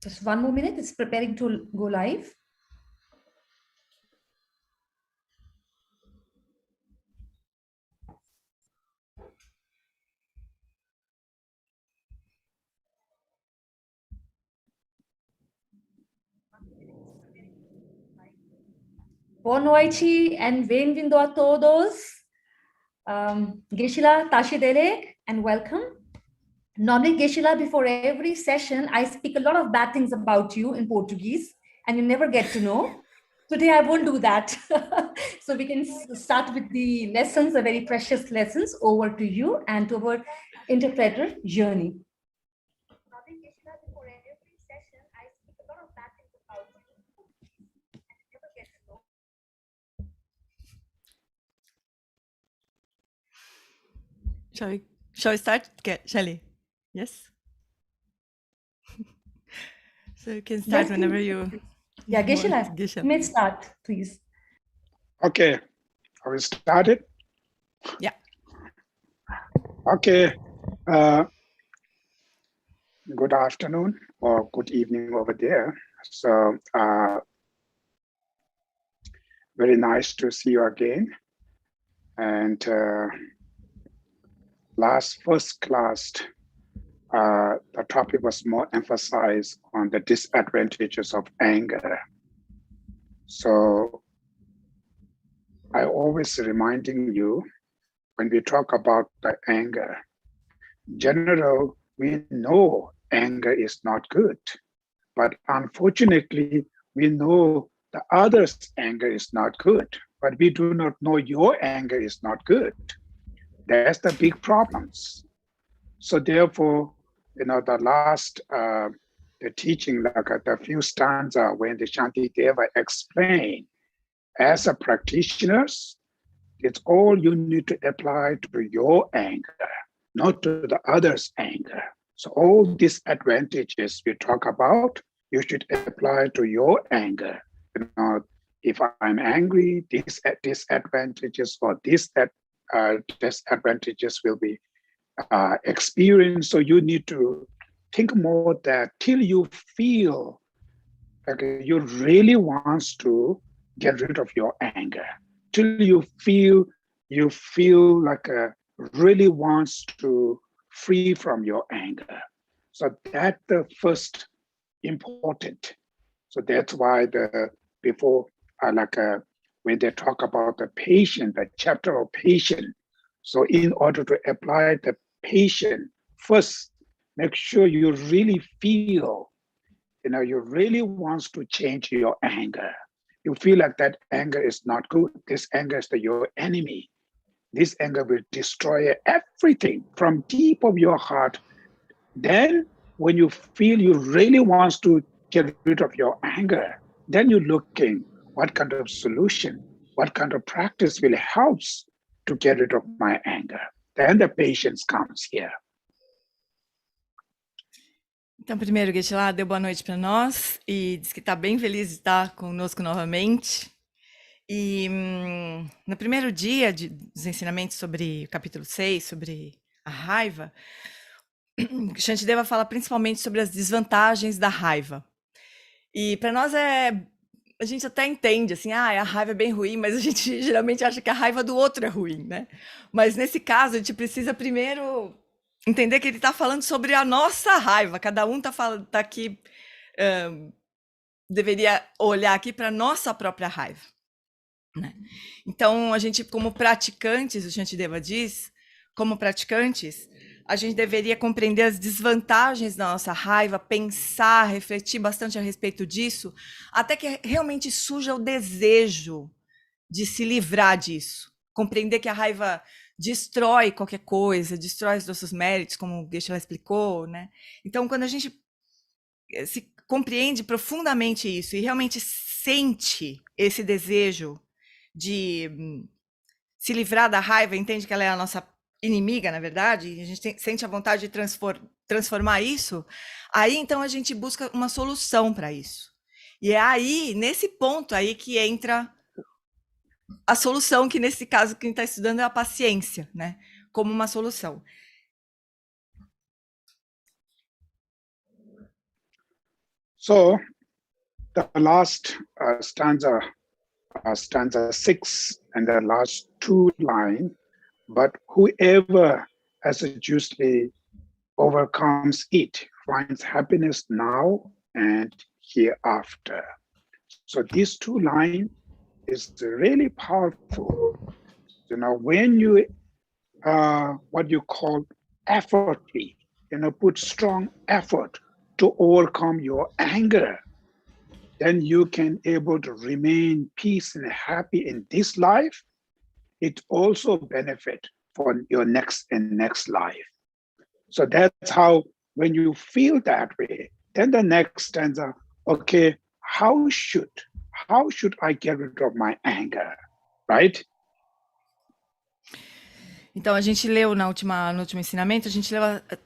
Just one more minute. It's preparing to go live. Boa noite and bem-vindo a todos. Geshe-la, Tashi-derek, and welcome. Normally, Geshe-la, before every session, I speak a lot of bad things about you in Portuguese, and you never get to know. Today, I won't do that. So we can start with the lessons, the very precious lessons. Over to you and to our interpreter journey. Normally, Geshe-la, before every session, I speak a lot of bad things about you in Portuguese, and you never get to know. Shall we start, Shelly? Yes? So you can start whenever you Yeah, Geshe-la, Geshe. you may start, please. Okay, are we started? Yeah. Okay, good afternoon or good evening over there. So, very nice to see you again. And first class, the topic was more emphasized on the disadvantages of anger. So I always reminding you, when we talk about the anger, general, we know anger is not good, but unfortunately, we know the other's anger is not good, but we do not know your anger is not good. That's the big problems. So therefore, the last, the teaching, like the few stanza when the Shantideva explained, as a practitioners, it's all you need to apply to your anger, not to the other's anger. So all these advantages we talk about, you should apply to your anger. If I'm angry, these disadvantages or these disadvantages will be experienced. So you need to think more that till you feel like you really wants to get rid of your anger, till you feel like really wants to free from your anger. So that's the first important. So that's why before when they talk about the patient, the chapter of patient. So in order to apply the patient, first make sure you really feel, you really wants to change your anger. You feel like that anger is not good. This anger is your enemy. This anger will destroy everything from deep of your heart. Then when you feel you really wants to get rid of your anger, then you're looking what kind of solution, what kind of practice will help to get rid of my anger. Then the patience comes here. Então, primeiro, Geshe-la deu boa noite para nós e diz que está bem feliz de estar conosco novamente. E no primeiro dia dos ensinamentos sobre o capítulo 6, sobre a raiva, Shantideva fala principalmente sobre as desvantagens da raiva. E para nós a gente até entende, assim, a raiva é bem ruim, mas a gente geralmente acha que a raiva do outro é ruim, né? Mas nesse caso, a gente precisa primeiro entender que ele está falando sobre a nossa raiva. Cada um está aqui, deveria olhar aqui para a nossa própria raiva, né? Então, a gente, como praticantes, o Shantideva diz, como praticantes, a gente deveria compreender as desvantagens da nossa raiva, pensar, refletir bastante a respeito disso, até que realmente surja o desejo de se livrar disso. Compreender que a raiva destrói qualquer coisa, destrói os nossos méritos, como o Geshe-la explicou, né? Então, quando a gente se compreende profundamente isso e realmente sente esse desejo de se livrar da raiva, entende que ela é a nossa inimiga, na verdade, a gente sente a vontade de transformar isso, aí então a gente busca uma solução para isso. E é aí, nesse ponto aí, que entra a solução, que nesse caso quem está estudando é a paciência, né? Como uma solução. So the last stanza 6 and the last 2 lines, but whoever assiduously overcomes it finds happiness now and hereafter. So these 2 lines is really powerful. When you what you call effortly, put strong effort to overcome your anger, then you can able to remain peace and happy in this life. It also benefit for your next life. So that's how, when you feel that way, then the next stanza, okay, how should I get rid of my anger, right? Então, a gente leu no último ensinamento, a gente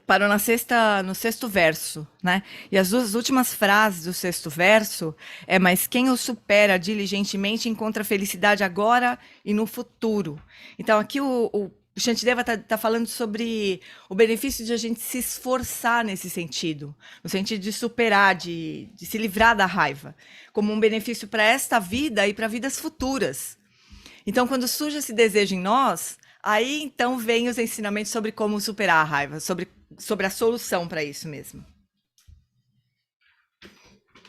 parou no 6º verso, né? E as 2 últimas frases do 6º verso é: mas quem o supera diligentemente encontra felicidade agora e no futuro. Então, aqui o Shantideva tá falando sobre o benefício de a gente se esforçar nesse sentido, no sentido de superar, de se livrar da raiva, como um benefício para esta vida e para vidas futuras. Então, quando surge esse desejo em nós, aí então vem os ensinamentos sobre como superar a raiva, sobre a solução para isso mesmo.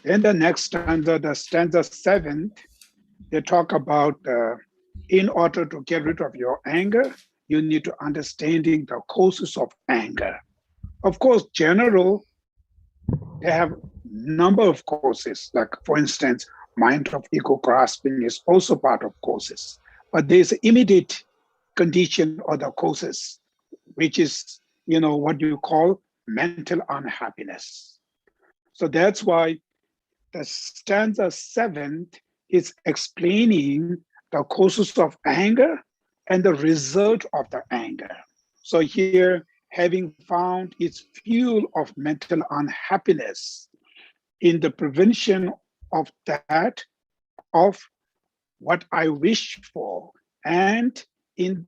In the next stanza, the stanza 7, they talk about in order to get rid of your anger, you need to understanding the causes of anger. Of course, general, they have number of causes. Like, for instance, mind of ego grasping is also part of causes. But there's immediate condition or the causes, which is, what you call mental unhappiness. So that's why the stanza 7 is explaining the causes of anger and the result of the anger. So here, having found its fuel of mental unhappiness in the prevention of that, of what I wish for, and in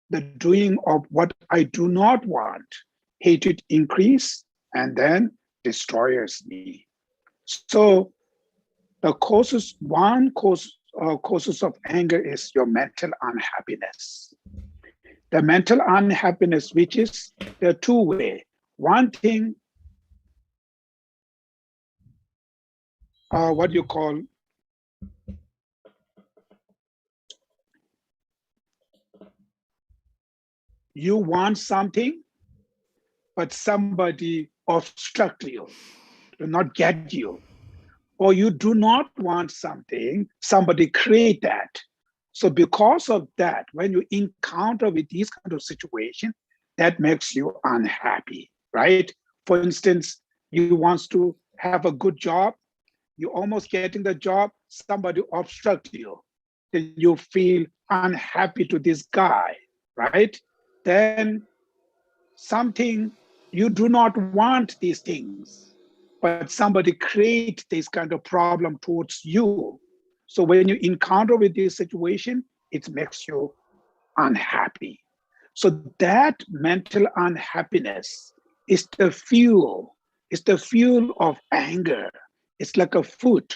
the doing of what I do not want, hatred increase and then destroys me. So the causes of anger is your mental unhappiness. The mental unhappiness, which is the 2-way. One thing, what you call you want something, but somebody obstruct you, do not get you. Or you do not want something, somebody create that. So because of that, when you encounter with these kind of situation, that makes you unhappy, right? For instance, you want to have a good job, you almost getting the job, somebody obstruct you, then you feel unhappy to this guy, right? Then something, you do not want these things, but somebody create this kind of problem towards you. So when you encounter with this situation, it makes you unhappy. So that mental unhappiness is the fuel. It's the fuel of anger. It's like a food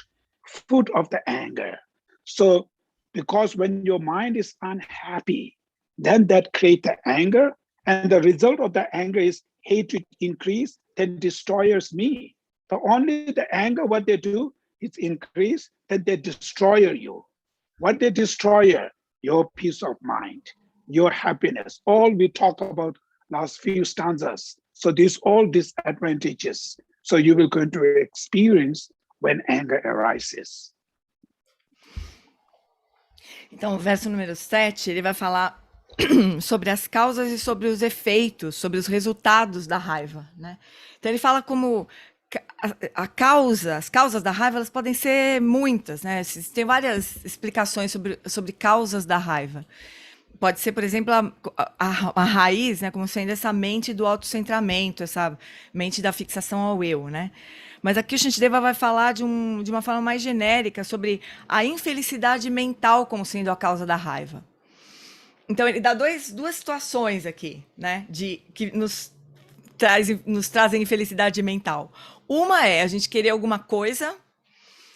of the anger. So because when your mind is unhappy, then that creates the anger, and the result of the anger is hatred increase, then destroys me. The only the anger, what they do, is increase, then they destroy you. What they destroy? Your peace of mind, your happiness. All we talk about last few stanzas. So all disadvantages. So you will going to experience when anger arises. Então, o verso número 7, ele vai falar sobre as causas e sobre os efeitos, sobre os resultados da raiva, né? Então ele fala como as causas da raiva, elas podem ser muitas, né? Tem várias explicações sobre causas da raiva. Pode ser, por exemplo, a raiz, né, como sendo essa mente do autocentramento, essa mente da fixação ao eu, né? Mas aqui o Shantideva vai falar de uma forma mais genérica sobre a infelicidade mental como sendo a causa da raiva. Então ele dá duas situações aqui, né, que nos trazem infelicidade mental. Uma é a gente querer alguma coisa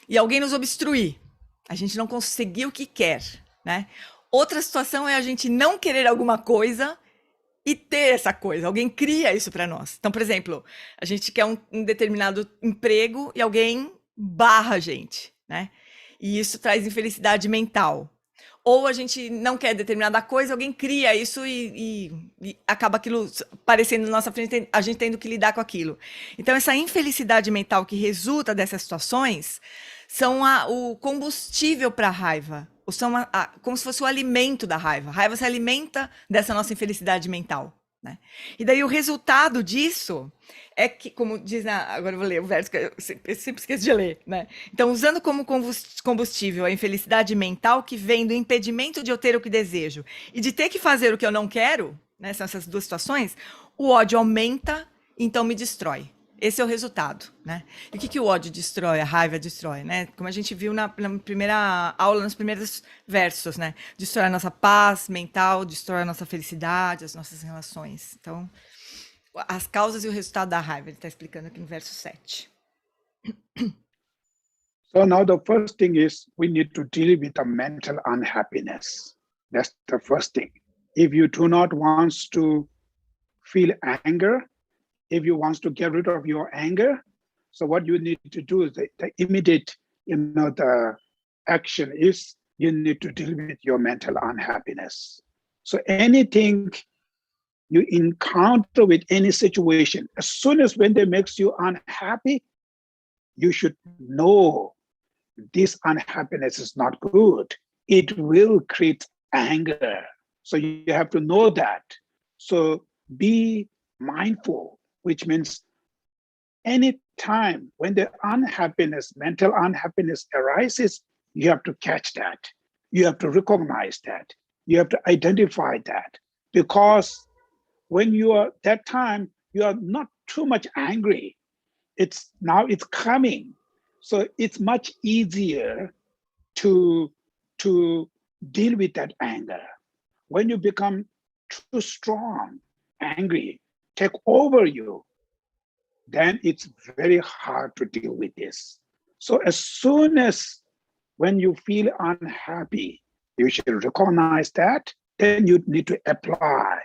e alguém nos obstruir. A gente não conseguir o que quer, né? Outra situação é a gente não querer alguma coisa e ter essa coisa. Alguém cria isso para nós. Então, por exemplo, a gente quer um determinado emprego e alguém barra a gente, né? E isso traz infelicidade mental. Ou a gente não quer determinada coisa, alguém cria isso e acaba aquilo aparecendo na nossa frente, a gente tendo que lidar com aquilo. Então, essa infelicidade mental que resulta dessas situações são o combustível para a raiva, ou são como se fosse o alimento da raiva. A raiva se alimenta dessa nossa infelicidade mental, né? E daí o resultado disso é que, como diz agora eu vou ler o verso que eu sempre esqueço de ler, né? Então, usando como combustível a infelicidade mental que vem do impedimento de eu ter o que desejo e de ter que fazer o que eu não quero, né? São essas duas situações, o ódio aumenta, então me destrói. Esse é o resultado, né? E o que o ódio destrói, a raiva destrói, né? Como a gente viu na primeira aula, nos primeiros versos, né? Destrói a nossa paz mental, destrói a nossa felicidade, as nossas relações. Então, as causas e o resultado da raiva, ele está explicando aqui no verso 7. So now the first thing is we need to deal with the mental unhappiness. That's the first thing. If you do not want to feel anger, if you want to get rid of your anger, so what you need to do is the immediate, the action is you need to deal with your mental unhappiness. So anything you encounter with any situation, as soon as when they makes you unhappy, you should know this unhappiness is not good. It will create anger. So you have to know that. So be mindful, which means any time when the unhappiness, mental unhappiness arises, you have to catch that. You have to recognize that. You have to identify that. Because when you are that time, you are not too much angry. It's coming. So it's much easier to deal with that anger. When you become too strong, angry, take over you, then it's very hard to deal with this. So as soon as when you feel unhappy, you should recognize that, then you need to apply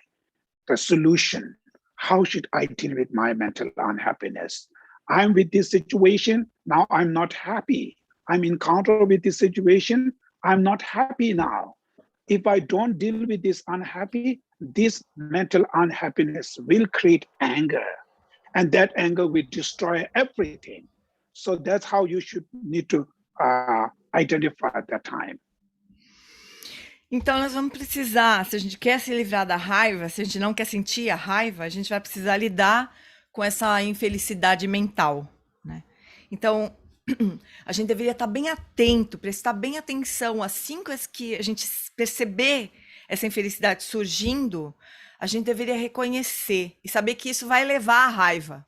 the solution. How should I deal with my mental unhappiness? I'm with this situation, now I'm not happy. I'm encountered with this situation, I'm not happy now. If I don't deal with this mental unhappiness will create anger. And that anger will destroy everything. So that's how you should need to identify at that time. Então, nós vamos precisar, se a gente quer se livrar da raiva, se a gente não quer sentir a raiva, a gente vai precisar lidar com essa infelicidade mental, né? Então, a gente deveria estar bem atento, prestar bem atenção, assim que a gente perceber essa infelicidade surgindo, a gente deveria reconhecer e saber que isso vai levar à raiva.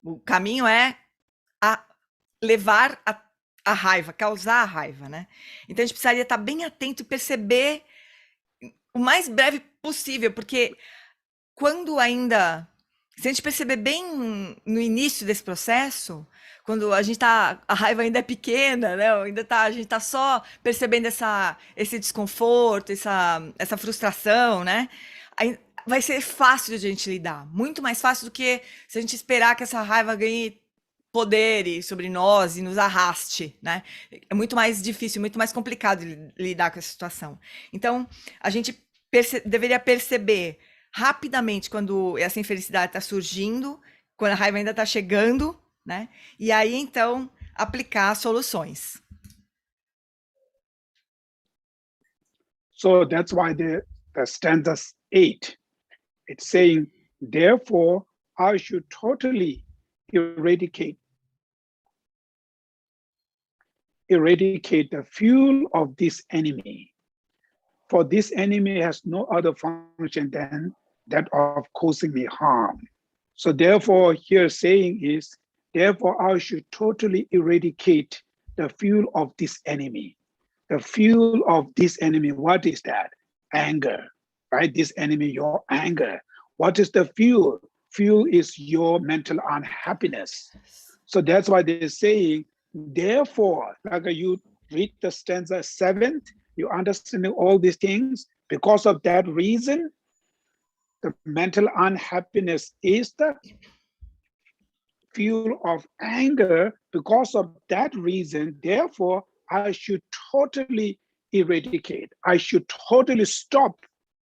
O caminho é levar a raiva, causar a raiva, né? Então a gente precisaria estar bem atento e perceber o mais breve possível, porque se a gente perceber bem no início desse processo, quando a raiva ainda é pequena, né? A gente tá só percebendo esse desconforto, essa frustração, né? Aí vai ser fácil de a gente lidar, muito mais fácil do que se a gente esperar que essa raiva ganhe poder sobre nós e nos arraste, né? É muito mais difícil, muito mais complicado lidar com essa situação. Então, a gente deveria perceber rapidamente quando essa infelicidade está surgindo, quando a raiva ainda está chegando, né? E aí, então, aplicar soluções. So that's why the stanza 8, it's saying, therefore, I should totally eradicate the fuel of this enemy. For this enemy has no other function than that of causing me harm. So therefore, here saying is, therefore I should totally eradicate the fuel of this enemy. The fuel of this enemy, what is that? Anger, right? This enemy, your anger. What is the fuel? Fuel is your mental unhappiness. So that's why they're saying, therefore, like you read the stanza 7th, you understand all these things. Because of that reason, the mental unhappiness is the fuel of anger. Because of that reason, therefore, I should totally eradicate. I should totally stop,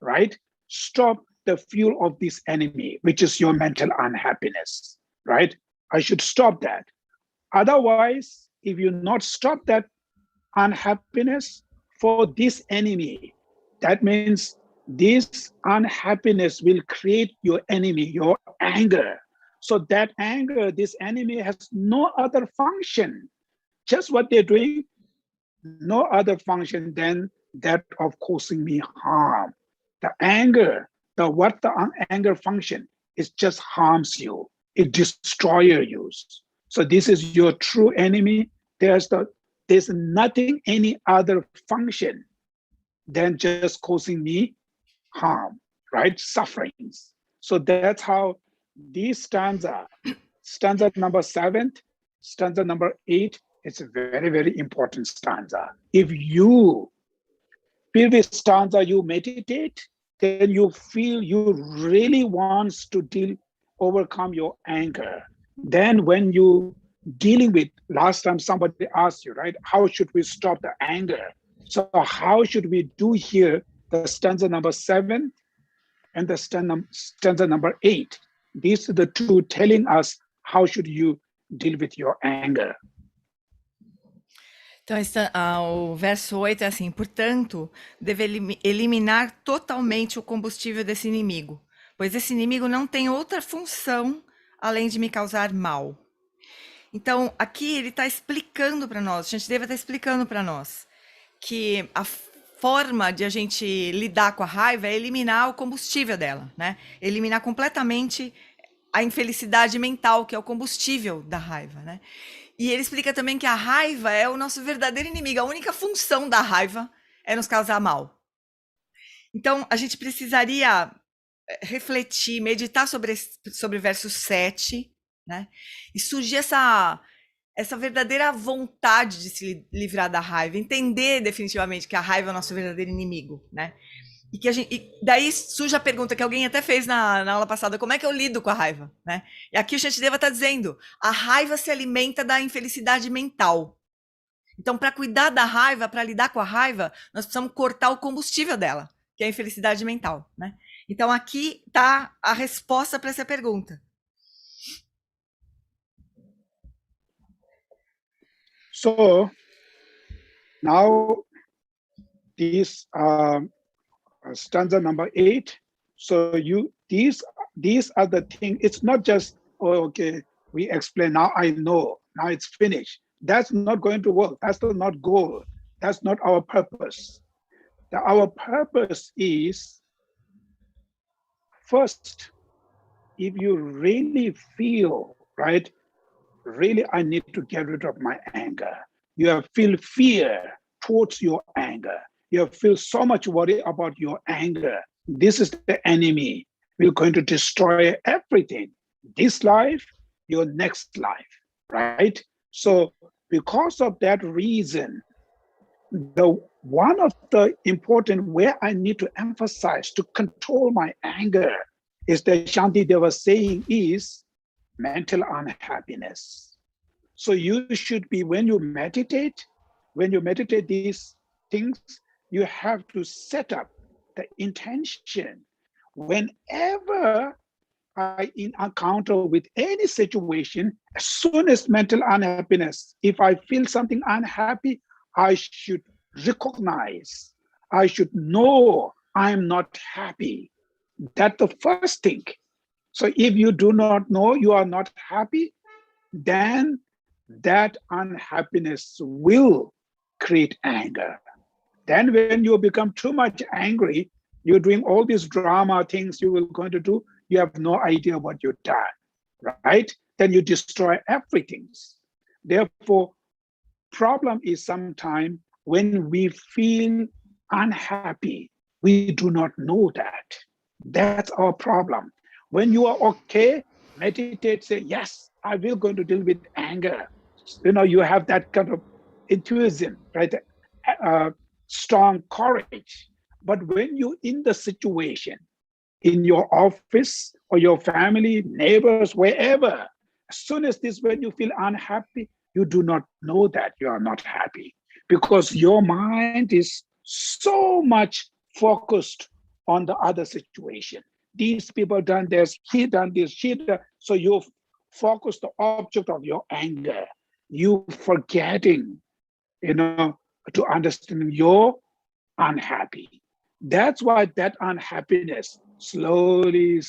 right? Stop the fuel of this enemy, which is your mental unhappiness, right? I should stop that. Otherwise, if you not stop that unhappiness for this enemy, that means this unhappiness will create your enemy, your anger. So that anger, this enemy has no other function. Just what they're doing, no other function than that of causing me harm. The anger, the anger function is just harms you. It destroys you. So this is your true enemy. There's nothing, any other function than just causing me harm, right? Sufferings. So that's how these stanza number 7, stanza number 8, it's a very, very important stanza. If you feel this stanza, you meditate, then you feel you really wants to overcome your anger. Then when you dealing with, last time somebody asked you, right? How should we stop the anger? So how should we do here the stanza number 7 and the stanza number 8? These are the two telling us how should you deal with your anger. Então, o verso 8 é assim: portanto, deve eliminar totalmente o combustível desse inimigo, pois esse inimigo não tem outra função além de me causar mal. Então, aqui ele está explicando para nós, Shantideva está explicando para nós, que a forma de a gente lidar com a raiva é eliminar o combustível dela, né? Eliminar completamente a infelicidade mental, que é o combustível da raiva, né? E ele explica também que a raiva é o nosso verdadeiro inimigo. A única função da raiva é nos causar mal. Então, a gente precisaria refletir, meditar sobre o verso 7, né? E surgir essa verdadeira vontade de se livrar da raiva, entender definitivamente que a raiva é o nosso verdadeiro inimigo, né? E daí surge a pergunta que alguém até fez na aula passada: como é que eu lido com a raiva, né? E aqui o Shantideva está dizendo: a raiva se alimenta da infelicidade mental. Então, para cuidar da raiva, para lidar com a raiva, nós precisamos cortar o combustível dela, que é a infelicidade mental, né? Então, aqui está a resposta para essa pergunta. So now this stanza number 8. So these are the things. It's not just, oh, okay, we explain, now I know, now it's finished. That's not going to work. That's not goal. That's not our purpose. Our purpose is, first, if you really feel, right, really I need to get rid of my anger. You feel fear towards your anger. You feel so much worry about your anger. This is the enemy. We're going to destroy everything. This life, your next life, right? So because of that reason, one of the important where I need to emphasize to control my anger is that Shantideva saying is mental unhappiness. So you should be, when you meditate these things, you have to set up the intention. Whenever I encounter with any situation, as soon as mental unhappiness, if I feel something unhappy, I should recognize, I should know I'm not happy. That's the first thing. So if you do not know you are not happy, then that unhappiness will create anger. Then when you become too much angry, you're doing all these drama things you were going to do, you have no idea what you've done, right? Then you destroy everything. Therefore, problem is sometimes when we feel unhappy, we do not know that. That's our problem. When you are okay, meditate, say, yes, I will going to deal with anger. You have that kind of enthusiasm, right? Strong courage. But when you're in the situation, in your office or your family, neighbors, wherever, as soon as when you feel unhappy, you do not know that you are not happy because your mind is so much focused on the other situation. These people done this, he done this, she done. So you focus the object of your anger. You forgetting, to understand you're unhappy. That's why that unhappiness, slowly,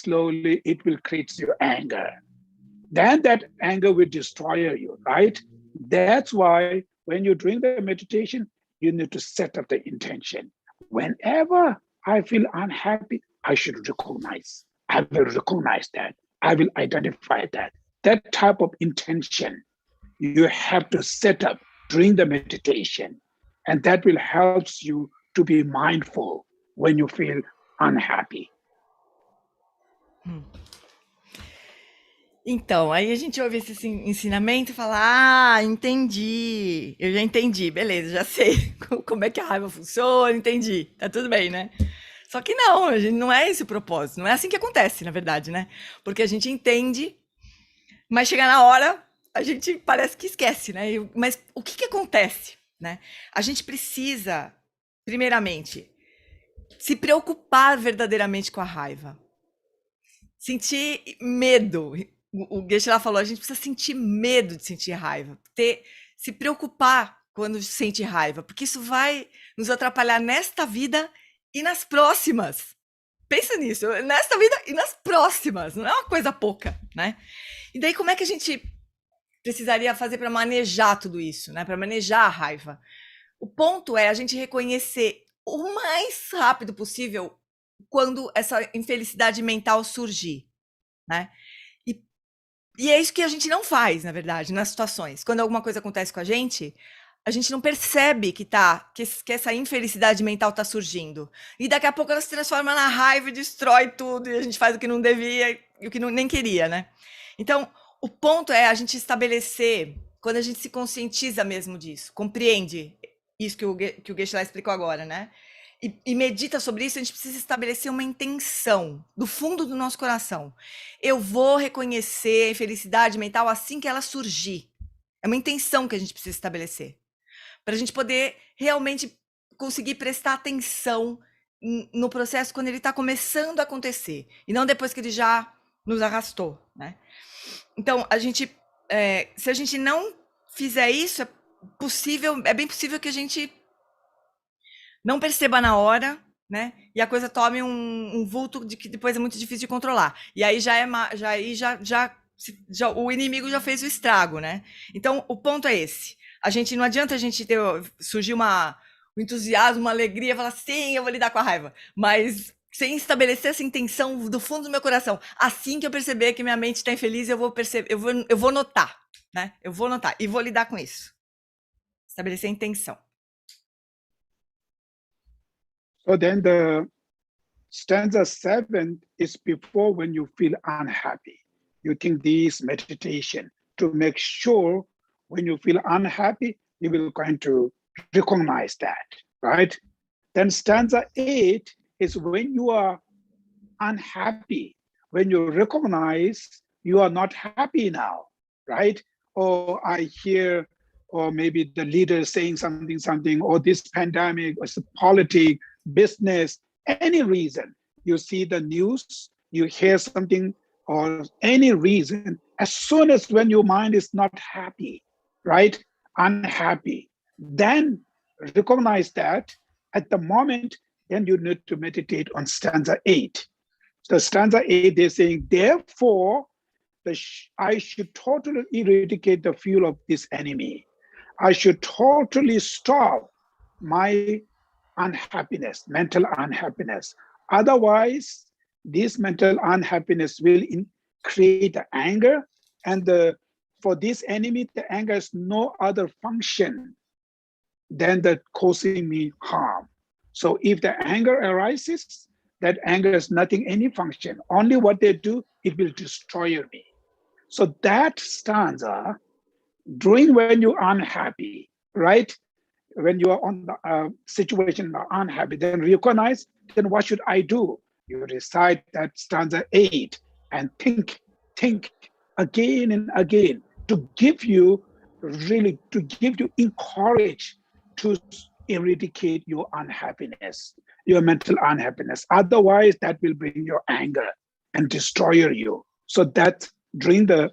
it will create your anger. Then that anger will destroy you, right? That's why when you're doing the meditation, you need to set up the intention. Whenever I feel unhappy, I should recognize. I will recognize that. I will identify that. That type of intention you have to set up during the meditation. And that will help you to be mindful when you feel unhappy. Então, aí a gente ouve esse ensinamento e fala, entendi, eu já entendi, beleza, já sei como é que a raiva funciona, entendi, tá tudo bem, né? Só que não, a gente, não é esse o propósito, não é assim que acontece, na verdade, né? Porque a gente entende, mas chega na hora, a gente parece que esquece, né? Mas o que acontece, né? A gente precisa, primeiramente, se preocupar verdadeiramente com a raiva. Sentir medo. O Geshe-la falou, a gente precisa sentir medo de sentir raiva. Se preocupar quando sente raiva, porque isso vai nos atrapalhar nesta vida e nas próximas. Pensa nisso, nesta vida e nas próximas. Não é uma coisa pouca, né? E daí como é que a gente precisaria fazer para manejar tudo isso, né? Para manejar a raiva? O ponto é a gente reconhecer o mais rápido possível quando essa infelicidade mental surgir, né? E é isso que a gente não faz, na verdade, nas situações. Quando alguma coisa acontece com a gente não percebe que essa infelicidade mental está surgindo. E daqui a pouco ela se transforma na raiva e destrói tudo, e a gente faz o que não devia e o que nem queria, né? Então, o ponto é a gente estabelecer, quando a gente se conscientiza mesmo disso, compreende isso que o Geshe-la explicou agora, né? E medita sobre isso, a gente precisa estabelecer uma intenção do fundo do nosso coração. Eu vou reconhecer a infelicidade mental assim que ela surgir. É uma intenção que a gente precisa estabelecer. Para a gente poder realmente conseguir prestar atenção no processo quando ele está começando a acontecer. E não depois que ele já nos arrastou, né? Então, se a gente não fizer isso, é bem possível que a gente não perceba na hora, né? E a coisa tome um vulto de que depois é muito difícil de controlar. E aí o inimigo já fez o estrago, né? Então, o ponto é esse. Não adianta a gente surgir um entusiasmo, uma alegria, falar, sim, eu vou lidar com a raiva. Mas sem estabelecer essa intenção do fundo do meu coração. Assim que eu perceber que minha mente está infeliz, eu vou notar, né? Eu vou notar e vou lidar com isso. Estabelecer a intenção. So then the stanza 7 is before when you feel unhappy. You think this meditation to make sure when you feel unhappy, you will going to recognize that, right? Then stanza 8 is when you are unhappy, when you recognize you are not happy now, right? Or I hear, or maybe the leader saying something, or this pandemic, or politics, business, any reason. You see the news, you hear something, or any reason, as soon as when your mind is not happy, right? Unhappy, then recognize that at the moment, then you need to meditate on stanza 8. So stanza 8, they're saying, therefore, I should totally eradicate the fuel of this enemy. I should totally stop my unhappiness, mental unhappiness. Otherwise, this mental unhappiness will create anger, and for this enemy, the anger has no other function than that causing me harm. So if the anger arises, that anger has nothing, any function. Only what they do, it will destroy me. So that stanza, during when you're unhappy, right? When you are on the situation unhappy, then recognize, then what should I do? You recite that stanza 8 and think again and again to give you encourage to eradicate your unhappiness, your mental unhappiness. Otherwise, that will bring your anger and destroy you. So that during the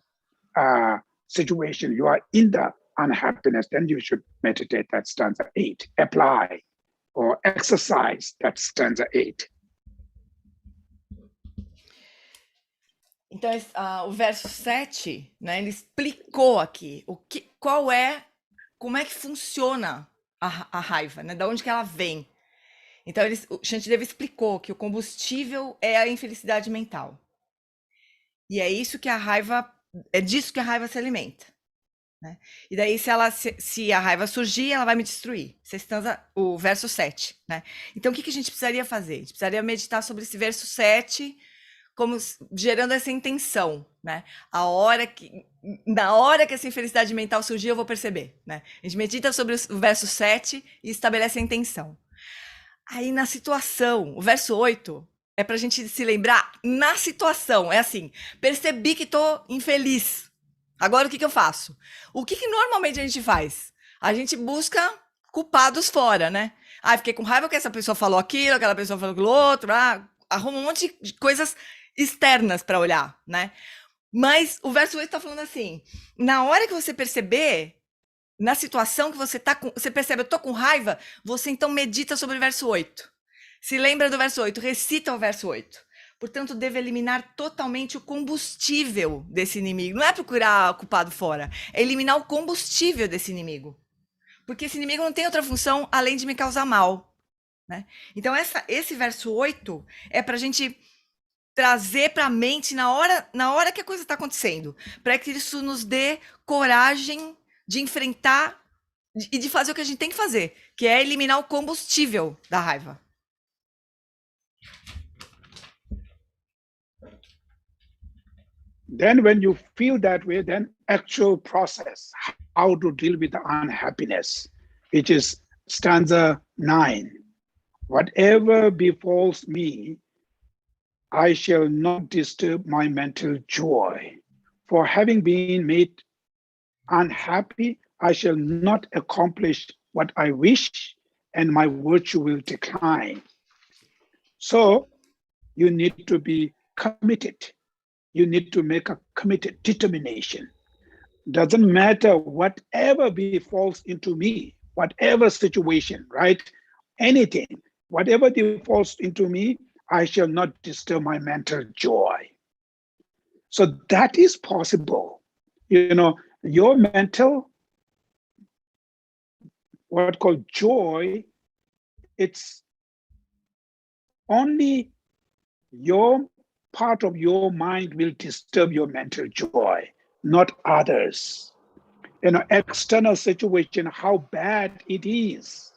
situation you are in the unhappiness, then you should meditate that stanza 8, apply or exercise that stanza 8. Então, o verso 7, né, ele explicou aqui como é que funciona a raiva, né, da onde que ela vem. Então, o Shantideva explicou que o combustível é a infelicidade mental. E é disso que a raiva se alimenta. Né? E daí, se a raiva surgir, ela vai me destruir. O verso 7. Né? Então, o que a gente precisaria fazer? A gente precisaria meditar sobre esse verso 7, como gerando essa intenção, né? Na hora que essa infelicidade mental surgir, eu vou perceber, né? A gente medita sobre o verso 7 e estabelece a intenção. Aí, na situação, o verso 8 é pra gente se lembrar na situação. É assim, percebi que tô infeliz. Agora, o que eu faço? O que normalmente a gente faz? A gente busca culpados fora, né? Fiquei com raiva porque essa pessoa falou aquilo, aquela pessoa falou aquilo outro, arruma um monte de coisas externas para olhar, né? Mas o verso 8 tá falando assim, na hora que você perceber, na situação que você percebe, eu tô com raiva, você então medita sobre o verso 8. Se lembra do verso 8, recita o verso 8. Portanto, deve eliminar totalmente o combustível desse inimigo. Não é procurar culpado fora, é eliminar o combustível desse inimigo. Porque esse inimigo não tem outra função além de me causar mal. Né? Então, esse verso 8 é para a gente trazer para a mente na hora que a coisa está acontecendo, para que isso nos dê coragem de enfrentar e de fazer o que a gente tem que fazer, que é eliminar o combustível da raiva. Then when you feel that way, then actual process, how to deal with the unhappiness, which is stanza 9. Whatever befalls me, I shall not disturb my mental joy. For having been made unhappy, I shall not accomplish what I wish, and my virtue will decline. So you need to be committed. You need to make a committed determination. Doesn't matter whatever befalls into me, whatever situation, right? Anything, whatever befalls into me, I shall not disturb my mental joy. So that is possible. You know, your mental, what called joy, it's only your part of your mind will disturb your mental joy, not others. You know, external situation, how bad it is.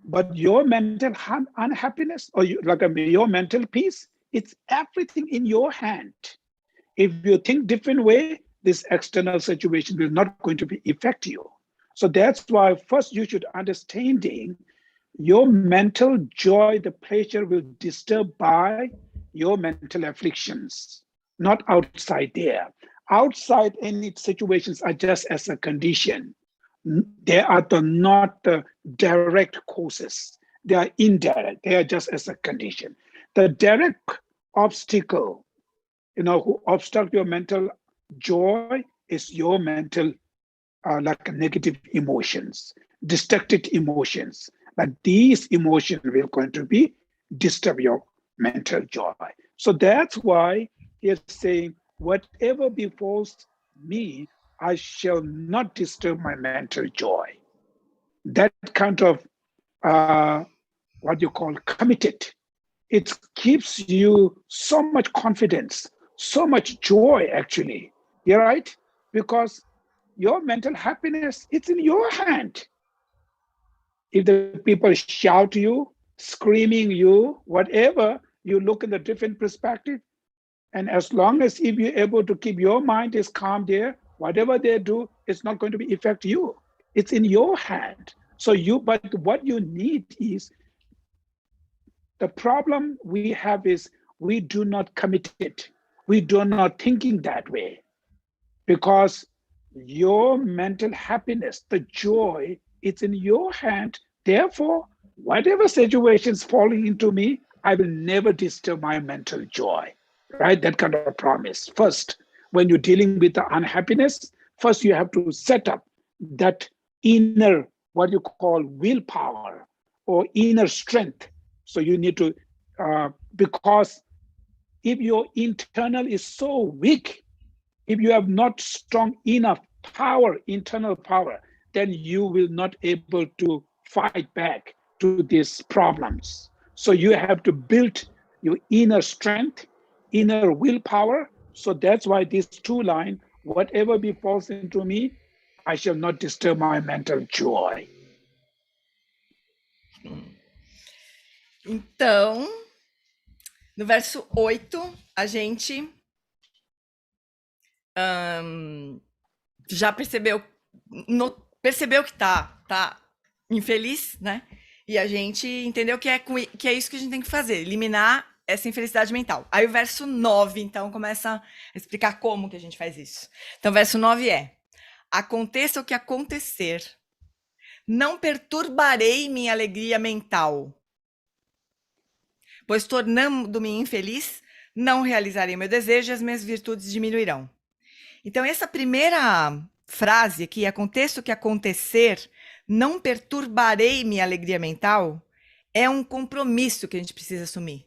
But your mental unhappiness or your mental peace, it's everything in your hand. If you think different way, this external situation will not going to affect you. So that's why first you should understanding your mental joy, the pleasure will disturb by your mental afflictions, not outside there. Outside any situations are just as a condition. They are not the direct causes. They are indirect. They are just as a condition. The direct obstacle, who obstruct your mental joy is your mental negative emotions, destructive emotions. But these emotions will going to be disturb your mental joy. So that's why he is saying, whatever befalls me, I shall not disturb my mental joy. That kind of what you call committed. It gives you so much confidence, so much joy, actually. You're right? Because your mental happiness, it's in your hand. If the people shout you, screaming you, whatever, you look in a different perspective, And as long as if you're able to keep your mind is calm there, whatever they do, it's not going to be affect you. It's in your hand. So but what you need is, the problem we have is we do not commit it. We do not thinking that way, because your mental happiness, the joy, it's in your hand. Therefore, whatever situations falling into me, I will never disturb my mental joy, right? That kind of promise. First, when you're dealing with the unhappiness, first you have to set up that inner, what you call willpower or inner strength. So you need to, because if your internal is so weak, if you have not strong enough power, internal power, then you will not able to fight back to these problems. So you have to build your inner strength, inner willpower. So that's why these two lines, whatever befalls into me, I shall not disturb my mental joy. Então, no verso 8, a gente já percebeu que tá infeliz, né? E a gente entendeu que é isso que a gente tem que fazer, eliminar essa infelicidade mental. Aí o verso 9, então, começa a explicar como que a gente faz isso. Então, o verso 9 é: aconteça o que acontecer, não perturbarei minha alegria mental, pois tornando-me infeliz, não realizarei meu desejo e as minhas virtudes diminuirão. Então, essa primeira frase aqui, aconteça o que acontecer, não perturbarei minha alegria mental, é um compromisso que a gente precisa assumir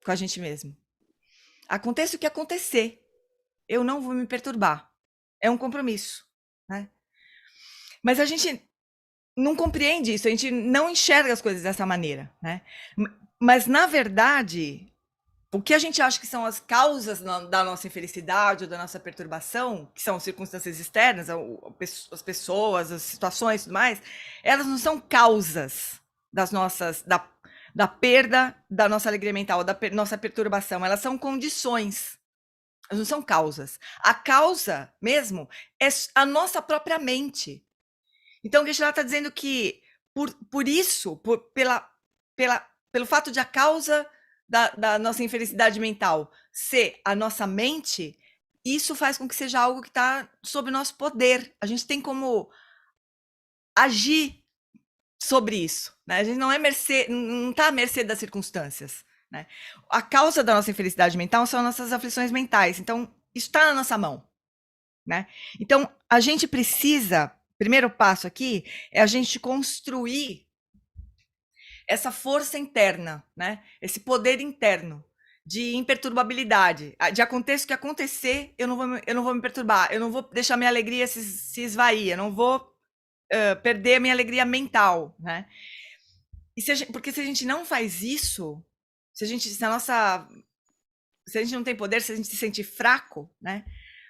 com a gente mesmo. Aconteça o que acontecer, eu não vou me perturbar. É um compromisso, né? Mas a gente não compreende isso, a gente não enxerga as coisas dessa maneira, né? Mas, na verdade, o que a gente acha que são as causas da nossa infelicidade ou da nossa perturbação, que são circunstâncias externas, as pessoas, as situações e tudo mais, elas não são causas da perda da nossa alegria mental, da nossa perturbação, elas são condições, elas não são causas. A causa mesmo é a nossa própria mente. Então, o Geshe-la está dizendo que, pelo fato de a causa da nossa infelicidade mental ser a nossa mente, isso faz com que seja algo que está sob nosso poder. A gente tem como agir sobre isso, né? A gente não está à mercê das circunstâncias, né? A causa da nossa infelicidade mental são nossas aflições mentais. Então, isso está na nossa mão, né? Então, a gente precisa, primeiro passo aqui, é a gente construir essa força interna, né? Esse poder interno de imperturbabilidade, de aconteça o que acontecer, eu não vou me perturbar, eu não vou deixar minha alegria se esvair, eu não vou perder a minha alegria mental, né? Porque se a gente não faz isso, se a gente não tem poder, se a gente se sentir fraco, né?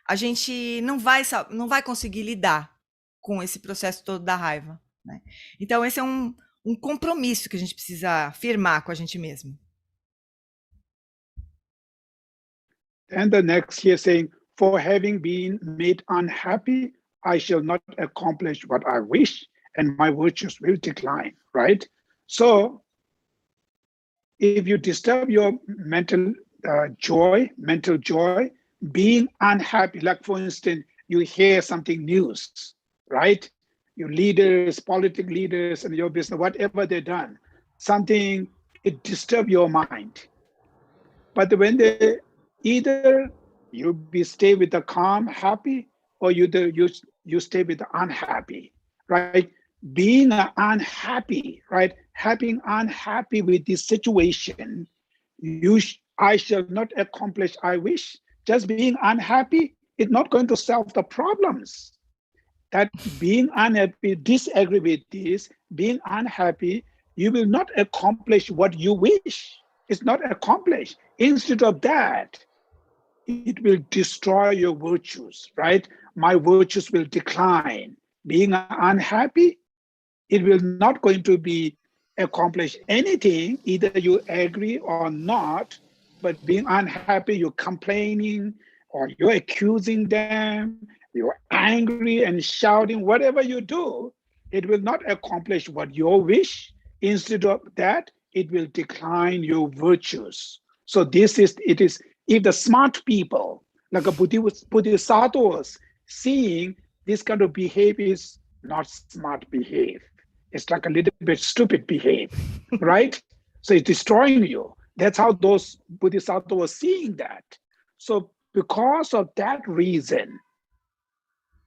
A gente não vai conseguir lidar com esse processo todo da raiva, né? Então esse é um compromisso que a gente precisa firmar com a gente mesmo. And the next here saying, for having been made unhappy, I shall not accomplish what I wish, and my virtues will decline, right? So, if you disturb your mental joy, being unhappy, like for instance, you hear something news, right? Your leaders, political leaders, and your business, whatever they've done, something, it disturbs your mind. But when either you stay with the calm, happy, or you stay with the unhappy, right? Being unhappy, right? Having unhappy with this situation, I shall not accomplish I wish. Just being unhappy is not going to solve the problems. That being unhappy, disagree with this, being unhappy, you will not accomplish what you wish. It's not accomplished. Instead of that, it will destroy your virtues, right? My virtues will decline. Being unhappy, it will not going to be accomplish anything, either you agree or not. but being unhappy, you're complaining, or you're accusing them, you're angry and shouting, whatever you do, it will not accomplish what you wish. Instead of that, it will decline your virtues. So it is, if the smart people, like a Bodhisattvas, seeing this kind of behavior is not smart behavior. It's like a little bit stupid behavior, right? So it's destroying you. That's how those Bodhisattvas were seeing that. So because of that reason,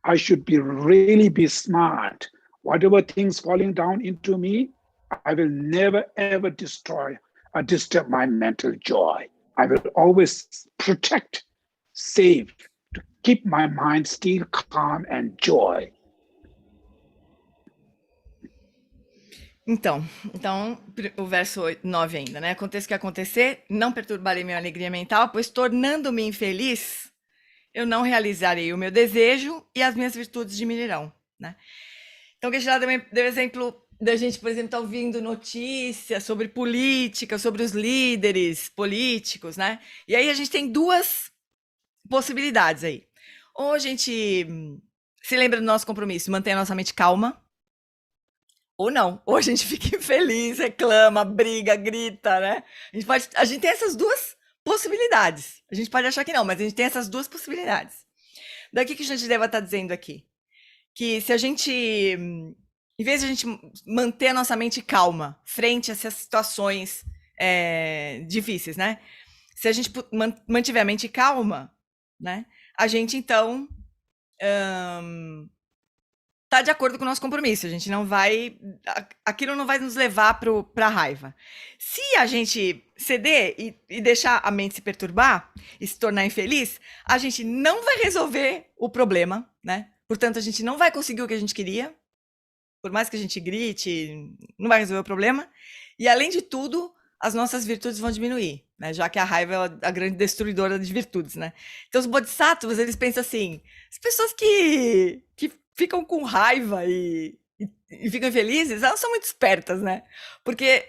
I should really be smart. Whatever things falling down into me, I will never ever destroy or disturb my mental joy. I will always protect, save, to keep my mind still calm and joy. Então, o verso 9 ainda, né? Aconteça o que acontecer, não perturbarei minha alegria mental, pois tornando-me infeliz, eu não realizarei o meu desejo e as minhas virtudes diminuirão, né? Então, o Geshe-la deu exemplo da gente, por exemplo, tá ouvindo notícias sobre política, sobre os líderes políticos, né? E aí a gente tem duas possibilidades aí. Ou a gente se lembra do nosso compromisso, mantém a nossa mente calma, ou não. Ou a gente fica infeliz, reclama, briga, grita, né? A gente tem essas duas possibilidades. A gente pode achar que não, mas a gente tem essas duas possibilidades. Daqui que o Shantideva está dizendo aqui, que se a gente, em vez de a gente manter a nossa mente calma frente a essas situações difíceis, né? Se a gente mantiver a mente calma, né? A gente, então, tá de acordo com o nosso compromisso. A gente não vai... Aquilo não vai nos levar para a raiva. Se a gente ceder e deixar a mente se perturbar e se tornar infeliz, a gente não vai resolver o problema, né? Portanto, a gente não vai conseguir o que a gente queria. Por mais que a gente grite, não vai resolver o problema. E, além de tudo, as nossas virtudes vão diminuir, né? Já que a raiva é a grande destruidora de virtudes, né? Então, os bodhisattvas, eles pensam assim, as pessoas que ficam com raiva e ficam infelizes, elas são muito espertas, né? Porque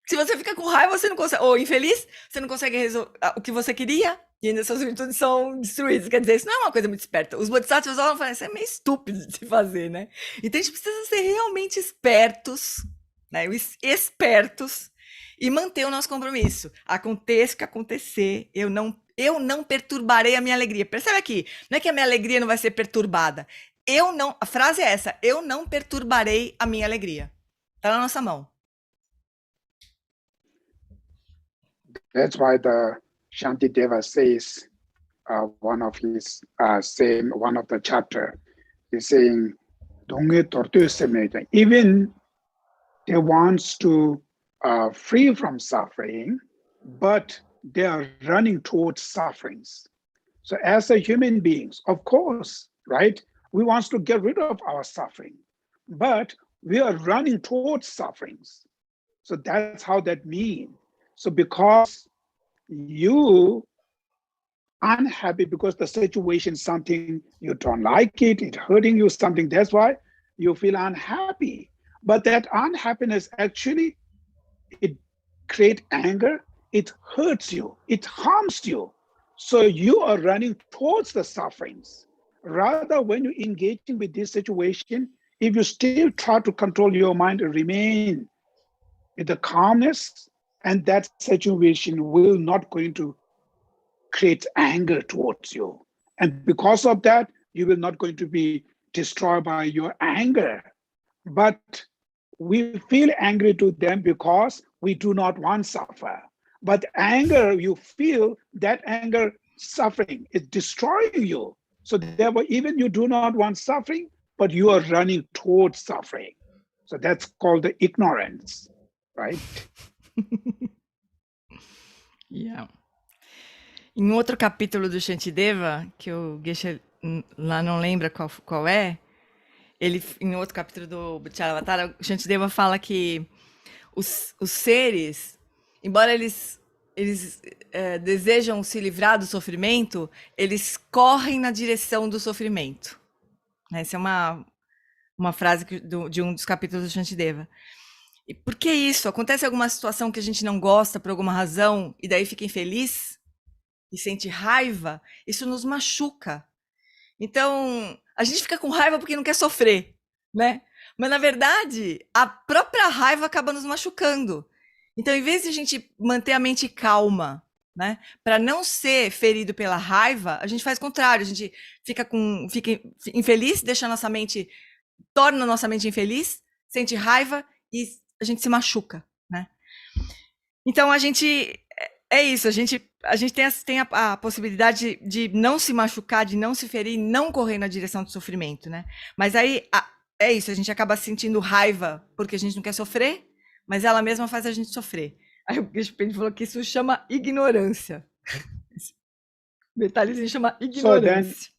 se você fica com raiva, você não consegue, ou infeliz, você não consegue resolver o que você queria, e ainda suas virtudes são destruídas. Quer dizer, isso não é uma coisa muito esperta. Os bodhisattvas olham e falam, isso é meio estúpido de se fazer, né? Então a gente precisa ser realmente espertos, né? Espertos, e manter o nosso compromisso. Aconteça o que acontecer, eu não perturbarei a minha alegria. Percebe aqui, não é que a minha alegria não vai ser perturbada. A frase é essa, eu não perturbarei a minha alegria. Está na nossa mão. That's why the Shantideva says, one of the chapter, is saying, even they wants to free from suffering, but they are running towards sufferings. So as a human beings, of course, right, we want to get rid of our suffering, but we are running towards sufferings. So that's how that means. So because you unhappy because the situation is something you don't like it's hurting you something, that's why you feel unhappy. But that unhappiness actually, it creates anger, it hurts you, it harms you. So you are running towards the sufferings. Rather, when you're engaging with this situation, if you still try to control your mind and remain with the calmness, and that situation will not going to create anger towards you. And because of that, you will not going to be destroyed by your anger. But we feel angry to them because we do not want suffer. But anger, you feel that anger suffering is destroying you. So therefore, even you do not want suffering, but you are running towards suffering. So that's called the ignorance, right? Yeah. Em outro capítulo do Shantideva, que o Geshe lá não lembra qual é, ele, em outro capítulo do Bodhicharyavatara, o Shantideva fala que os seres, embora eles desejam se livrar do sofrimento, eles correm na direção do sofrimento. Essa é uma frase de um dos capítulos do Shantideva. E por que isso? Acontece alguma situação que a gente não gosta por alguma razão e daí fica infeliz e sente raiva, isso nos machuca. Então, a gente fica com raiva porque não quer sofrer, né? Mas, na verdade, a própria raiva acaba nos machucando. Então, em vez de a gente manter a mente calma, né, para não ser ferido pela raiva, a gente faz o contrário, a gente fica infeliz, torna a nossa mente infeliz, sente raiva e a gente se machuca, né? Então, é isso, a gente tem a possibilidade de não se machucar, de não se ferir, não correr na direção do sofrimento, né? Mas aí, é isso, a gente acaba sentindo raiva porque a gente não quer sofrer, mas ela mesma faz a gente sofrer. Aí o Bishop falou que isso chama ignorância. Esse detalhezinho chama ignorância.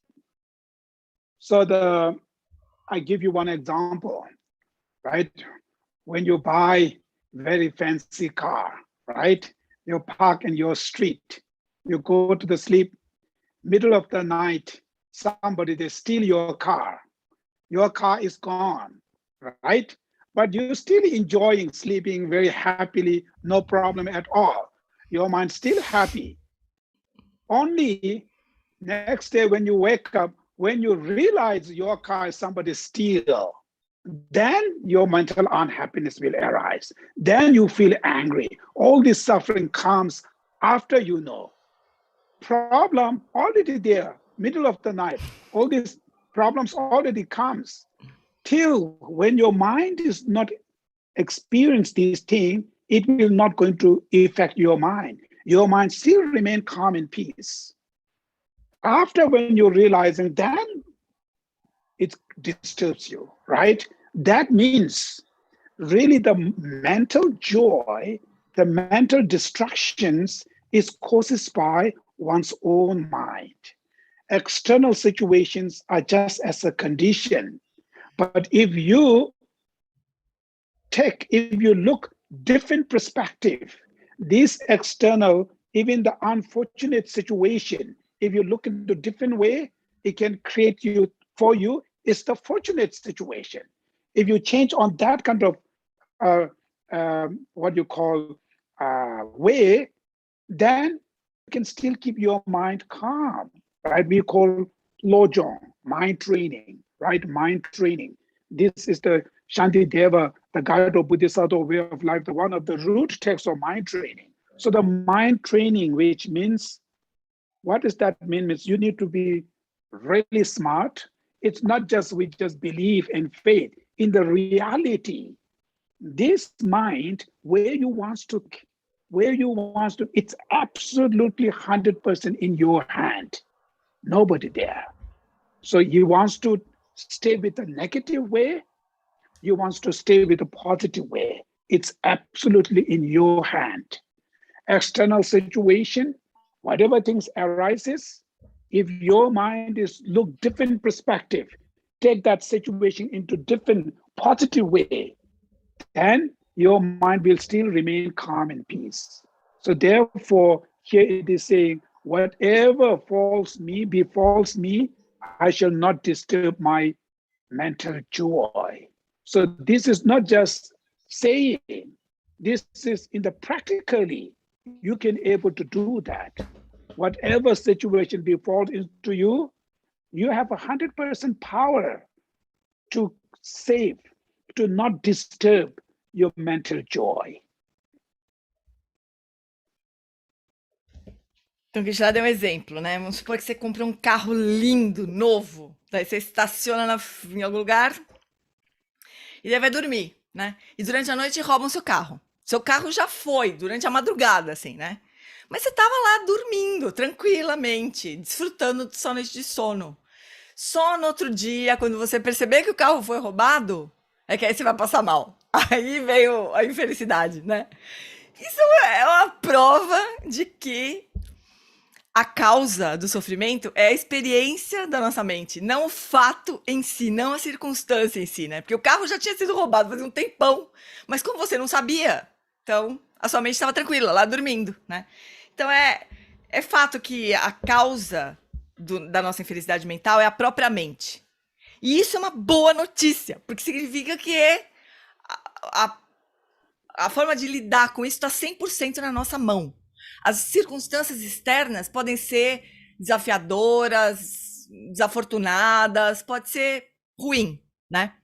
I give you one example, right? When you buy very fancy car, right? You park in your street, you go to the sleep, middle of the night, they steal your car is gone, right? But you're still enjoying sleeping very happily, no problem at all. Your mind's still happy. Only next day when you wake up, when you realize your car is somebody steal, then your mental unhappiness will arise. Then you feel angry. All this suffering comes after you know. Problem already there, middle of the night. All these problems already comes. Till when your mind is not experience these things, it will not going to affect your mind. Your mind still remain calm and peace. After when you're realizing, then it disturbs you, right? That means really the mental joy, the mental distractions is caused by one's own mind. External situations are just as a condition. But if you look different perspective, this external, even the unfortunate situation, if you look into different way, it can create for you, it's the fortunate situation. If you change on that kind of what you call way, then you can still keep your mind calm, right? We call lojong, mind training, right? Mind training. This is the Shantideva, the guide of Bodhisattva way of life, the one of the root texts of mind training. So the mind training, which means, what does that mean? Means you need to be really smart. It's not just we just believe and faith. In the reality, this mind, where you want to, it's absolutely 100% in your hand. Nobody there. So he wants to stay with the negative way. He wants to stay with the positive way. It's absolutely in your hand. External situation, whatever things arises, if your mind is look different perspective, take that situation into different positive way, then your mind will still remain calm and peace. So therefore, here it is saying, whatever befalls me, I shall not disturb my mental joy. So this is not just saying, this is in the practically, you can able to do that. Whatever situation befalls into you, you have 100% power to save, to not disturb your mental joy. Então, que já deu um exemplo, né? Vamos supor que você compra um carro lindo, novo, daí você estaciona em algum lugar e daí vai dormir, né? E durante a noite roubam seu carro. Seu carro já foi, durante a madrugada, assim, né? Mas você tava lá dormindo, tranquilamente, desfrutando de sua noite de sono. Só no outro dia, quando você perceber que o carro foi roubado, é que aí você vai passar mal. Aí veio a infelicidade, né? Isso é uma prova de que a causa do sofrimento é a experiência da nossa mente, não o fato em si, não a circunstância em si, né? Porque o carro já tinha sido roubado fazia um tempão, mas como você não sabia, então a sua mente estava tranquila, lá dormindo, né? Então é fato que a causa da nossa infelicidade mental é a própria mente. E isso é uma boa notícia, porque significa que A forma de lidar com isso está 100% na nossa mão. As circunstâncias externas podem ser desafiadoras, desafortunadas, pode ser ruim, né?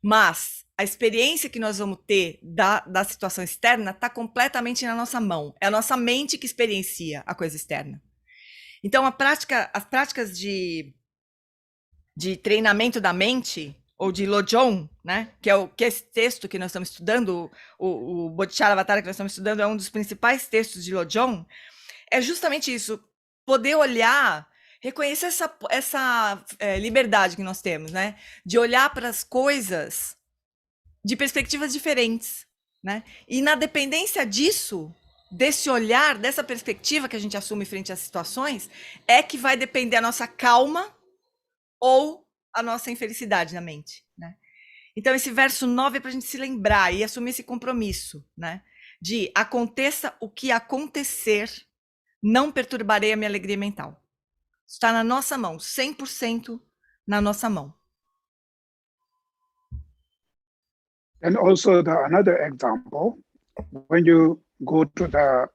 Mas a experiência que nós vamos ter da situação externa está completamente na nossa mão. É a nossa mente que experiencia a coisa externa. Então, as práticas de treinamento da mente, ou de Lojong, né? Que é esse texto que nós estamos estudando, o Bodhicharyavatara que nós estamos estudando, é um dos principais textos de Lojong, é justamente isso, poder olhar, reconhecer essa liberdade que nós temos, né? De olhar para as coisas de perspectivas diferentes, né? E na dependência disso, desse olhar, dessa perspectiva que a gente assume frente às situações, é que vai depender a nossa calma ou a nossa infelicidade na mente, né? Então, esse verso 9 é para a gente se lembrar e assumir esse compromisso, né? De aconteça o que acontecer, não perturbarei a minha alegria mental. Está na nossa mão, 100% na nossa mão. And also another example, when you go to the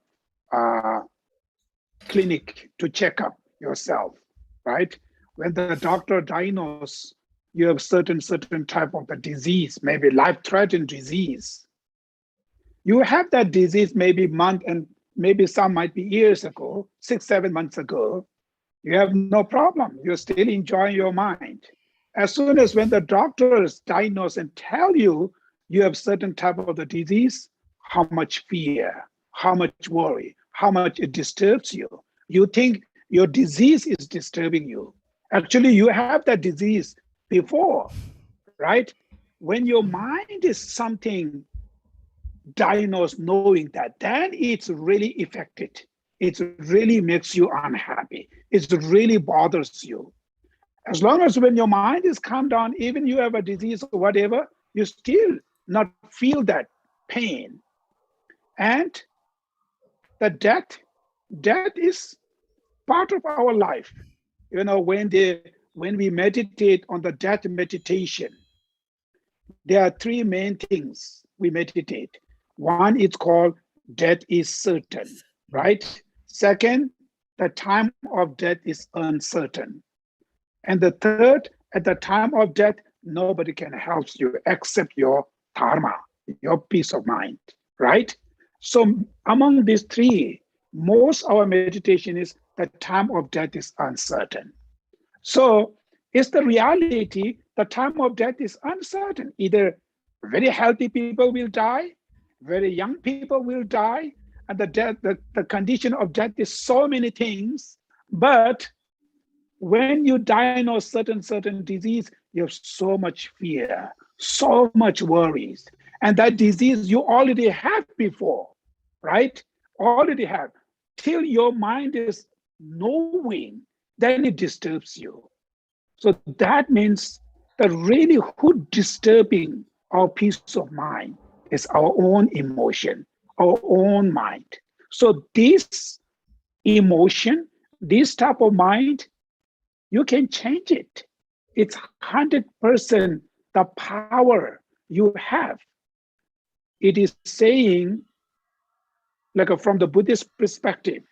clinic to check up yourself, right? When the doctor diagnoses you have certain type of the disease, maybe life-threatening disease, you have that disease maybe month and maybe some might be years ago, 6-7 months ago, you have no problem. You're still enjoying your mind. As soon as when the doctors diagnose and tell you you have certain type of the disease, how much fear, how much worry, how much it disturbs you. You think your disease is disturbing you. Actually, you have that disease before, right? When your mind is something diagnosed knowing that, then it's really affected. It really makes you unhappy. It really bothers you. As long as when your mind is calmed down, even you have a disease or whatever, you still not feel that pain. And the death is part of our life. You know, when we meditate on the death meditation, there are three main things we meditate. One is called death is certain, right? Second, the time of death is uncertain. And the third, at the time of death, nobody can help you except your dharma, your peace of mind, right? So among these three, most our meditation is the time of death is uncertain. So it's the reality, the time of death is uncertain. Either very healthy people will die, very young people will die, and the condition of death is so many things. But when you diagnose certain disease, you have so much fear, so much worries. And that disease you already have before, right? Already have. Till your mind is knowing, then it disturbs you. So that means that really who disturbing our peace of mind is our own emotion, our own mind. So this emotion, this type of mind, you can change it. It's 100% the power you have. It is saying, like from the Buddhist perspective,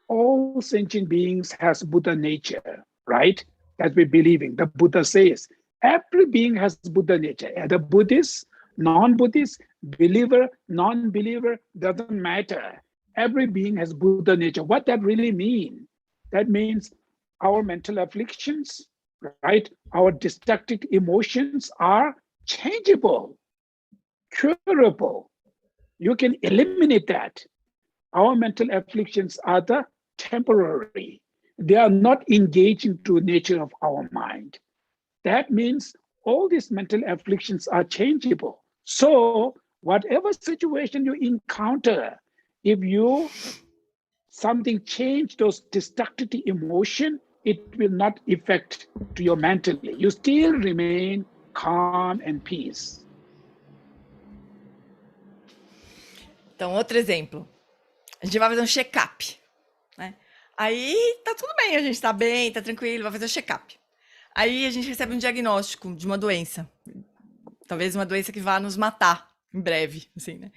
all sentient beings has Buddha nature, right? That we believe in. The Buddha says, every being has Buddha nature. The Buddhist, non-Buddhist, believer, non-believer, doesn't matter. Every being has Buddha nature. What that really means? That means our mental afflictions, right? Our destructive emotions are changeable, curable. You can eliminate that. Our mental afflictions are the temporary. They are not engaging to nature of our mind. That means all these mental afflictions are changeable. So whatever situation you encounter, if you something change those destructive emotion, it will not affect to your mentally. You still remain calm and peace. Então, outro exemplo. A gente vai fazer um check-up, né? Aí tá tudo bem, a gente tá bem, tá tranquilo, vai fazer o check-up. Aí a gente recebe um diagnóstico de uma doença. Talvez uma doença que vá nos matar em breve, assim, né?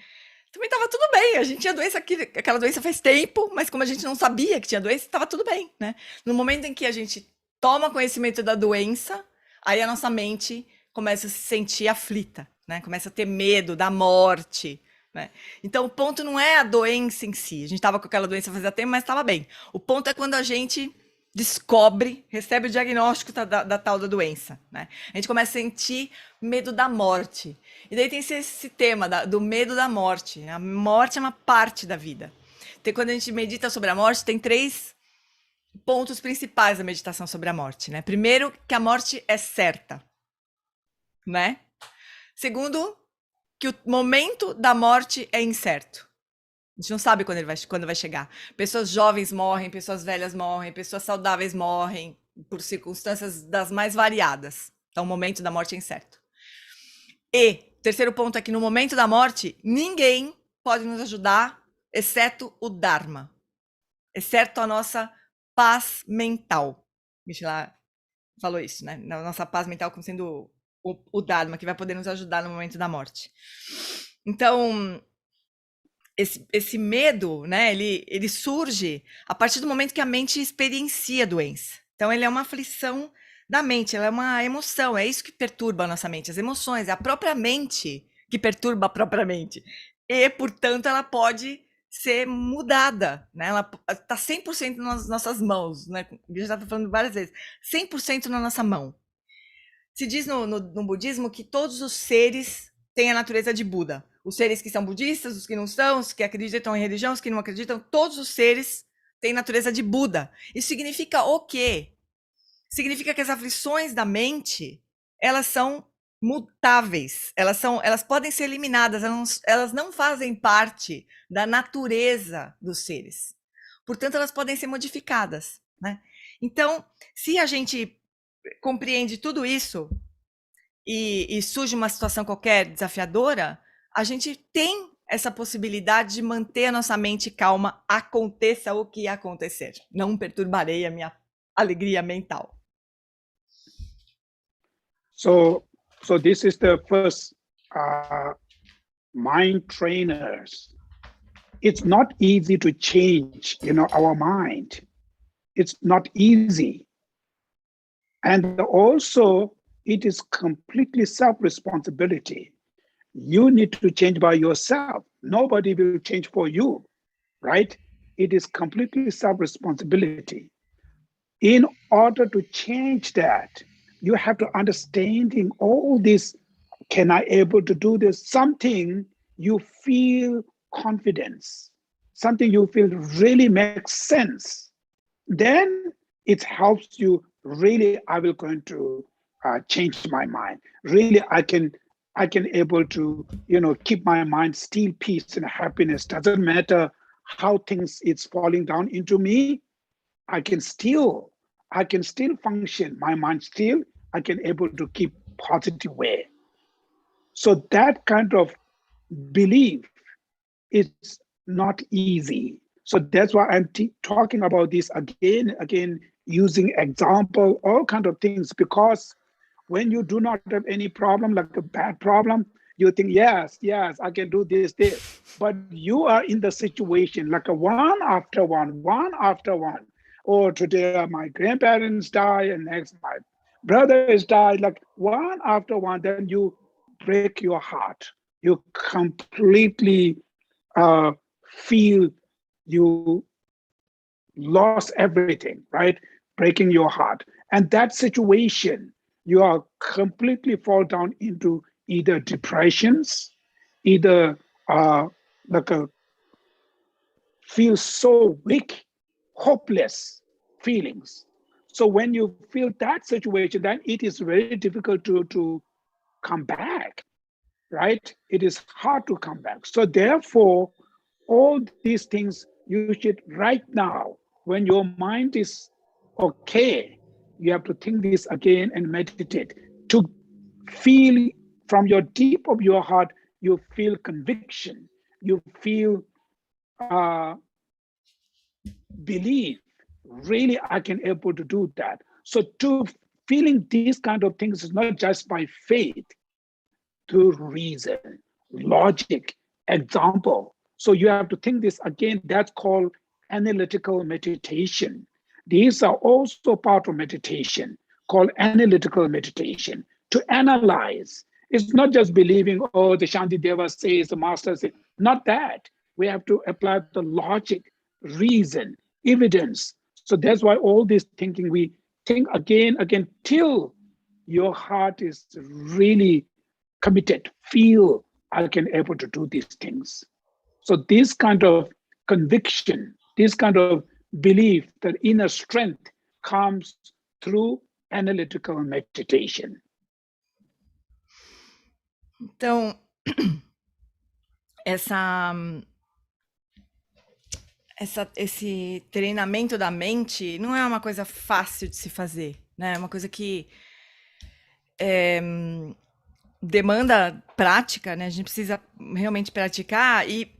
Também tava tudo bem, a gente tinha doença, aquela doença faz tempo, mas como a gente não sabia que tinha doença, tava tudo bem, né? No momento em que a gente toma conhecimento da doença, aí a nossa mente começa a se sentir aflita, né? Começa a ter medo da morte, né? Então o ponto não é a doença em si, a gente tava com aquela doença fazia tempo, mas tava bem. O ponto é quando a gente descobre, recebe o diagnóstico da tal da doença, né? A gente começa a sentir medo da morte. E daí tem esse tema do medo da morte. A morte é uma parte da vida. Então, quando a gente medita sobre a morte, tem 3 pontos principais da meditação sobre a morte, né? Primeiro, que a morte é certa, né? Segundo, que o momento da morte é incerto. A gente não sabe quando vai chegar. Pessoas jovens morrem, pessoas velhas morrem, pessoas saudáveis morrem, por circunstâncias das mais variadas. Então, o momento da morte é incerto. E, terceiro ponto é que no momento da morte, ninguém pode nos ajudar, exceto o Dharma. Exceto a nossa paz mental. Michelin falou isso, né? A nossa paz mental como sendo o Dharma, que vai poder nos ajudar no momento da morte. Então, esse medo, né, ele surge a partir do momento que a mente experiencia a doença. Então, ele é uma aflição da mente, ela é uma emoção, é isso que perturba a nossa mente, as emoções, é a própria mente que perturba a própria mente. E, portanto, ela pode ser mudada, né? Ela está 100% nas nossas mãos, né? Eu já estava falando várias vezes, 100% na nossa mão. Se diz no budismo que todos os seres têm a natureza de Buda. Os seres que são budistas, os que não são, os que acreditam em religião, os que não acreditam, todos os seres têm natureza de Buda. Isso significa o quê? Significa que as aflições da mente, são mutáveis, elas podem ser eliminadas, elas não fazem parte da natureza dos seres. Portanto, elas podem ser modificadas, né? Então, se a gente compreende tudo isso e surge uma situação qualquer desafiadora, a gente tem essa possibilidade de manter a nossa mente calma, aconteça o que acontecer. Não perturbarei a minha alegria mental. So this is the first mind trainers. It's not easy to change, our mind. It's not easy. And also, it is completely self-responsibility. You need to change by yourself. Nobody will change for you, right? It is completely self-responsibility. In order to change that, you have to understanding all this. Can I able to do this? Something you feel confidence, something you feel really makes sense. Then it helps you really, I will going to change my mind. Really, I can able to, keep my mind still, peace and happiness. Doesn't matter how things it's falling down into me. I can still function. My mind still, I can able to keep positive way. So that kind of belief is not easy. So that's why I'm talking about this again, using example, all kind of things, because when you do not have any problem, like a bad problem, you think, yes, I can do this. But you are in the situation like a one after one. Or today my grandparents die, and next my brother is died, like one after one, then you break your heart. You completely feel you lost everything, right? Breaking your heart. And that situation, you are completely fall down into either depressions, either feel so weak, hopeless feelings. So when you feel that situation, then it is very difficult to come back, right? It is hard to come back. So therefore, all these things you should right now, when your mind is okay, you have to think this again and meditate to feel from your deep of your heart, you feel conviction, you feel belief, really I can able to do that. So to feeling these kind of things is not just by faith, through reason. logic, example. So you have to think this again. That's called analytical meditation. These are also part of meditation called analytical meditation, to analyze. It's not just believing, oh, the Shantideva says, the master says. Not that. We have to apply the logic, reason, evidence. So that's why all this thinking, we think again, till your heart is really committed, feel I can able to do these things. So this kind of conviction, this kind of belief, that inner strength comes through analytical meditation. Então, esse treinamento da mente não é uma coisa fácil de se fazer, né? É uma coisa que demanda prática, né? A gente precisa realmente praticar e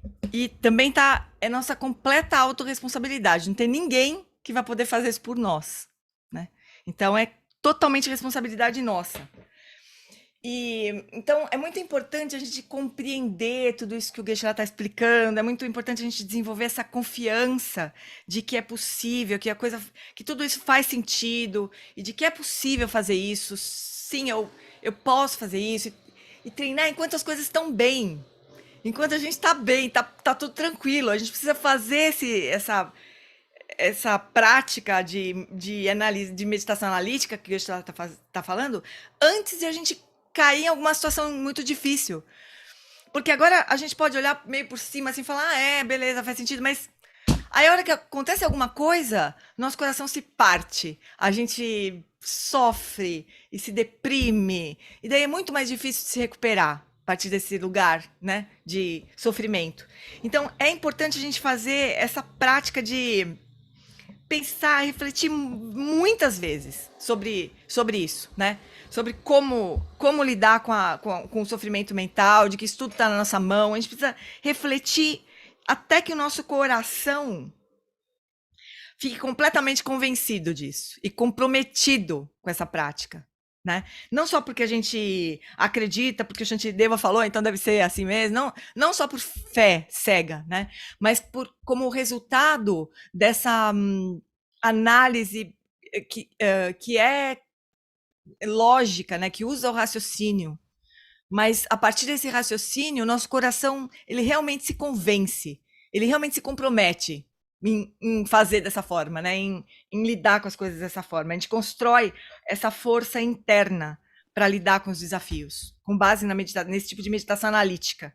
também é nossa completa autorresponsabilidade. Não tem ninguém que vai poder fazer isso por nós, né? Então é totalmente responsabilidade nossa. Então é muito importante a gente compreender tudo isso que o Geshe-la está explicando. É muito importante a gente desenvolver essa confiança de que é possível, que tudo isso faz sentido e de que é possível fazer isso. Sim, eu posso fazer isso e treinar enquanto as coisas estão bem, enquanto a gente está bem, tá tudo tranquilo. A gente precisa fazer essa prática de análise, de meditação analítica que o Geshe-la tá falando, antes de a gente cair em alguma situação muito difícil. Porque agora a gente pode olhar meio por cima assim e falar, beleza, faz sentido, mas aí a hora que acontece alguma coisa, nosso coração se parte, a gente sofre e se deprime, e daí é muito mais difícil de se recuperar a partir desse lugar, né, de sofrimento. Então é importante a gente fazer essa prática de pensar, refletir muitas vezes sobre isso, né? Sobre como lidar com o sofrimento mental, de que isso tudo está na nossa mão. A gente precisa refletir até que o nosso coração fique completamente convencido disso e comprometido com essa prática, né? Não só porque a gente acredita, porque o Shantideva falou, então deve ser assim mesmo, não só por fé cega, né? Mas como resultado dessa análise que é lógica, né? Que usa o raciocínio. Mas a partir desse raciocínio, o nosso coração, ele realmente se convence, ele realmente se compromete em fazer dessa forma, né? Em lidar com as coisas dessa forma. A gente constrói essa força interna para lidar com os desafios, com base nesse tipo de meditação analítica.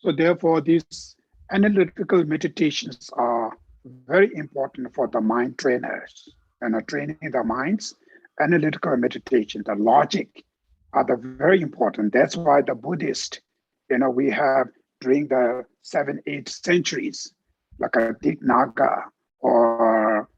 So therefore, these analytical meditations are very important for the mind trainers. And training the minds, analytical meditation, the logic are very important. That's why the Buddhists, we have during the 7th, 8th centuries, like a Dignaga or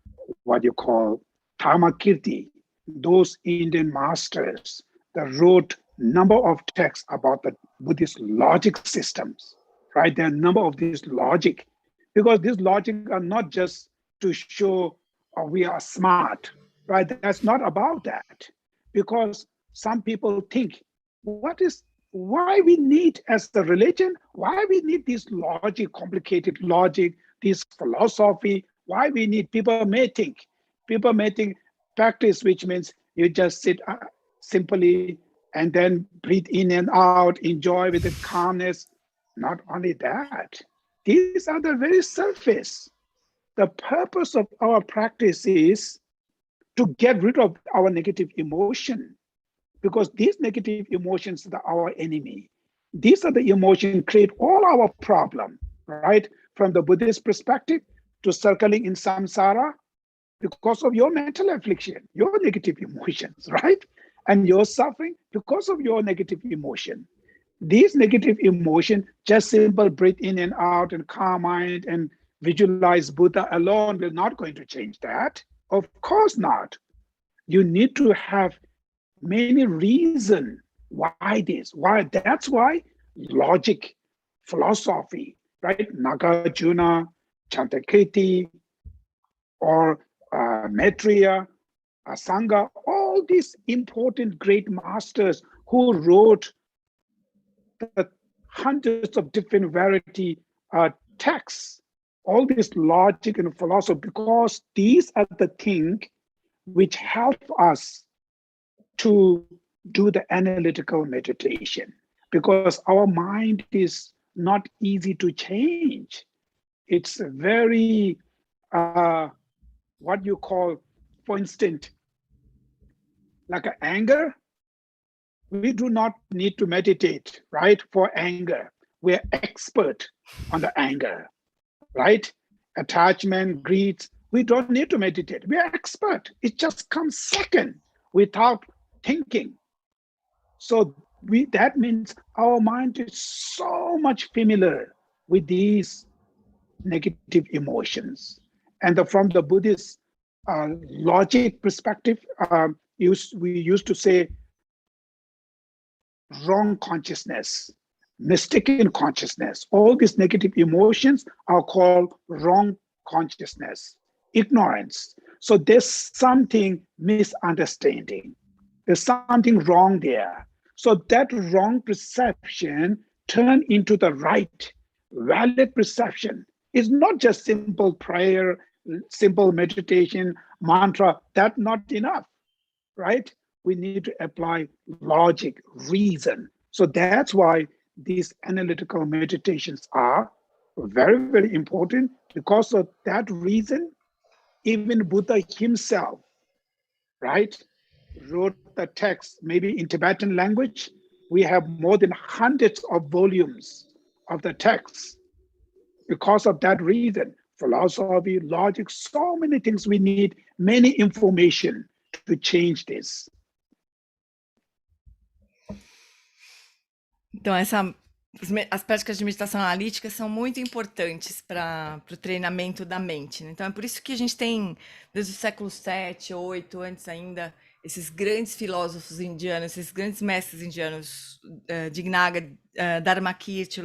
what you call Dharmakirti, those Indian masters that wrote number of texts about the Buddhist logic systems, right? There are a number of these logic, because these logic are not just to show we are smart, right? That's not about that. Because some people think, why we need as the religion, why we need this logic, complicated logic, this philosophy, why we need, people may think practice, which means you just sit simply and then breathe in and out, enjoy with the calmness. Not only that, these are the very surface. The purpose of our practice is to get rid of our negative emotion, because these negative emotions are our enemy. These are the emotions create all our problem, right? From the Buddhist perspective, to circling in samsara because of your mental affliction, your negative emotions, right? And your suffering because of your negative emotion. These negative emotions, just simple breathe in and out and calm mind and visualize Buddha alone will not going to change that. Of course not. You need to have many reasons why this, why. That's why logic, philosophy, right? Nagarjuna, Chantakirti, or Maitreya, Asanga, all these important great masters who wrote the hundreds of different variety texts, all this logic and philosophy, because these are the things which help us to do the analytical meditation, because our mind is not easy to change. It's very, what you call, for instance, like anger, we do not need to meditate, right? For anger, we're expert on the anger, right? Attachment, greed, we don't need to meditate. We are expert. It just comes second without thinking. So that means our mind is so much familiar with these negative emotions. And from the Buddhist logic perspective, we used to say wrong consciousness, mistaken consciousness. All these negative emotions are called wrong consciousness, ignorance. So there's something misunderstanding. There's something wrong there. So that wrong perception turn into the right, valid perception. It's not just simple prayer, simple meditation, mantra. That's not enough, right? We need to apply logic, reason. So that's why these analytical meditations are very, very important. Because of that reason, even Buddha himself, right, wrote the text, maybe in Tibetan language. We have more than hundreds of volumes of the text because of that reason. Philosophy, logic, so many things we need, many information to change this. Então, as práticas de meditação analítica são muito importantes para o treinamento da mente, né? Então, é por isso que a gente tem, desde o século VII, VIII, antes ainda, esses grandes filósofos indianos, esses grandes mestres indianos, Dignaga, Dharmakirti,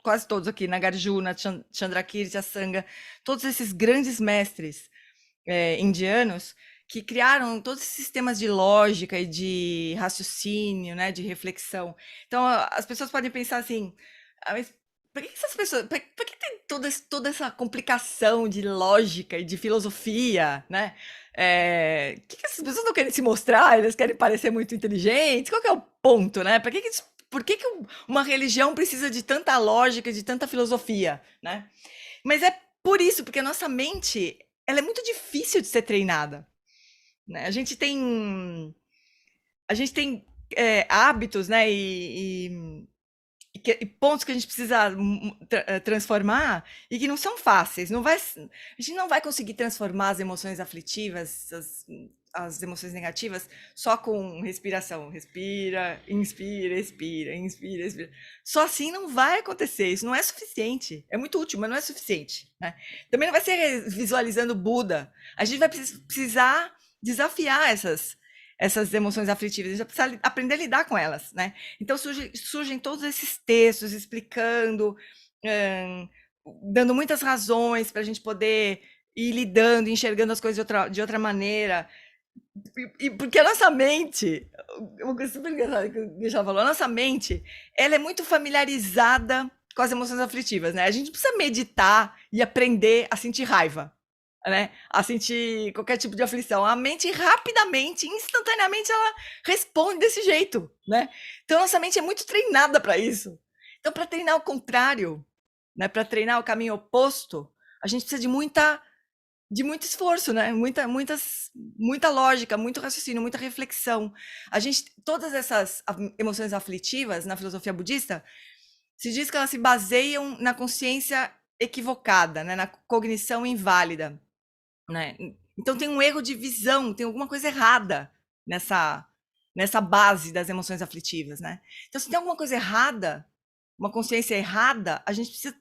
quase todos aqui, Nagarjuna, Chandrakirti, Asanga, todos esses grandes mestres indianos, que criaram todos esses sistemas de lógica e de raciocínio, né, de reflexão. Então, as pessoas podem pensar assim, mas por que essas pessoas, por que tem toda essa complicação de lógica e de filosofia, né? Que essas pessoas não querem se mostrar, eles querem parecer muito inteligentes? Qual que é o ponto, né? Por que uma religião precisa de tanta lógica, de tanta filosofia, né? Mas é por isso, porque a nossa mente, ela é muito difícil de ser treinada. Né? A gente tem hábitos, né, e pontos que a gente precisa transformar e que não são fáceis. A gente não vai conseguir transformar as emoções aflitivas, as emoções negativas, só com respiração. Respira, inspira, expira, inspira, expira. Só assim não vai acontecer. Isso não é suficiente. É muito útil, mas não é suficiente. Né? Também não vai ser visualizando Buda. A gente vai precisar desafiar essas emoções aflitivas, a gente precisa aprender a lidar com elas, né? Então surgem todos esses textos explicando, dando muitas razões para a gente poder ir lidando, enxergando as coisas de outra maneira. E porque a nossa mente, super engraçado que o Guixá falou, a nossa mente, ela é muito familiarizada com as emoções aflitivas, né? A gente precisa meditar e aprender a sentir raiva. Né? A sentir qualquer tipo de aflição, a mente rapidamente, instantaneamente, ela responde desse jeito, né? Então nossa mente é muito treinada para isso. Então, para treinar o contrário, né? Para treinar o caminho oposto, a gente precisa de muito esforço, né? Muita lógica, muito raciocínio, muita reflexão. Todas essas emoções aflitivas na filosofia budista se diz que elas se baseiam na consciência equivocada, né? Na cognição inválida. Né? Então tem um erro de visão, tem alguma coisa errada nessa base das emoções aflitivas, né? Então se tem alguma coisa errada, uma consciência errada, a gente precisa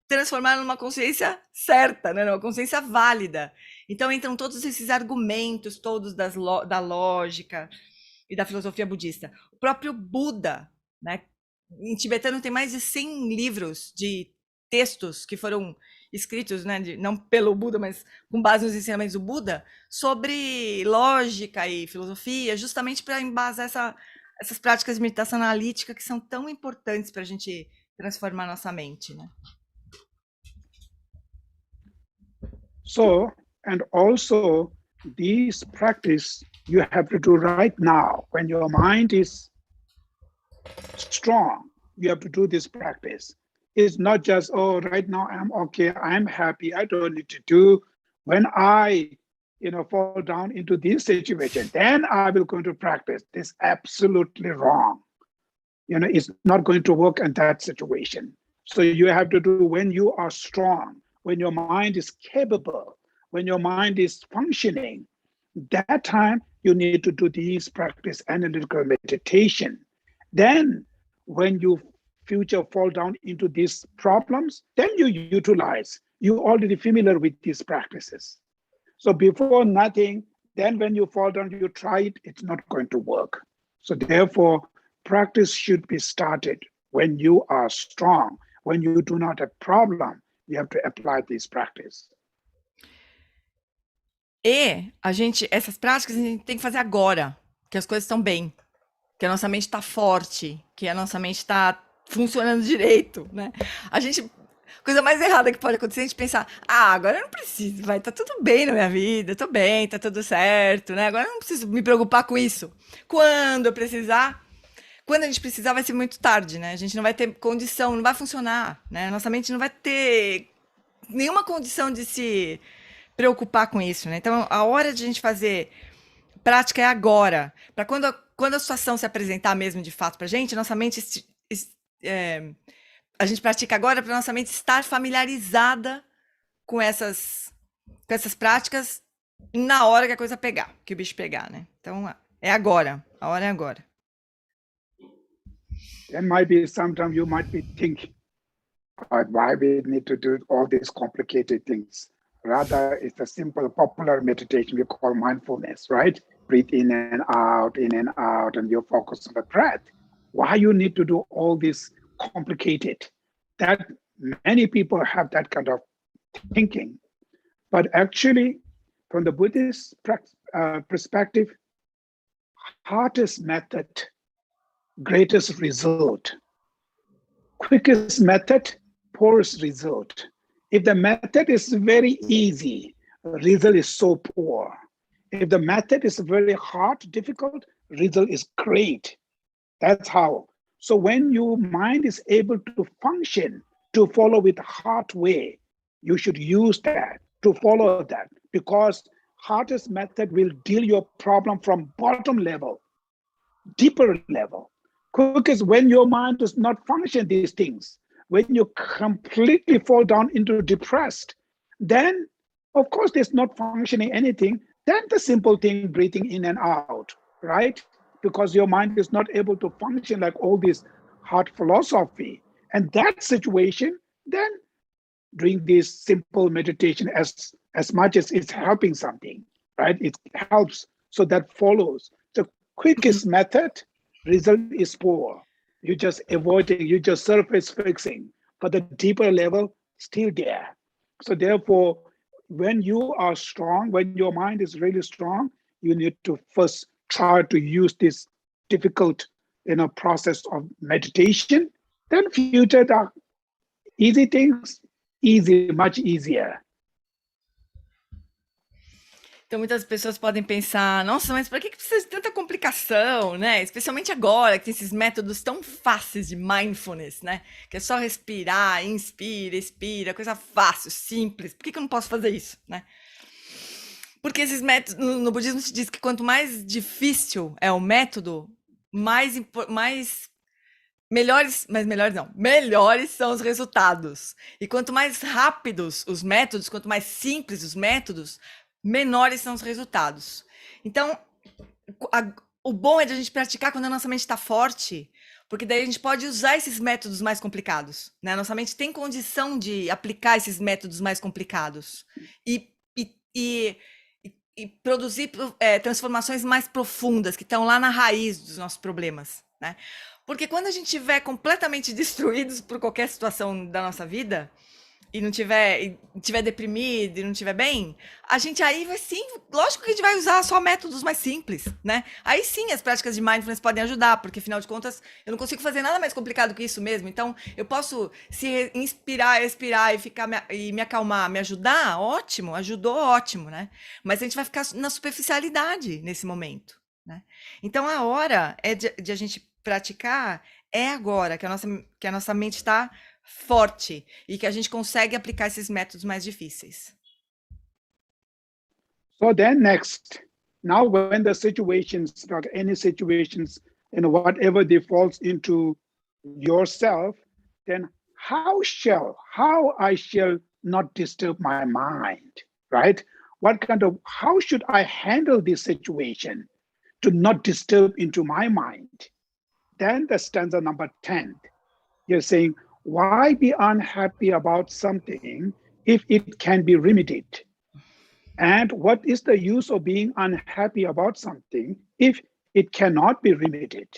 transformar numa consciência certa, né? Numa consciência válida. Então entram todos esses argumentos todos da lógica e da filosofia budista. O próprio Buda, né? Em tibetano tem mais de 100 livros de textos que foram escritos, né, não pelo Buda, mas com base nos ensinamentos do Buda, sobre lógica e filosofia, justamente para embasar essas práticas de meditação analítica que são tão importantes para a gente transformar nossa mente, né? So, and also this practice you have to do right now. When your mind is strong, you have to do this practice. It's not just, oh, right now I'm okay, I'm happy, I don't need to do. When I, fall down into this situation, then I will go to practice. This is absolutely wrong. It's not going to work in that situation. So you have to do when you are strong, when your mind is capable, when your mind is functioning. That time you need to do these practice analytical meditation. Then when you future fall down into these problems, then you utilize. You're already familiar with these practices. So before nothing, then when you fall down, you try it, it's not going to work. So therefore, practice should be started when you are strong. When you do not have problem, you have to apply this practice. E essas práticas a gente tem que fazer agora, que as coisas estão bem, que a nossa mente está forte, que a nossa mente está funcionando direito, né? Coisa mais errada que pode acontecer é a gente pensar, agora eu não preciso, tá tudo bem na minha vida, eu tô bem, tá tudo certo, né? Agora eu não preciso me preocupar com isso. Quando a gente precisar, vai ser muito tarde, né? A gente não vai ter condição, não vai funcionar, né? Nossa mente não vai ter nenhuma condição de se preocupar com isso, né? Então, a hora de a gente fazer prática é agora, para quando a situação se apresentar mesmo de fato pra gente, nossa mente a gente pratica agora para nossa mente estar familiarizada com essas práticas na hora que a coisa pegar, que o bicho pegar, né? Então, é agora, a hora é agora. Then might be sometimes you might be thinking, why we need to do all these complicated things. Rather, it's a simple, popular meditation we call mindfulness, right? Breathe in and out, and you focus on the breath. Why you need to do all this complicated? That many people have that kind of thinking. But actually, from the Buddhist perspective, hardest method, greatest result. Quickest method, poorest result. If the method is very easy, result is so poor. If the method is very hard, difficult, result is great. That's how. So when your mind is able to function, to follow with the hard way, you should use that to follow that, because hardest method will deal your problem from bottom level, deeper level. Quickest, when your mind does not function these things, when you completely fall down into depressed, then of course there's not functioning anything. Then the simple thing, breathing in and out, right? Because your mind is not able to function like all this hard philosophy. And that situation, then doing this simple meditation as much as it's helping something, right? It helps, so that follows. The quickest method, result is poor. You're just avoiding, you just surface fixing, but the deeper level still there. So therefore, when you are strong, when your mind is really strong, you need to first try to use this difficult, process of meditation. Then future the easy things, much easier. Então, muitas pessoas podem pensar, nossa, mas para que precisa de tanta complicação, né? Especialmente agora, que tem esses métodos tão fáceis de mindfulness, né? Que é só respirar, inspira, expira, coisa fácil, simples. Por que eu não posso fazer isso, né? Porque esses métodos, no budismo se diz que quanto mais difícil é o método, melhores são os resultados. E quanto mais rápidos os métodos, quanto mais simples os métodos, menores são os resultados. Então, o bom é de a gente praticar quando a nossa mente está forte, porque daí a gente pode usar esses métodos mais complicados, né? A nossa mente tem condição de aplicar esses métodos mais complicados e produzir transformações mais profundas, que estão lá na raiz dos nossos problemas, né? Porque quando a gente estiver completamente destruídos por qualquer situação da nossa vida, e não tiver deprimido e não tiver bem, a gente aí vai sim, lógico que a gente vai usar só métodos mais simples, né? Aí sim as práticas de mindfulness podem ajudar, porque afinal de contas eu não consigo fazer nada mais complicado que isso mesmo. Então eu posso se inspirar, expirar e ficar e me acalmar, me ajudar, ótimo, ajudou, ótimo, né? Mas a gente vai ficar na superficialidade nesse momento, né? Então a hora é de a gente praticar é agora, que a nossa mente está forte e que a gente consegue aplicar esses métodos mais difíceis. So then next, now when the situations, like any situations, whatever they falls into yourself, then how I shall not disturb my mind, right? How should I handle this situation to not disturb into my mind? Then the stanza number 10, you're saying, why be unhappy about something if it can be remedied? And what is the use of being unhappy about something if it cannot be remedied?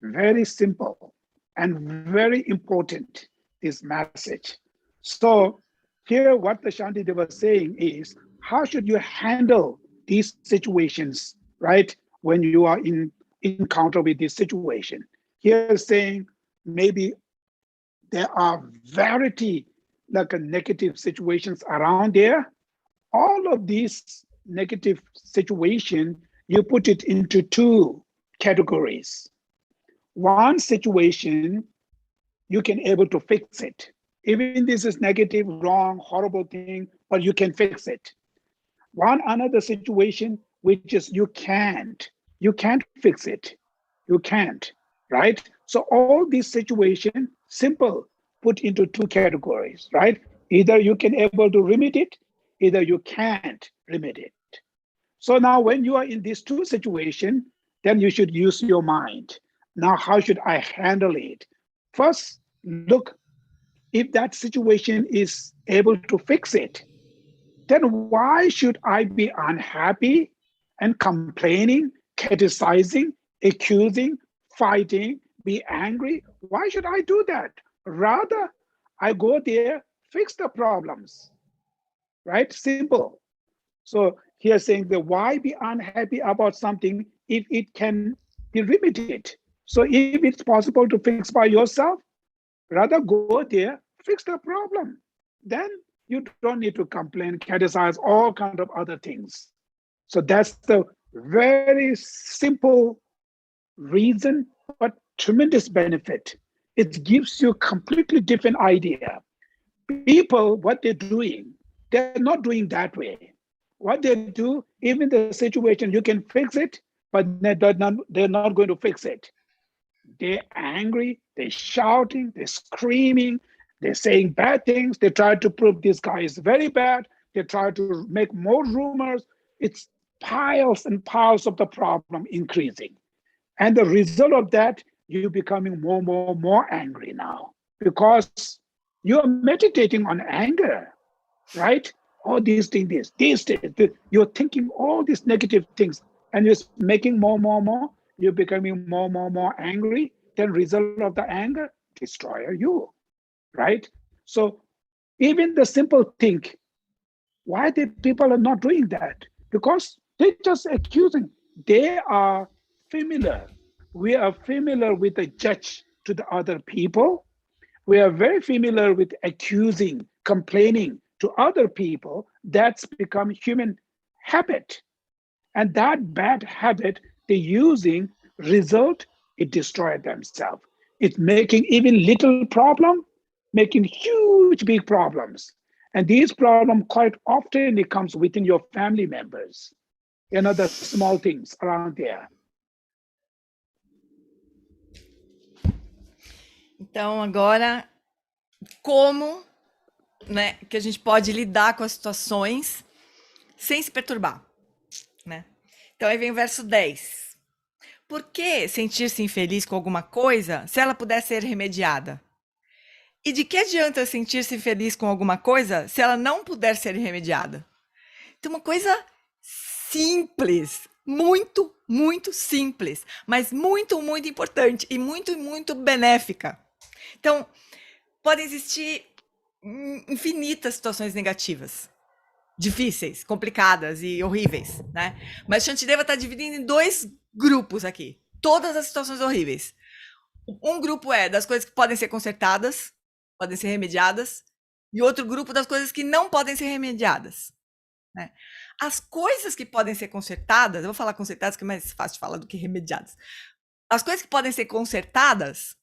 Very simple and very important, this message. So here what the Shantideva was saying is, how should you handle these situations, right? When you are in encounter with this situation. Here saying, maybe there are variety like negative situations around there. All of these negative situations, you put it into two categories. One situation, you can able to fix it. Even this is negative, wrong, horrible thing, but you can fix it. One another situation, which is you can't fix it. You can't, right? So all these situations, simple, put into two categories, right? Either you can able to remedy it, either you can't remedy it. So now when you are in these two situations, then you should use your mind. Now, how should I handle it? First, look, if that situation is able to fix it, then why should I be unhappy and complaining, criticizing, accusing, fighting, be angry? Why should I do that? Rather, I go there, fix the problems, right? Simple. So here saying that why be unhappy about something if it can be remedied? So if it's possible to fix by yourself, rather go there, fix the problem. Then you don't need to complain, criticize, all kinds of other things. So that's the very simple reason, but tremendous benefit. It gives you a completely different idea. People, what they're doing, they're not doing that way. What they do, even the situation, you can fix it, but they're not going to fix it. They're angry, they're shouting, they're screaming, they're saying bad things. They try to prove this guy is very bad. They try to make more rumors. It's piles and piles of the problem increasing. And the result of that, you're becoming more angry now because you're meditating on anger, right? All these things, you're thinking all these negative things and you're making more. You're becoming more angry. Then result of the anger, destroy you, right? So even the simple thing, why the people are not doing that? Because they're just accusing. They are familiar. We are familiar with the judge to the other people. We are very familiar with accusing, complaining to other people. That's become human habit. And that bad habit they're using, result, it destroyed themselves. It's making even little problem, making huge, big problems. And these problems quite often it comes within your family members, the small things around there. Então, agora, como, né, que a gente pode lidar com as situações sem se perturbar, né? Então, aí vem o verso 10. Por que sentir-se infeliz com alguma coisa se ela puder ser remediada? E de que adianta sentir-se feliz com alguma coisa se ela não puder ser remediada? Então, uma coisa simples, muito simples, mas muito importante e muito benéfica. Então, podem existir infinitas situações negativas, difíceis, complicadas e horríveis, né? Mas Shantideva está dividindo em 2 grupos aqui, todas as situações horríveis. Um grupo é das coisas que podem ser consertadas, podem ser remediadas, e outro grupo das coisas que não podem ser remediadas, né? As coisas que podem ser consertadas, eu vou falar consertadas, que é mais fácil de falar do que remediadas. As coisas que podem ser consertadas,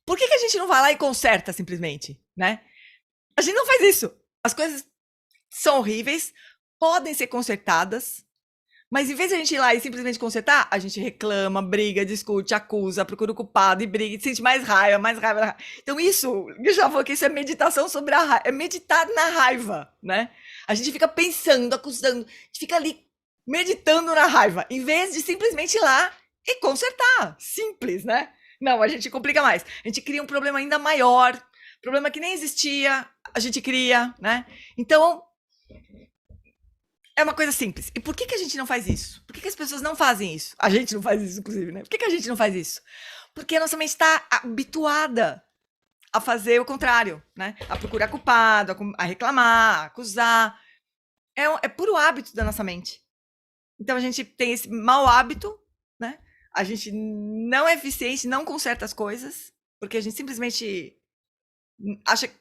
por que a gente não vai lá e conserta simplesmente, né? A gente não faz isso. As coisas são horríveis, podem ser consertadas, mas em vez de a gente ir lá e simplesmente consertar, a gente reclama, briga, discute, acusa, procura o culpado e briga, e sente mais raiva, mais raiva, mais raiva. Então isso, eu já falei que isso é meditação sobre a raiva, é meditar na raiva, né? A gente fica pensando, acusando, a gente fica ali meditando na raiva, em vez de simplesmente ir lá e consertar. Simples, né? Não, a gente complica mais. A gente cria um problema ainda maior, problema que nem existia, a gente cria, né? Então, é uma coisa simples. E por que a gente não faz isso? Por que as pessoas não fazem isso? A gente não faz isso, inclusive, né? Por que a gente não faz isso? Porque a nossa mente está habituada a fazer o contrário, né? A procurar culpado, a reclamar, a acusar. É puro hábito da nossa mente. Então a gente tem esse mau hábito, né? A gente não é eficiente, não conserta as coisas, porque a gente simplesmente acha que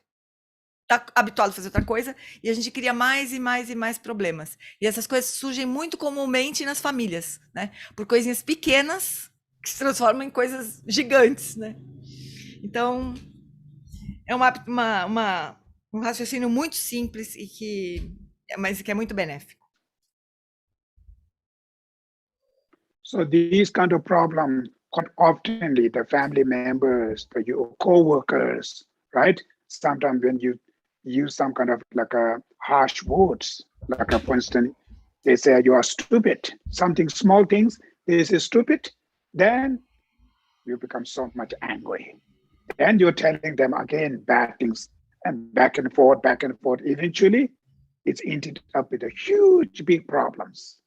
está habituado a fazer outra coisa, e a gente cria mais e mais e mais problemas. E essas coisas surgem muito comumente nas famílias, né? Por coisinhas pequenas que se transformam em coisas gigantes, né? Então, é um raciocínio muito simples mas que é muito benéfico. So these kind of problems, quite oftenly, the family members, your co-workers, right? Sometimes when you use some kind of like a harsh words, like for instance, they say you are stupid. Something small things, they say stupid, then you become so much angry. And you're telling them again bad things and back and forth, back and forth. Eventually, it's ended up with a huge, big problems.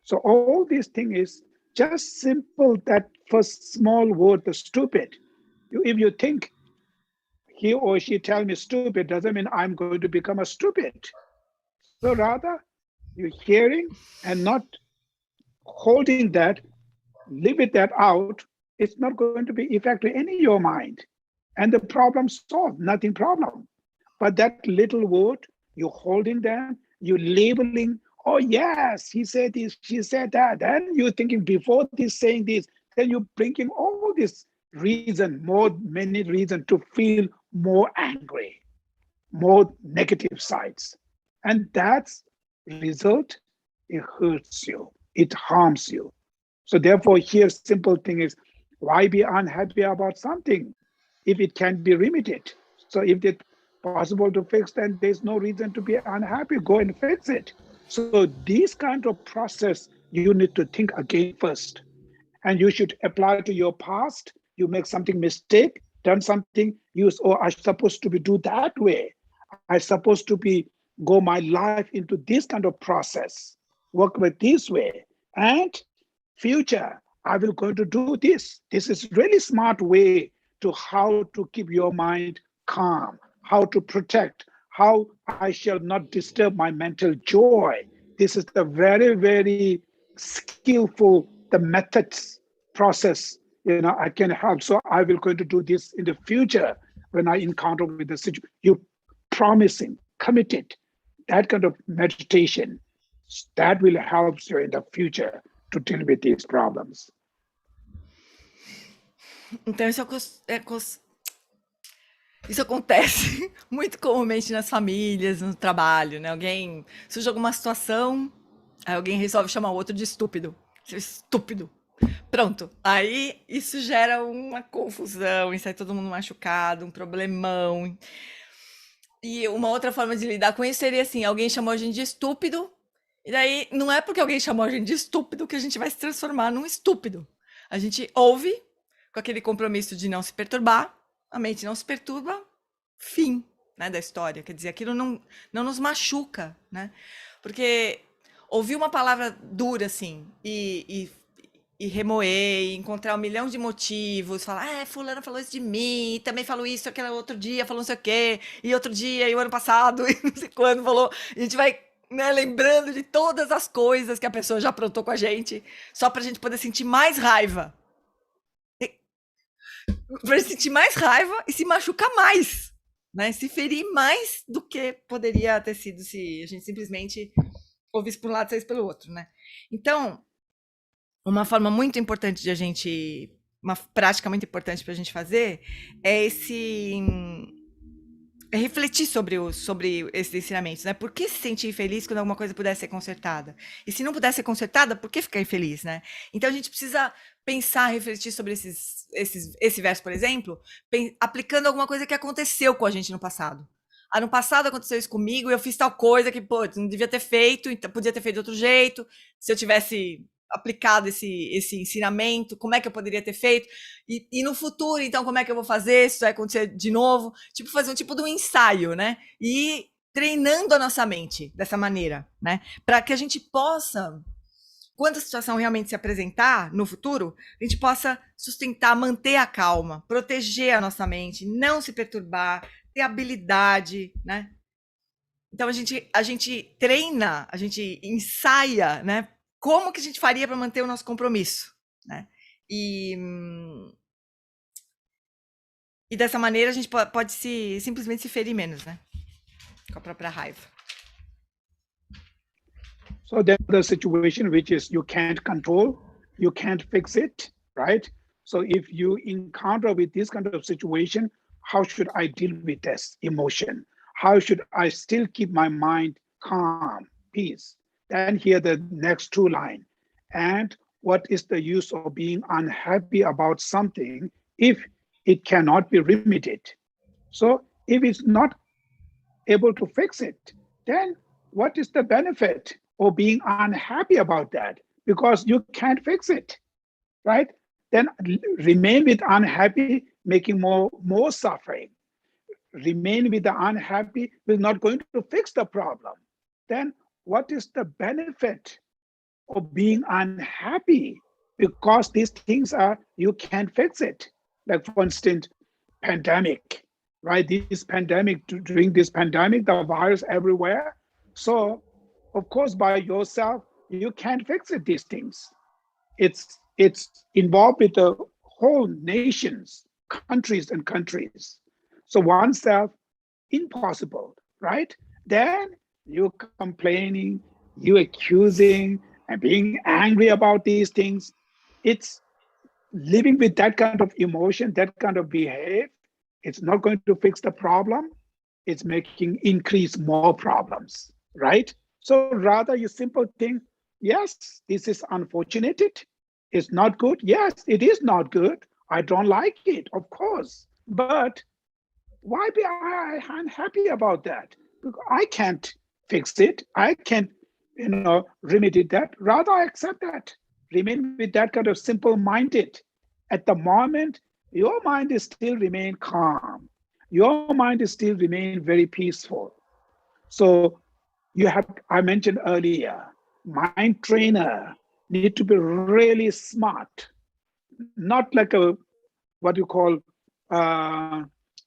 So all these thing is just simple, that first small word, the stupid. If you think he or she tell me stupid, doesn't mean I'm going to become a stupid. So rather, you're hearing and not holding that, leave that out, it's not going to be effective in your mind. And the problem solved, nothing problem. But that little word, you're holding them, you're labeling, oh yes, he said this, she said that. Then you're thinking before this saying this, then you're bringing all this reason, many reasons to feel more angry, more negative sides. And that's result, it hurts you, it harms you. So therefore, here simple thing is, why be unhappy about something if it can be remedied? So if it's possible to fix, then there's no reason to be unhappy. Go and fix it. So this kind of process, you need to think again first. And you should apply to your past. You make something mistake, done something, I'm supposed to be do that way. I'm supposed to be go my life into this kind of process, work with this way. And future, I will going to do this. This is really smart way to how to keep your mind calm, how to protect, how I shall not disturb my mental joy. This is the very, very skillful, the methods process, I can help. So I will going to do this in the future when I encounter with the situation. You promising, committed, that kind of meditation, that will help you in the future to deal with these problems. Então, isso acontece muito comumente nas famílias, no trabalho, né? Surge alguma situação, aí alguém resolve chamar o outro de estúpido. Estúpido. Pronto. Aí isso gera uma confusão, e sai todo mundo machucado, um problemão. E uma outra forma de lidar com isso seria assim, alguém chamou a gente de estúpido, e daí não é porque alguém chamou a gente de estúpido que a gente vai se transformar num estúpido. A gente ouve com aquele compromisso de não se perturbar, a mente não se perturba, fim, né, da história. Quer dizer, aquilo não nos machuca, né? Porque ouvir uma palavra dura, assim, e remoer, e encontrar 1 milhão de motivos, falar, fulano falou isso de mim, também falou isso, aquele outro dia falou não sei o quê, e outro dia, e o ano passado, e não sei quando falou. A gente vai, né, lembrando de todas as coisas que a pessoa já aprontou com a gente, só pra gente poder sentir mais raiva. Pra gente sentir mais raiva e se machucar mais, né? Se ferir mais do que poderia ter sido se a gente simplesmente ouvisse por um lado e saísse pelo outro, né? Então, uma forma muito importante de a gente, uma prática muito importante para a gente fazer é refletir sobre esses ensinamentos, né? Por que se sentir feliz quando alguma coisa pudesse ser consertada? E se não pudesse ser consertada, por que ficar infeliz, né? Então a gente precisa pensar, refletir sobre esse verso, por exemplo, aplicando alguma coisa que aconteceu com a gente no passado. No passado aconteceu isso comigo, eu fiz tal coisa que, pô, não devia ter feito, então podia ter feito de outro jeito. Se eu tivesse aplicado esse ensinamento, como é que eu poderia ter feito? E no futuro, então, como é que eu vou fazer? Isso vai acontecer de novo? Tipo, fazer um tipo de um ensaio, né? E treinando a nossa mente dessa maneira, né? Para que a gente possa, quando a situação realmente se apresentar no futuro, a gente possa sustentar, manter a calma, proteger a nossa mente, não se perturbar, ter habilidade, né? Então a gente treina, a gente ensaia, né? Como que a gente faria para manter o nosso compromisso, né? E dessa maneira a gente pode simplesmente se ferir menos, né? Com a própria raiva. So there's the situation which is you can't control, you can't fix it, right? So if you encounter with this kind of situation, how should I deal with this emotion? How should I still keep my mind calm, peace? Then here the next 2 lines. And what is the use of being unhappy about something if it cannot be remedied? So if it's not able to fix it, then what is the benefit of being unhappy about that? Because you can't fix it, right? Then remain with unhappy, making more suffering. Remain with the unhappy is not going to fix the problem. Then what is the benefit of being unhappy? Because these things you can't fix it. Like for instance, pandemic, right? During this pandemic, the virus everywhere. So of course, by yourself, you can't fix it, these things. It's involved with the whole nations, countries and countries. So oneself, impossible, right? Then you complaining, you accusing, and being angry about these things. It's living with that kind of emotion, that kind of behavior. It's not going to fix the problem. It's making increase more problems, right? So rather you simple think, yes, this is unfortunate. It's not good. Yes, it is not good. I don't like it, of course. But why be unhappy about that? Because I can't fix it. I can't, remedy that. Rather, I accept that. Remain with that kind of simple-minded. At the moment, your mind is still remain calm. Your mind is still remain very peaceful. So I mentioned earlier, mind trainer need to be really smart, not like what you call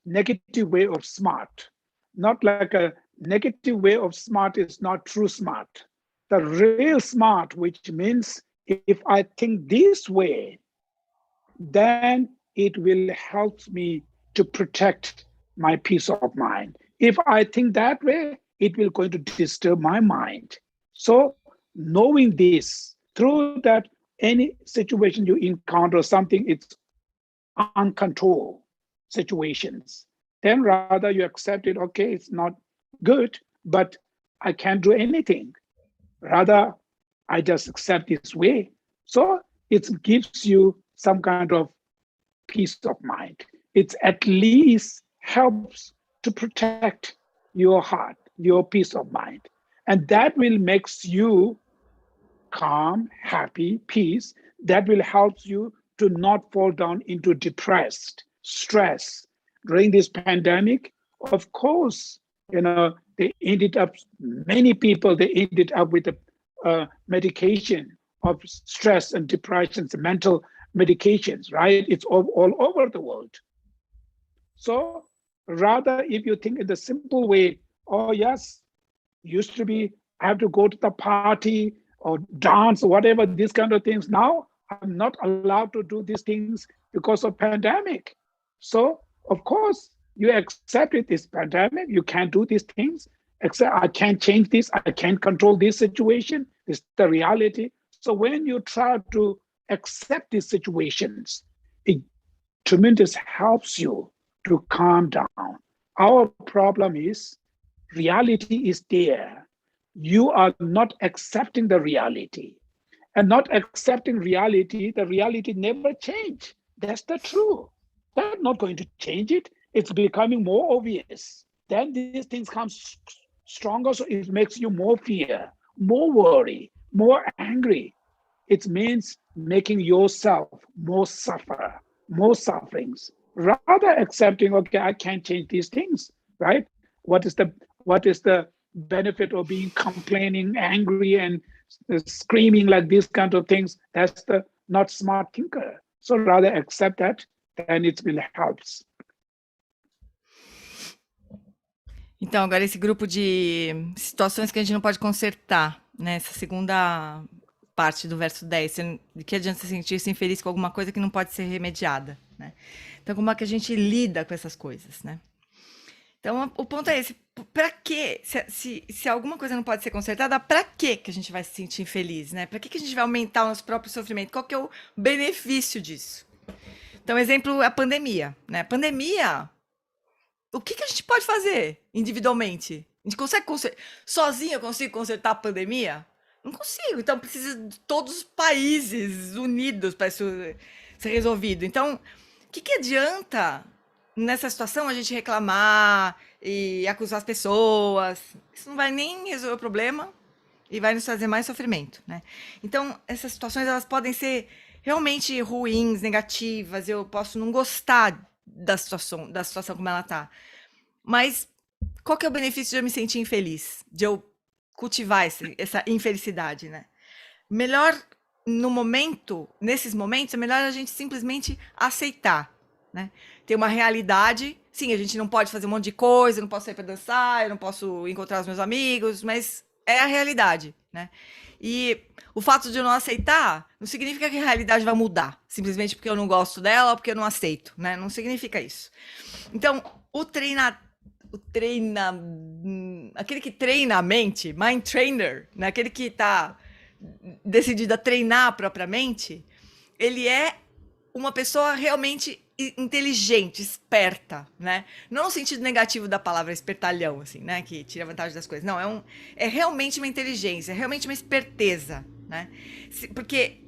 negative way of smart. Not like a negative way of smart is not true smart. The real smart, which means if I think this way, then it will help me to protect my peace of mind. If I think that way, it will going to disturb my mind. So knowing this, through that any situation you encounter something, it's uncontrolled situations, then rather you accept it, okay, it's not good, but I can't do anything. Rather, I just accept this way. So it gives you some kind of peace of mind. It at least helps to protect your heart, your peace of mind. And that will makes you calm, happy, peace. That will help you to not fall down into depressed, stress. During this pandemic, of course, they ended up, many people, they ended up with a medication of stress and depressions, mental medications, right? It's all over the world. So rather, if you think in the simple way, oh yes, used to be, I have to go to the party or dance or whatever, these kind of things. Now I'm not allowed to do these things because of pandemic. So of course you accept it, this pandemic, you can't do these things, except I can't change this, I can't control this situation, this is the reality. So when you try to accept these situations, it tremendous helps you to calm down. Our problem is reality is there. You are not accepting the reality. And not accepting reality, the reality never change. That's the truth. They're not going to change it. It's becoming more obvious. Then these things come stronger, so it makes you more fear, more worry, more angry. It means making yourself more suffer, more sufferings. Rather accepting, okay, I can't change these things, right? What is the benefit of being complaining, angry, and screaming like these kind of things? That's the not smart thinker. So rather accept that, then it will helps. Então, agora esse grupo de situações que a gente não pode consertar, né? Essa segunda parte do verso 10, de que adianta se sentir-se infeliz com alguma coisa que não pode ser remediada, né? Então, como é que a gente lida com essas coisas, né? Então, o ponto é esse, para quê? Se alguma coisa não pode ser consertada, para que a gente vai se sentir infeliz, né? Para que a gente vai aumentar o nosso próprio sofrimento? Qual que é o benefício disso? Então, exemplo, a pandemia, né? Pandemia, o que a gente pode fazer individualmente? A gente consegue sozinho eu consigo consertar a pandemia? Não consigo, então precisa de todos os países unidos para isso ser resolvido. Então, o que adianta nessa situação a gente reclamar e acusar as pessoas? Isso não vai nem resolver o problema e vai nos trazer mais sofrimento, né? Então, essas situações, elas podem ser realmente ruins, negativas, eu posso não gostar da situação como ela tá. Mas qual que é o benefício de eu me sentir infeliz? De eu cultivar essa infelicidade, né? Melhor nesses momentos, é melhor a gente simplesmente aceitar, né? Ter uma realidade. Sim, a gente não pode fazer um monte de coisa, eu não posso sair para dançar, eu não posso encontrar os meus amigos, mas é a realidade, né? E o fato de eu não aceitar não significa que a realidade vai mudar, simplesmente porque eu não gosto dela ou porque eu não aceito, né? Não significa isso. Então, aquele que treina a mente, mind trainer, né? Aquele que está decidido a treinar a própria mente, ele é uma pessoa realmente inteligente, esperta, né? Não no sentido negativo da palavra espertalhão, assim, né? Que tira vantagem das coisas. Não, é realmente uma inteligência, é realmente uma esperteza, né? Porque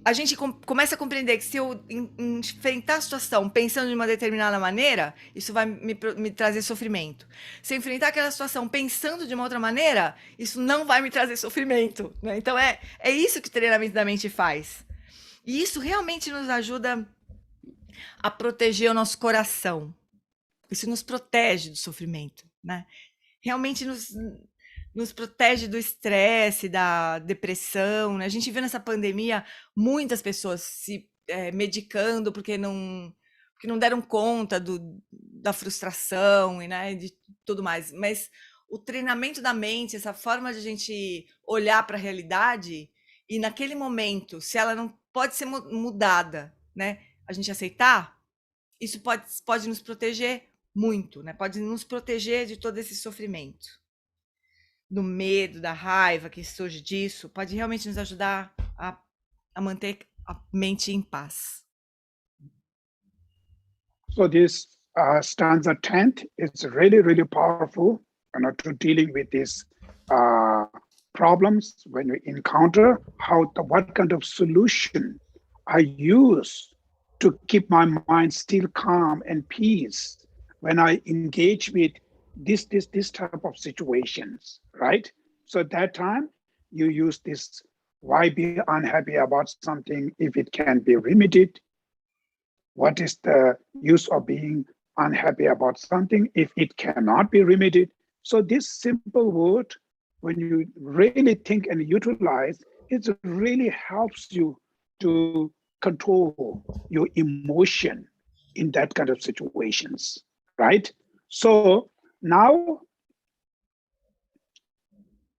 a gente começa a compreender que se eu enfrentar a situação pensando de uma determinada maneira, isso vai me trazer sofrimento. Se eu enfrentar aquela situação pensando de uma outra maneira, isso não vai me trazer sofrimento, né? Então é isso que o treinamento da mente faz. E isso realmente nos ajuda a proteger o nosso coração. Isso nos protege do sofrimento, né? Realmente nos protege do estresse, da depressão, né? A gente viu nessa pandemia muitas pessoas se medicando porque não deram conta da frustração e, né, de tudo mais. Mas o treinamento da mente, essa forma de a gente olhar para a realidade e naquele momento, se ela não pode ser mudada, né, a gente aceitar, isso pode nos proteger muito, né? Pode nos proteger de todo esse sofrimento, do medo, da raiva que surge disso, pode realmente nos ajudar a manter a mente em paz. So this stanza 10 is really, really powerful, to dealing with these problems when you encounter what kind of solution I use to keep my mind still calm and peace when I engage with this type of situations, right? So at that time you use this, why be unhappy about something if it can be remedied? What is the use of being unhappy about something if it cannot be remedied? So this simple word, when you really think and utilize, it really helps you to control your emotion in that kind of situations, right? So now,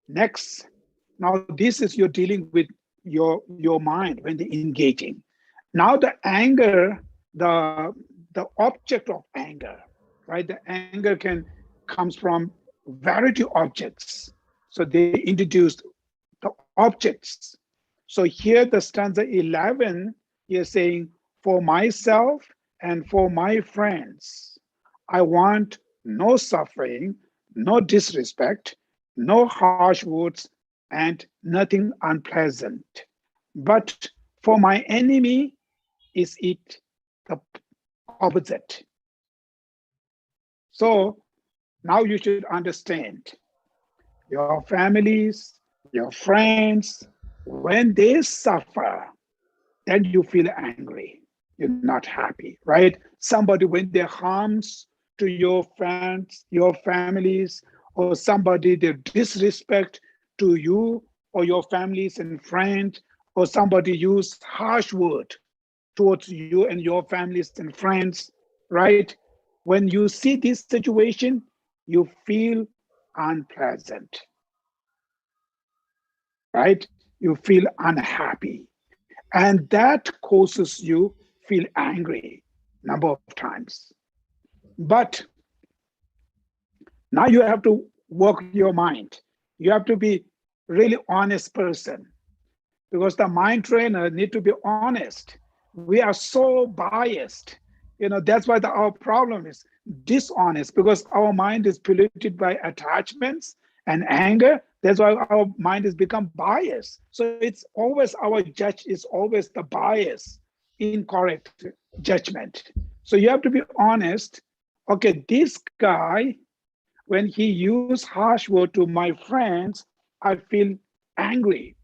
next, now this is you're dealing with your mind when they're engaging. Now the anger, the object of anger, right? The anger comes from variety objects. So they introduced the objects. So here the stanza 11 is saying, for myself and for my friends, I want no suffering, no disrespect, no harsh words, and nothing unpleasant. But for my enemy, is it the opposite? So now you should understand your families, your friends, when they suffer, then you feel angry. You're not happy, right? Somebody, when they harms to your friends, your families, or somebody they disrespect to you or your families and friends, or somebody use harsh word towards you and your families and friends, right? When you see this situation, you feel unpleasant, right? You feel unhappy. And that causes you feel angry number of times. But now you have to work your mind. You have to be really honest person, because the mind trainer need to be honest. We are so biased. That's why our problem is dishonest, because our mind is polluted by attachments and anger. That's why our mind has become biased. So it's always, our judge is always the bias, incorrect judgment. So you have to be honest. Okay, this guy, when he used harsh word to my friends, I feel angry.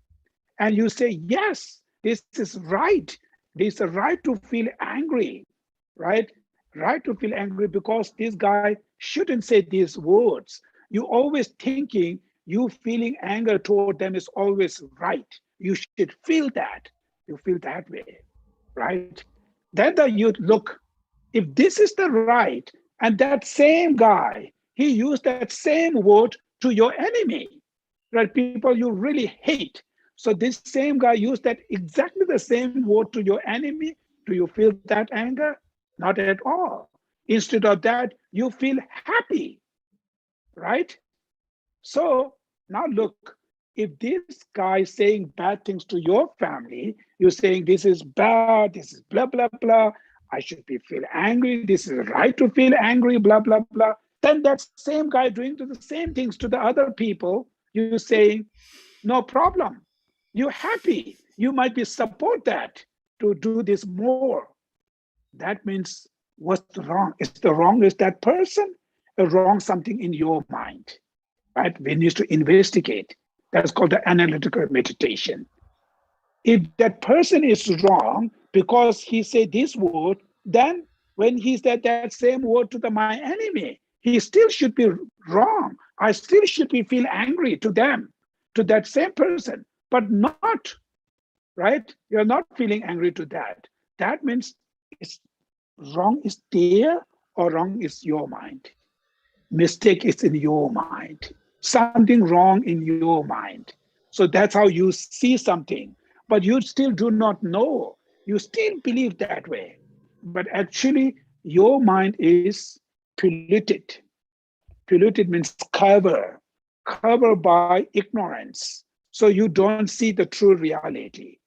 And you say, yes, this is right. This is a right to feel angry, right? Right to feel angry, because this guy shouldn't say these words. You always thinking you feeling anger toward them is always right. You should feel that. You feel that way, right? Then you look, if this is the right, and that same guy, he used that same word to your enemy, right? People you really hate. So this same guy used that exactly the same word to your enemy. Do you feel that anger? Not at all. Instead of that, you feel happy, right? So now look, if this guy is saying bad things to your family, you're saying this is bad, this is blah, blah, blah, I should be feel angry, this is right to feel angry, blah, blah, blah. Then that same guy doing the same things to the other people, you're saying, no problem. You're happy. You might be support that to do this more. That means what's wrong? Is the wrong is that person, or wrong something in your mind, right? We need to investigate. That's called the analytical meditation. If that person is wrong because he said this word, then when he said that same word to my enemy, he still should be wrong. I still should be feel angry to them, to that same person, but not, right? You're not feeling angry to that. That means it's wrong is there, or wrong is your mind. Mistake is in your mind. Something wrong in your mind. So that's how you see something, but you still do not know. You still believe that way. But actually, your mind is polluted. Polluted means covered by ignorance. So you don't see the true reality.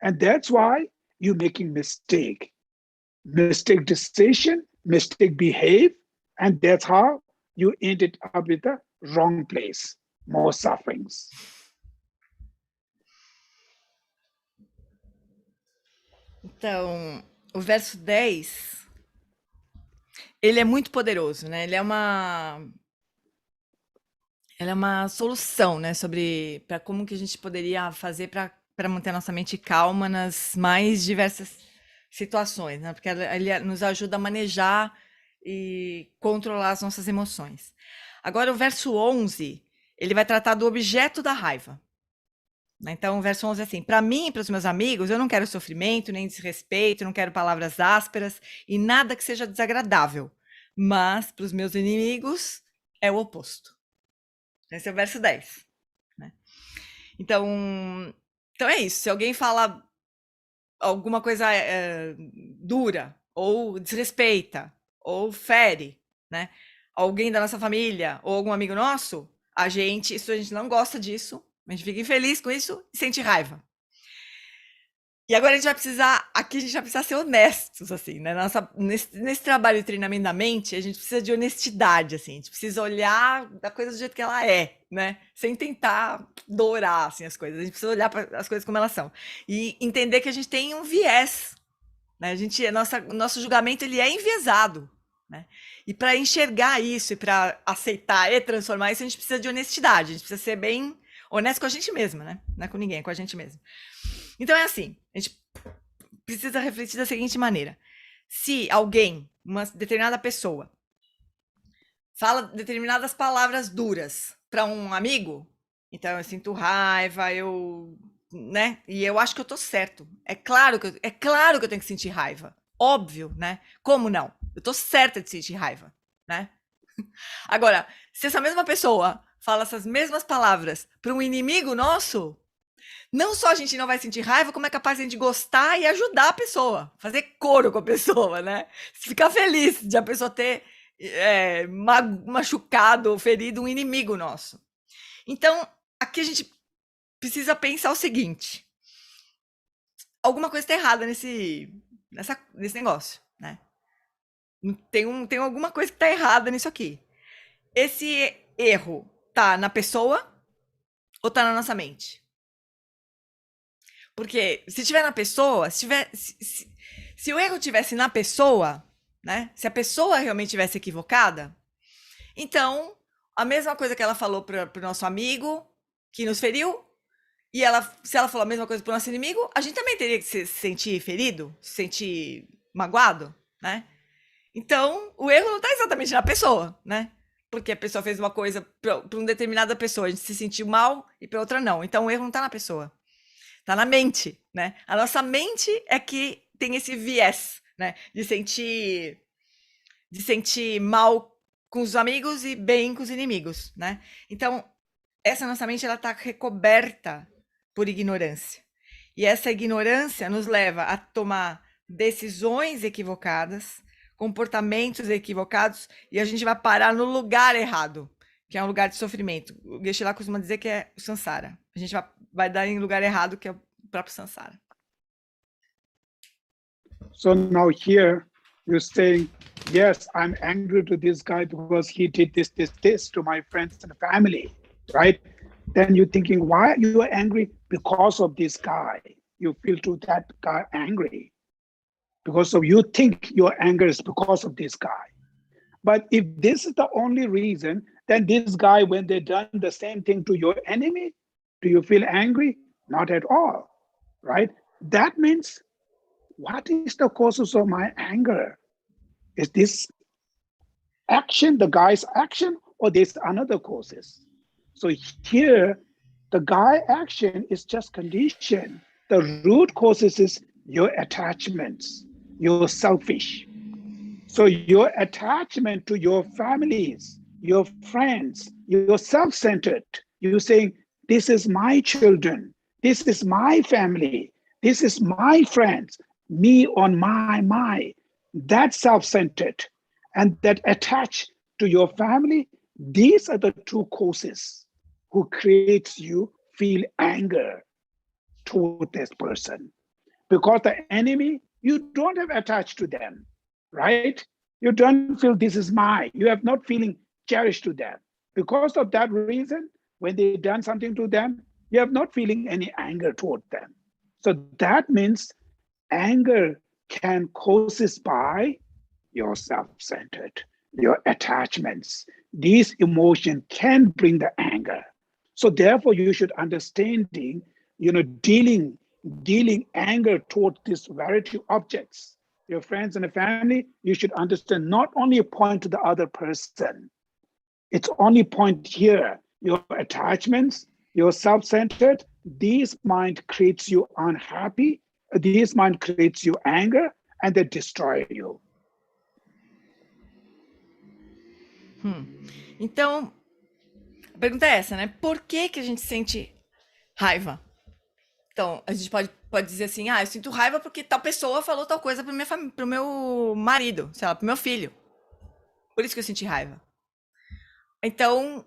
And that's why you're making mistake decision, mistake behave, and that's how you ended up with the wrong place, more sufferings. Então, o verso 10, ele é muito poderoso, né? Ele é uma solução, né, sobre para como que a gente poderia fazer para manter a nossa mente calma nas mais diversas situações, né? Porque ele nos ajuda a manejar e controlar as nossas emoções. Agora, o verso 11, ele vai tratar do objeto da raiva. Então, o verso 11 é assim: para mim e para os meus amigos, eu não quero sofrimento, nem desrespeito, não quero palavras ásperas e nada que seja desagradável. Mas para os meus inimigos é o oposto. Esse é o verso 10. Né? Então é isso. Se alguém fala alguma coisa dura, ou desrespeita, ou fere, né? Alguém da nossa família, ou algum amigo nosso, a gente não gosta disso, a gente fica infeliz com isso e sente raiva. E agora a gente vai precisar ser honestos, assim, né? Nesse trabalho de treinamento da mente, a gente precisa de honestidade, assim, a gente precisa olhar a coisa do jeito que ela é, né? Sem tentar dourar, assim, as coisas. A gente precisa olhar para as coisas como elas são. E entender que a gente tem um viés, né? Nosso julgamento, ele é enviesado, né? E para enxergar isso, e para aceitar e transformar isso, a gente precisa de honestidade, a gente precisa ser bem honesto com a gente mesma, né? Não é com ninguém, é com a gente mesmo. Então é assim, a gente precisa refletir da seguinte maneira: se alguém, uma determinada pessoa, fala determinadas palavras duras para um amigo, então eu sinto raiva, né? E eu acho que eu tô certo. É claro que eu tenho que sentir raiva. Óbvio, né? Como não? Eu tô certa de sentir raiva, né? Agora, se essa mesma pessoa fala essas mesmas palavras para um inimigo nosso, não só a gente não vai sentir raiva, como é capaz de a gente gostar e ajudar a pessoa, fazer coro com a pessoa, né? Ficar feliz de a pessoa ter machucado ou ferido um inimigo nosso. Então, aqui a gente precisa pensar o seguinte: alguma coisa está errada nesse negócio, né? Tem alguma coisa que está errada nisso aqui. Esse erro tá na pessoa ou tá na nossa mente? Porque se tiver na pessoa, se o erro tivesse na pessoa, né? Se a pessoa realmente estivesse equivocada, então a mesma coisa que ela falou para o nosso amigo que nos feriu, e se ela falou a mesma coisa para o nosso inimigo, a gente também teria que se sentir ferido, se sentir magoado, né? Então o erro não está exatamente na pessoa, né? Porque a pessoa fez uma coisa para uma determinada pessoa, a gente se sentiu mal e para outra não. Então o erro não está na pessoa. Tá na mente, né? A nossa mente é que tem esse viés, né? De sentir mal com os amigos e bem com os inimigos, né? Então, essa nossa mente, ela tá recoberta por ignorância. E essa ignorância nos leva a tomar decisões equivocadas, comportamentos equivocados, e a gente vai parar no lugar errado, que é um lugar de sofrimento. O Geshe-la costuma dizer que é o Sansara. A gente vai dar em lugar errado, que é o próprio Sansara. So now here you're saying, yes, I'm angry to this guy because he did this to my friends and family, right? Then you're thinking, why you are angry? Because of this guy. You feel to that guy angry. Because of you think your anger is because of this guy. But if this is the only reason, then this guy, when they done the same thing to your enemy, do you feel angry? Not at all, right? That means, what is the causes of my anger? Is this action, the guy's action, or there's another causes? So here, the guy action is just condition. The root causes is your attachments, you're selfish. So your attachment to your families, your friends, you're self-centered. You're saying, this is my children, this is my family, this is my friends, me on my. That's self-centered. And that attached to your family, these are the two causes who creates you feel anger toward this person. Because the enemy, you don't have attached to them, right? You don't feel this is mine. You have not feeling cherished to them. Because of that reason, when they done something to them, you have not feeling any anger toward them. So that means anger can causes by your self-centered, your attachments. These emotions can bring the anger. So therefore, you should understanding, dealing anger toward this variety of objects. Your friends and the family, you should understand not only point to the other person. It's only point here, your attachments, you're self-centered, this mind creates you unhappy, this mind creates you anger, and they destroy you. Então, a pergunta é essa, né? Por que que a gente sente raiva? Então, a gente pode dizer assim, eu sinto raiva porque tal pessoa falou tal coisa pro meu marido, sei lá, pro meu filho. Por isso que eu senti raiva. Então,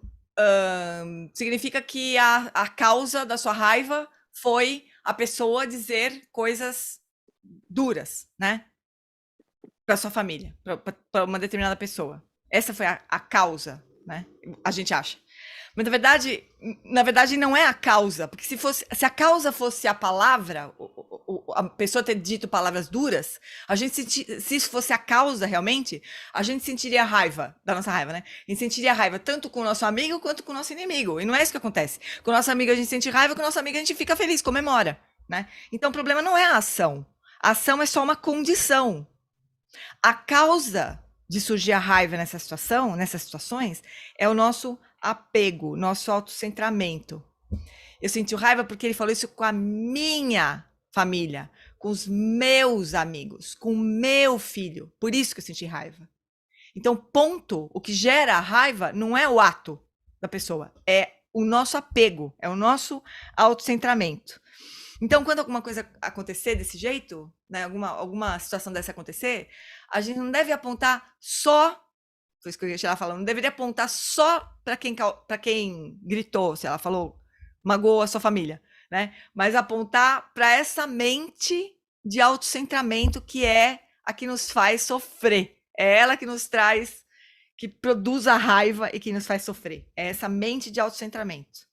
significa que a causa da sua raiva foi a pessoa dizer coisas duras, né? Para sua família, para uma determinada pessoa. Essa foi a causa, né? A gente acha. Mas na verdade não é a causa, porque se a causa fosse a palavra, a pessoa ter dito palavras duras, se isso fosse a causa realmente, a gente sentiria raiva da nossa raiva, né? A gente sentiria raiva tanto com o nosso amigo quanto com o nosso inimigo. E não é isso que acontece. Com o nosso amigo a gente sente raiva, com o nosso amigo a gente fica feliz, comemora, né? Então o problema não é a ação. A ação é só uma condição. A causa de surgir a raiva nessas situações, é o nosso apego, nosso autocentramento. Eu senti raiva porque ele falou isso com a minha família, com os meus amigos, com o meu filho. Por isso que eu senti raiva. Então, o que gera a raiva não é o ato da pessoa, é o nosso apego, é o nosso autocentramento. Então, quando alguma coisa acontecer desse jeito, né, alguma situação dessa acontecer, a gente não deve apontar só, foi isso que eu ia estar falando, não deveria apontar só para quem gritou, se ela falou, magoou a sua família, né? Mas apontar para essa mente de autocentramento que é a que nos faz sofrer. É ela que nos traz, que produz a raiva e que nos faz sofrer. É essa mente de autocentramento.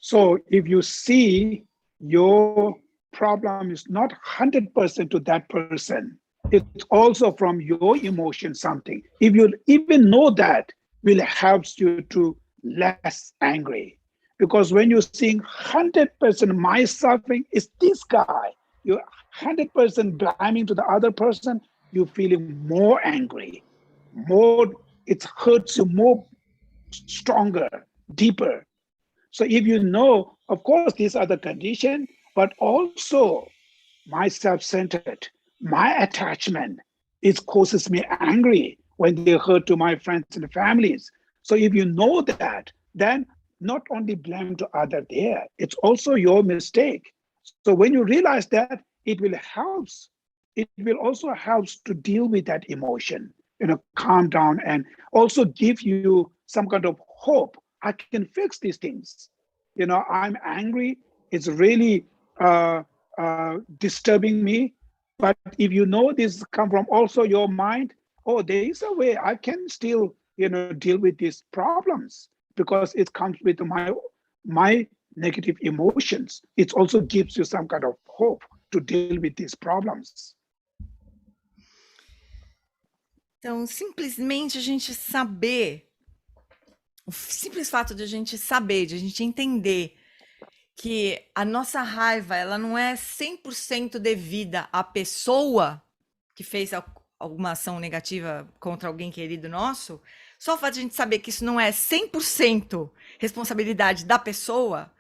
So if you see your problem is not 100% to that person, it's also from your emotion something. If you even know that, will help you to less angry. Because when you're seeing 100% my suffering is this guy, you're 100% blaming to the other person, you're feeling more angry, it hurts you more stronger, deeper. So if you know, of course, these are the conditions, but also my self-centered, my attachment, it causes me angry when they hurt to my friends and families. So if you know that, then not only blame to other there, it's also your mistake. So when you realize that, it will help. It will also help to deal with that emotion, calm down and also give you some kind of hope. I can fix these things. I'm angry. It's really disturbing me. But if you know this come from also your mind, there is a way I can still, deal with these problems because it comes with my negative emotions. It also gives you some kind of hope to deal with these problems. Então, simplesmente a gente saber, o simples fato de a gente saber, de a gente entender que a nossa raiva, ela não é 100% devida à pessoa que fez alguma ação negativa contra alguém querido nosso, só o fato de a gente saber que isso não é 100% responsabilidade da pessoa,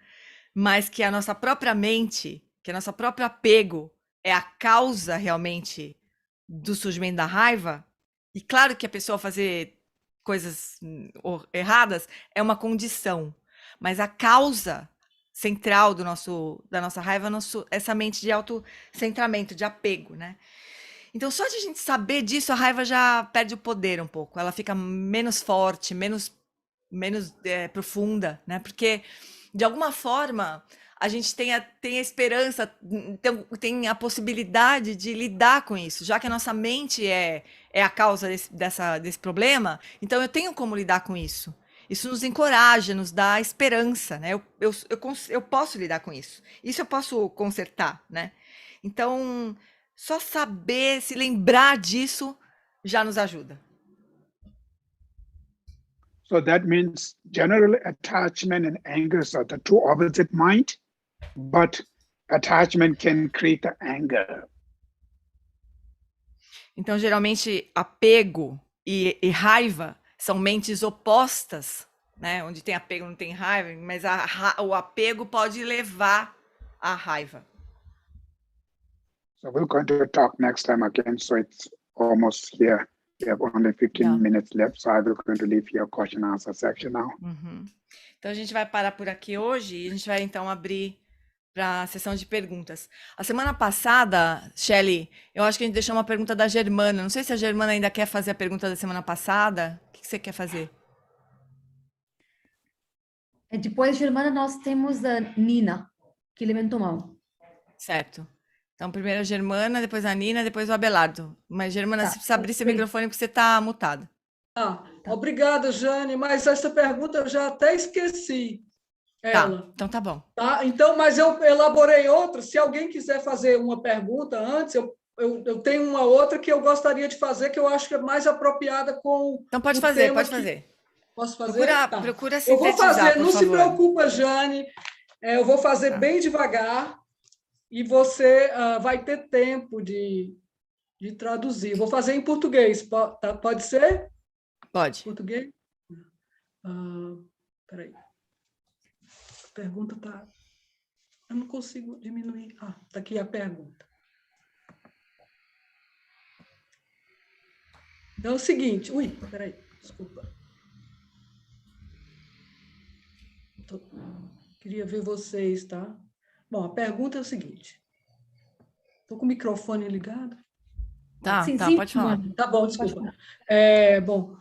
mas que a nossa própria mente, que a nosso próprio apego é a causa realmente do surgimento da raiva, e claro que a pessoa fazer coisas erradas é uma condição, mas a causa central da nossa raiva é essa mente de autocentramento, de apego, né? Então, só de a gente saber disso, a raiva já perde o poder um pouco, ela fica menos forte, menos profunda, né? Porque, de alguma forma, a gente tem a esperança, tem a possibilidade de lidar com isso, já que a nossa mente é a causa desse problema, então eu tenho como lidar com isso. Isso nos encoraja, nos dá esperança, né? Eu posso lidar com isso. Isso eu posso consertar, né? Então, só saber, se lembrar disso, já nos ajuda. So that means generally attachment and anger are the two opposite mind, but attachment can create the anger. Então, geralmente, apego e raiva são mentes opostas, né? Onde tem apego não tem raiva, mas o apego pode levar à raiva. So we're going to talk next time again. So it's almost here. We have only 15 minutes left. So I will going to leave your question and answer section now. Então a gente vai parar por aqui hoje e a gente vai então abrir para a sessão de perguntas. A semana passada, Shelley, eu acho que a gente deixou uma pergunta da Germana. Não sei se a Germana ainda quer fazer a pergunta da semana passada. O que você quer fazer? Depois, Germana, nós temos a Nina, que levantou a mão. Certo. Então, primeiro a Germana, depois a Nina, depois o Abelardo. Mas, Germana, você precisa abrir seu microfone porque você está mutada. Obrigada, Jane, mas essa pergunta eu já até esqueci. Ela. Então tá bom. Tá? Então, mas eu elaborei outra. Se alguém quiser fazer uma pergunta antes, eu tenho uma outra que eu gostaria de fazer, que eu acho que é mais apropriada com Então pode o fazer, tema pode que... fazer. Posso fazer? Procura eu vou fazer, não por se favor. preocupa, Jane. Eu vou fazer bem devagar e você vai ter tempo de traduzir. Vou fazer em português. Pode ser? Pode. Português? Peraí. A pergunta está... Eu não consigo diminuir. Está aqui a pergunta. Então é o seguinte... Peraí, desculpa. Queria ver vocês, tá? Bom, a pergunta é o seguinte. Estou com o microfone ligado? Sim, pode falar. Tá bom, desculpa. Bom...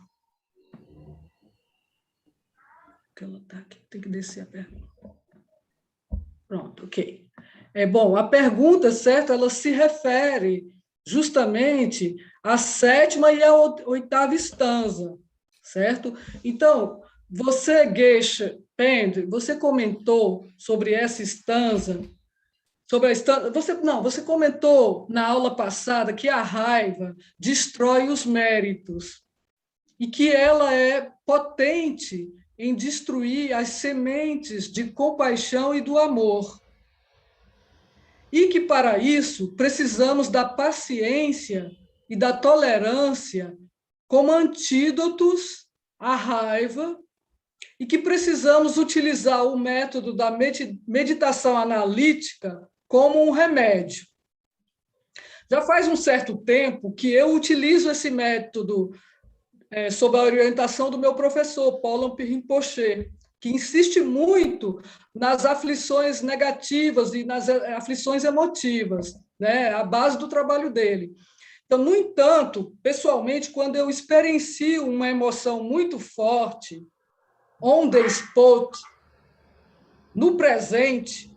Ela tá aqui, tem que descer a pergunta. Pronto, ok. Bom, a pergunta, certo, ela se refere justamente à 7ª e à 8ª estanza, certo? Então, você, Geshe Pende, você comentou sobre essa estanza, você comentou na aula passada que a raiva destrói os méritos e que ela é potente em destruir as sementes de compaixão e do amor. E que, para isso, precisamos da paciência e da tolerância como antídotos à raiva e que precisamos utilizar o método da meditação analítica como um remédio. Já faz um certo tempo que eu utilizo esse método sob a orientação do meu professor, Paulo Rinpoche, que insiste muito nas aflições negativas e nas aflições emotivas, né, a base do trabalho dele. Então, no entanto, pessoalmente, quando eu experiencio uma emoção muito forte, on the spot, no presente,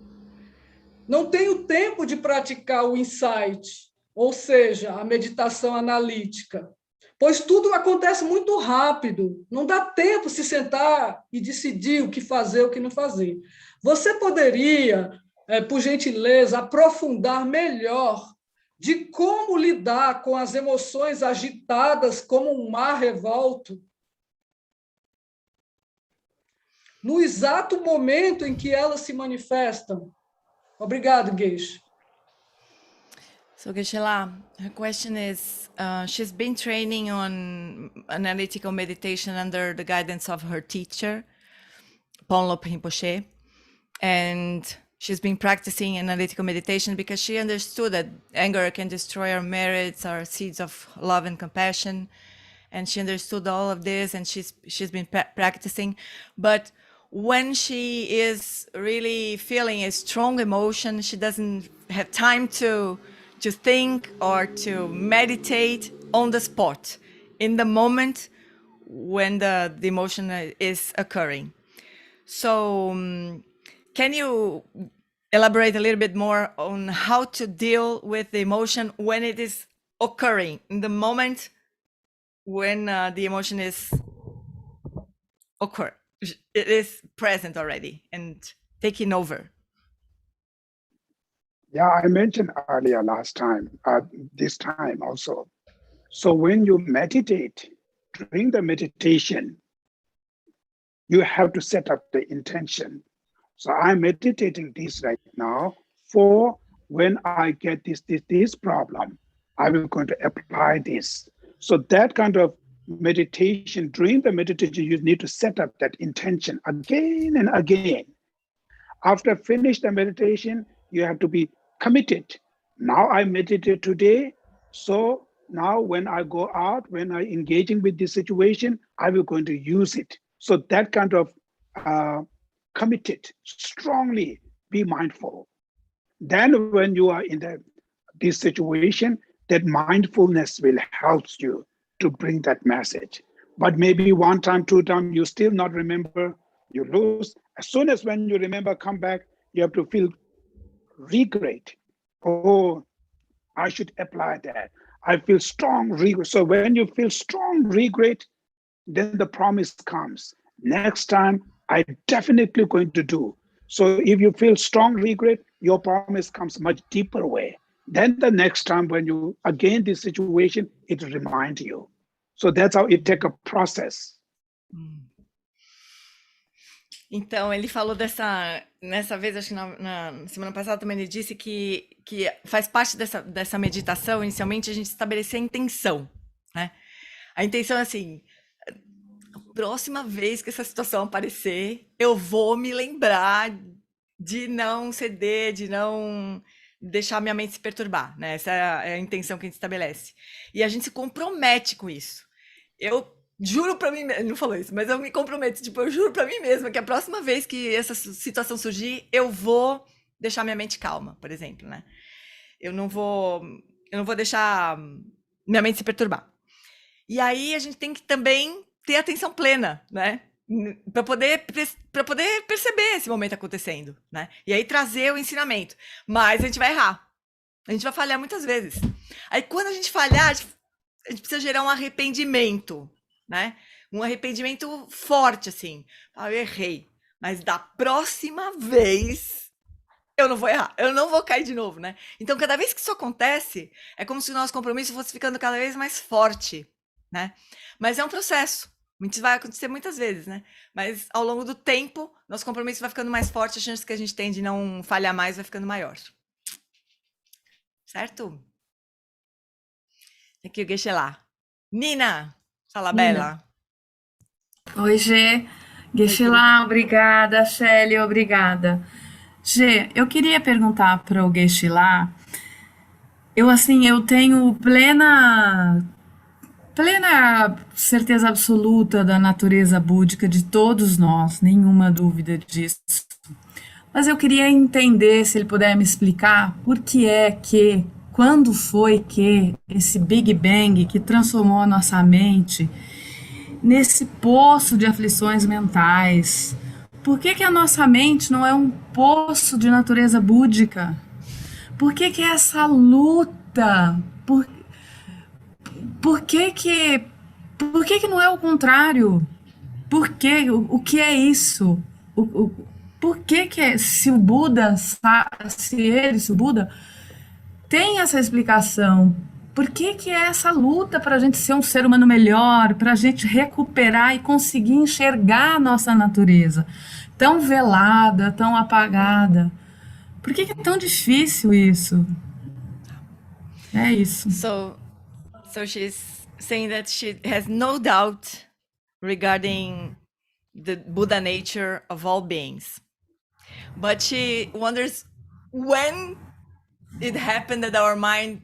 não tenho tempo de praticar o insight, ou seja, a meditação analítica, pois tudo acontece muito rápido, não dá tempo de se sentar e decidir o que fazer, o que não fazer. Você poderia, por gentileza, aprofundar melhor de como lidar com as emoções agitadas como um mar revolto, no exato momento em que elas se manifestam? Obrigado, Geshe. So Geshe-la, her question is, she's been training on analytical meditation under the guidance of her teacher, Ponlop Rinpoche, and she's been practicing analytical meditation because she understood that anger can destroy our merits, our seeds of love and compassion, and she understood all of this, and she's been practicing. But when she is really feeling a strong emotion, she doesn't have time to think or to meditate on the spot, in the moment when the emotion is occurring. So can you elaborate a little bit more on how to deal with the emotion when it is occurring, in the moment when the emotion is it is present already and taking over? Yeah, I mentioned earlier last time, this time also. So when you meditate, during the meditation, you have to set up the intention. So I'm meditating this right now for when I get this problem, I will going to apply this. So that kind of meditation, during the meditation, you need to set up that intention again and again. After finish the meditation, you have to be committed. Now I meditated today, so now when I go out, when I engaging with this situation, I will going to use it. So that kind of committed, strongly be mindful. Then when you are in this situation, that mindfulness will help you to bring that message. But maybe one time, two times, you still not remember, you lose. As soon as when you remember, come back, you have to feel regret. Oh, I should apply that. I feel strong regret. So when you feel strong regret, then the promise comes. Next time, I definitely going to do. So if you feel strong regret, your promise comes much deeper way. Then the next time when you again this situation, it reminds you. So that's how it take a process. Então, ele falou nessa vez, acho que na semana passada também ele disse que faz parte dessa meditação, inicialmente, a gente estabelecer a intenção, né? A intenção é assim, próxima vez que essa situação aparecer, eu vou me lembrar de não ceder, de não deixar minha mente se perturbar, né? Essa é a intenção que a gente estabelece. E a gente se compromete com isso. Eu juro pra mim mesmo, ele não falou isso, mas eu me comprometo, tipo, eu juro pra mim mesma que a próxima vez que essa situação surgir, eu vou deixar minha mente calma, por exemplo, né? Eu não vou deixar minha mente se perturbar. E aí a gente tem que também ter atenção plena, né? Para poder perceber esse momento acontecendo, né? E aí trazer o ensinamento. Mas a gente vai errar. A gente vai falhar muitas vezes. Aí quando a gente falhar, a gente precisa gerar um arrependimento, né? Um arrependimento forte, assim. Ah, eu errei. Mas da próxima vez eu não vou errar. Eu não vou cair de novo, né? Então, cada vez que isso acontece, é como se o nosso compromisso fosse ficando cada vez mais forte, né? Mas é um processo. Isso vai acontecer muitas vezes, né? Mas ao longo do tempo, nosso compromisso vai ficando mais forte, a chance que a gente tem de não falhar mais vai ficando maior. Certo? Aqui o Geshe-la. Nina, fala, Bela. Oi, Gê. Geshe-la, obrigada. Shelly, obrigada. Gê, eu queria perguntar para o Geshe-la, eu tenho plena certeza absoluta da natureza búdica de todos nós, nenhuma dúvida disso. Mas eu queria entender, se ele puder me explicar, por que é que, quando foi que esse Big Bang que transformou a nossa mente nesse poço de aflições mentais, por que a nossa mente não é um poço de natureza búdica? Por que essa luta? Por que não é o contrário? Por que? O que é isso? Por que se o Buda tem essa explicação, por que é essa luta para a gente ser um ser humano melhor, para a gente recuperar e conseguir enxergar a nossa natureza tão velada, tão apagada? Por que é tão difícil isso? É isso. So she's saying that she has no doubt regarding the Buddha nature of all beings. But she wonders when it happened that our mind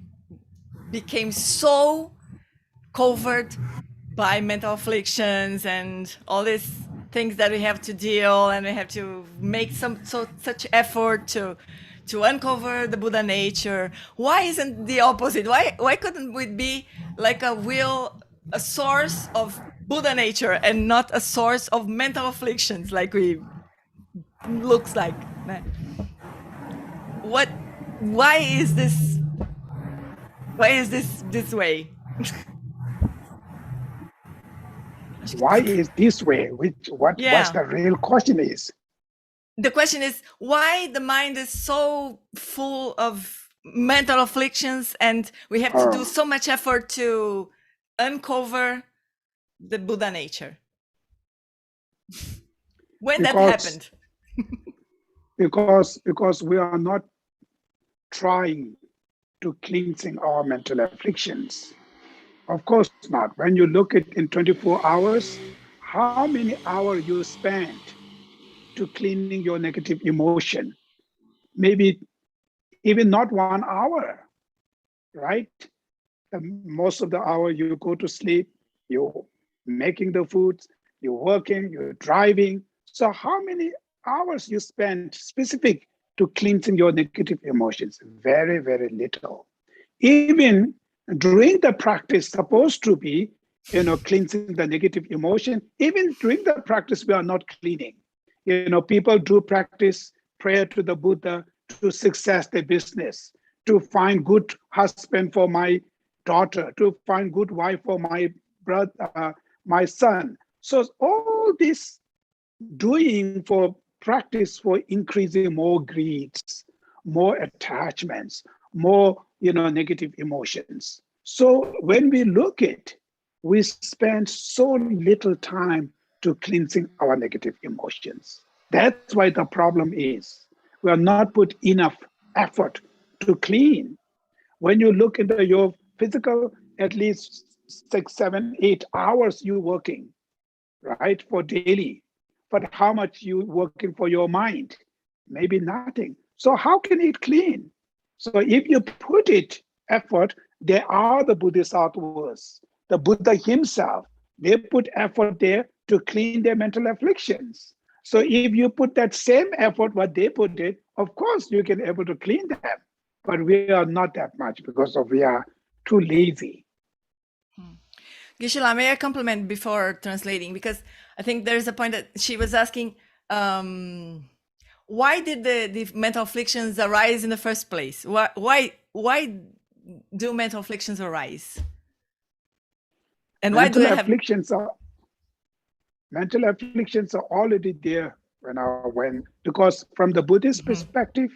became so covered by mental afflictions and all these things that we have to deal, and we have to make such effort to uncover the Buddha nature. Why isn't the opposite? Why couldn't we be like a source of Buddha nature and not a source of mental afflictions like we looks like? Why is this this way? Why is this way? What's the real question is? The question is why the mind is so full of mental afflictions and we have to do so much effort to uncover the Buddha nature. When that happened? because we are not trying to cleansing our mental afflictions. Of course not. When you look at in 24 hours, how many hours you spend to cleaning your negative emotion? Maybe even not 1 hour, right? Most of the hour you go to sleep, you're making the foods, you're working, you're driving. So how many hours you spend specific to cleansing your negative emotions? Very, very little. Even during the practice supposed to be, cleansing the negative emotion, even during the practice, we are not cleaning. People do practice prayer to the Buddha to success their business, to find good husband for my daughter, to find good wife for my brother, my son. So all this doing for practice for increasing more greeds, more attachments, more negative emotions. So when we look at, we spend so little time to cleansing our negative emotions. That's why the problem is we are not put enough effort to clean. When you look into your physical, at least 6, 7, 8 hours you working, right, for daily. But how much you working for your mind? Maybe nothing. So how can it clean? So if you put it effort, there are the Bodhisattvas, the Buddha himself, they put effort there to clean their mental afflictions. So if you put that same effort, what they put it, of course you can able to clean them. But we are not that much because we are too lazy. Geshe-la, may I compliment before translating? Because I think there's a point that she was asking, why did the mental afflictions arise in the first place? Why do mental afflictions arise? And why do they have... Mental afflictions are already there because from the Buddhist perspective,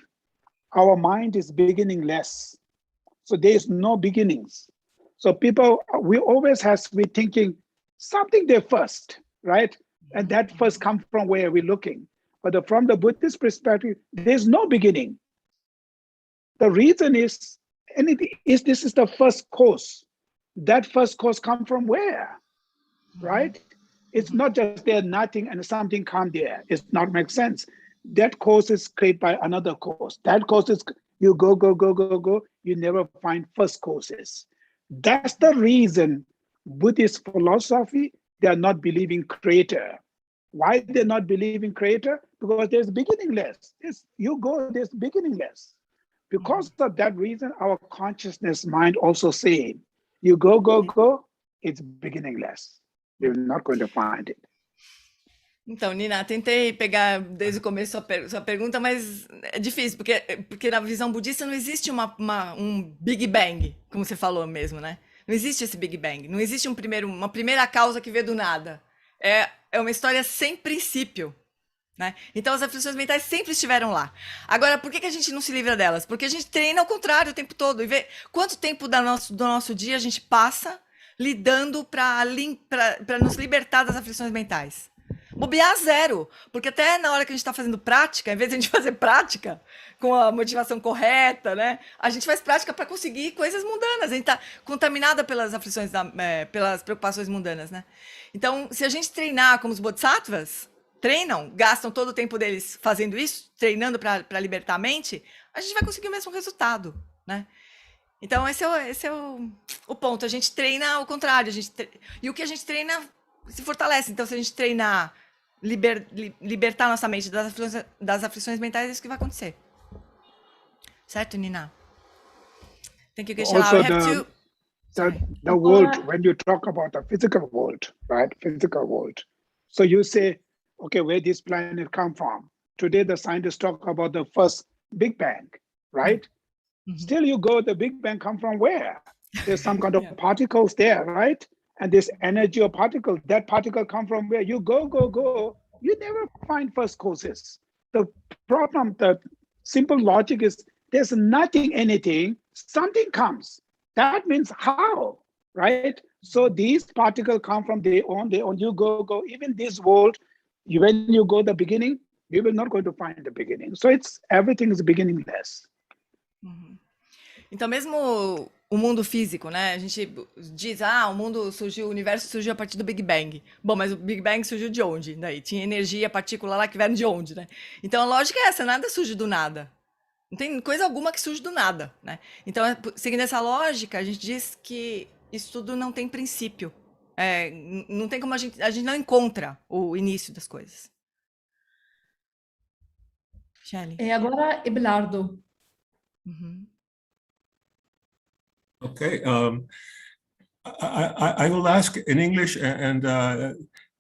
our mind is beginningless. So there is no beginnings. So we always has to be thinking something there first, right? And that first comes from where we're looking. But from the Buddhist perspective, there's no beginning. The reason is, this is the first cause. That first cause come from where, right? It's not just there, nothing, and something come there. It's not make sense. That cause is created by another cause. That cause is, you go, you never find first causes. That's the reason Buddhist philosophy, they are not believing creator. Why they're not believing creator? Because there's beginningless. There's beginningless. Because of that reason, our consciousness mind also saying, you go, it's beginningless. You're not going to find it. Então, Nina, tentei pegar desde o começo sua pergunta, mas é difícil, porque na visão budista não existe um Big Bang, como você falou mesmo, né? Não existe esse Big Bang, não existe uma primeira causa que veio do nada. É uma história sem princípio, né? Então as aflições mentais sempre estiveram lá. Agora, por que a gente não se livra delas? Porque a gente treina ao contrário o tempo todo, e vê quanto tempo do nosso dia a gente passa lidando para nos libertar das aflições mentais. Bobear zero, porque até na hora que a gente está fazendo prática, em vez de a gente fazer prática com a motivação correta, né, a gente faz prática para conseguir coisas mundanas, a gente está contaminada pelas aflições, pelas preocupações mundanas, né? Então, se a gente treinar como os Bodhisattvas treinam, gastam todo o tempo deles fazendo isso, treinando para libertar a mente, a gente vai conseguir o mesmo resultado, né? Então, esse é o ponto, a gente treina ao contrário, e o que a gente treina se fortalece. Então, se a gente treinar libertar nossa mente das aflições mentais, é isso que vai acontecer. Certo, Nina? Thank you, Geshe-la. Also the world, when you talk about the physical world, right? Physical world. So you say, okay, where this planet come from? Today, the scientists talk about the first Big Bang, right? Mm-hmm. Still you go, the Big Bang come from where? There's some kind of particles there, right? And this energy of particle, that particle come from where? You go, you never find first causes. The problem, the simple logic is there's nothing, anything, something comes. That means how, right? So these particles come from their own, you go, even this world, when you go the beginning, you will not going to find the beginning. So everything is beginningless. Então, mesmo o mundo físico, né? A gente diz, o mundo surgiu, o universo surgiu a partir do Big Bang. Bom, mas o Big Bang surgiu de onde? Daí tinha energia, partícula lá que vieram de onde, né? Então a lógica é essa, nada surge do nada. Não tem coisa alguma que surge do nada, né? Então, seguindo essa lógica, a gente diz que isso tudo não tem princípio. Não tem como a gente não encontra o início das coisas. Shelley. Agora, Ebelardo. Uhum. Okay, I will ask in English, and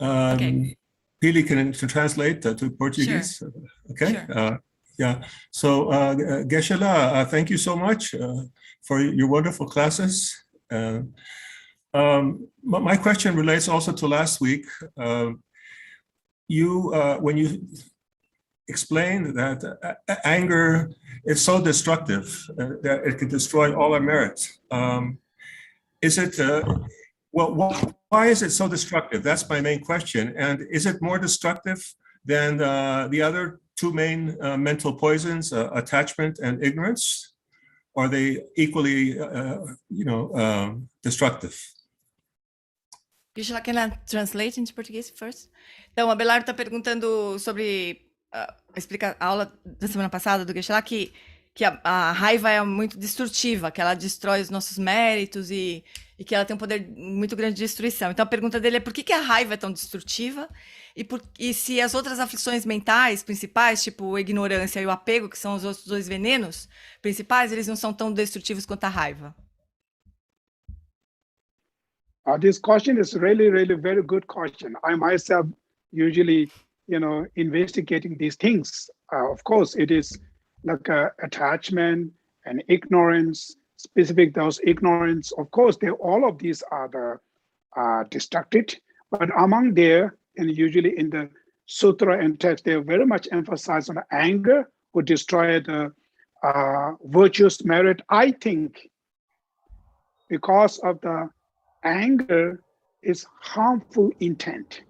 Okay. Pili can translate to Portuguese. Sure. Okay. Sure. Yeah. So, Geshe-la, thank you so much for your wonderful classes. My question relates also to last week. When you explained that anger is so destructive that it can destroy all our merit. Is it, why is it so destructive? That's my main question. And is it more destructive than the other two main mental poisons, attachment and ignorance? Or are they equally, destructive? Can I translate into Portuguese first? Então, a Belardo está perguntando sobre explica a aula da semana passada do Geshe-la que a raiva é muito destrutiva, que ela destrói os nossos méritos e que ela tem um poder muito grande de destruição. Então, a pergunta dele é por que a raiva é tão destrutiva e se as outras aflições mentais principais, tipo a ignorância e o apego, que são os outros dois venenos principais, eles não são tão destrutivos quanto a raiva. This question is really, really very good question. I myself usually, investigating these things. Of course, it is like attachment and ignorance, specific those ignorance. Of course, all of these are destructive, but among there, and usually in the sutra and text, they very much emphasize on anger, would destroy the virtuous merit. I think because of the anger is harmful intent.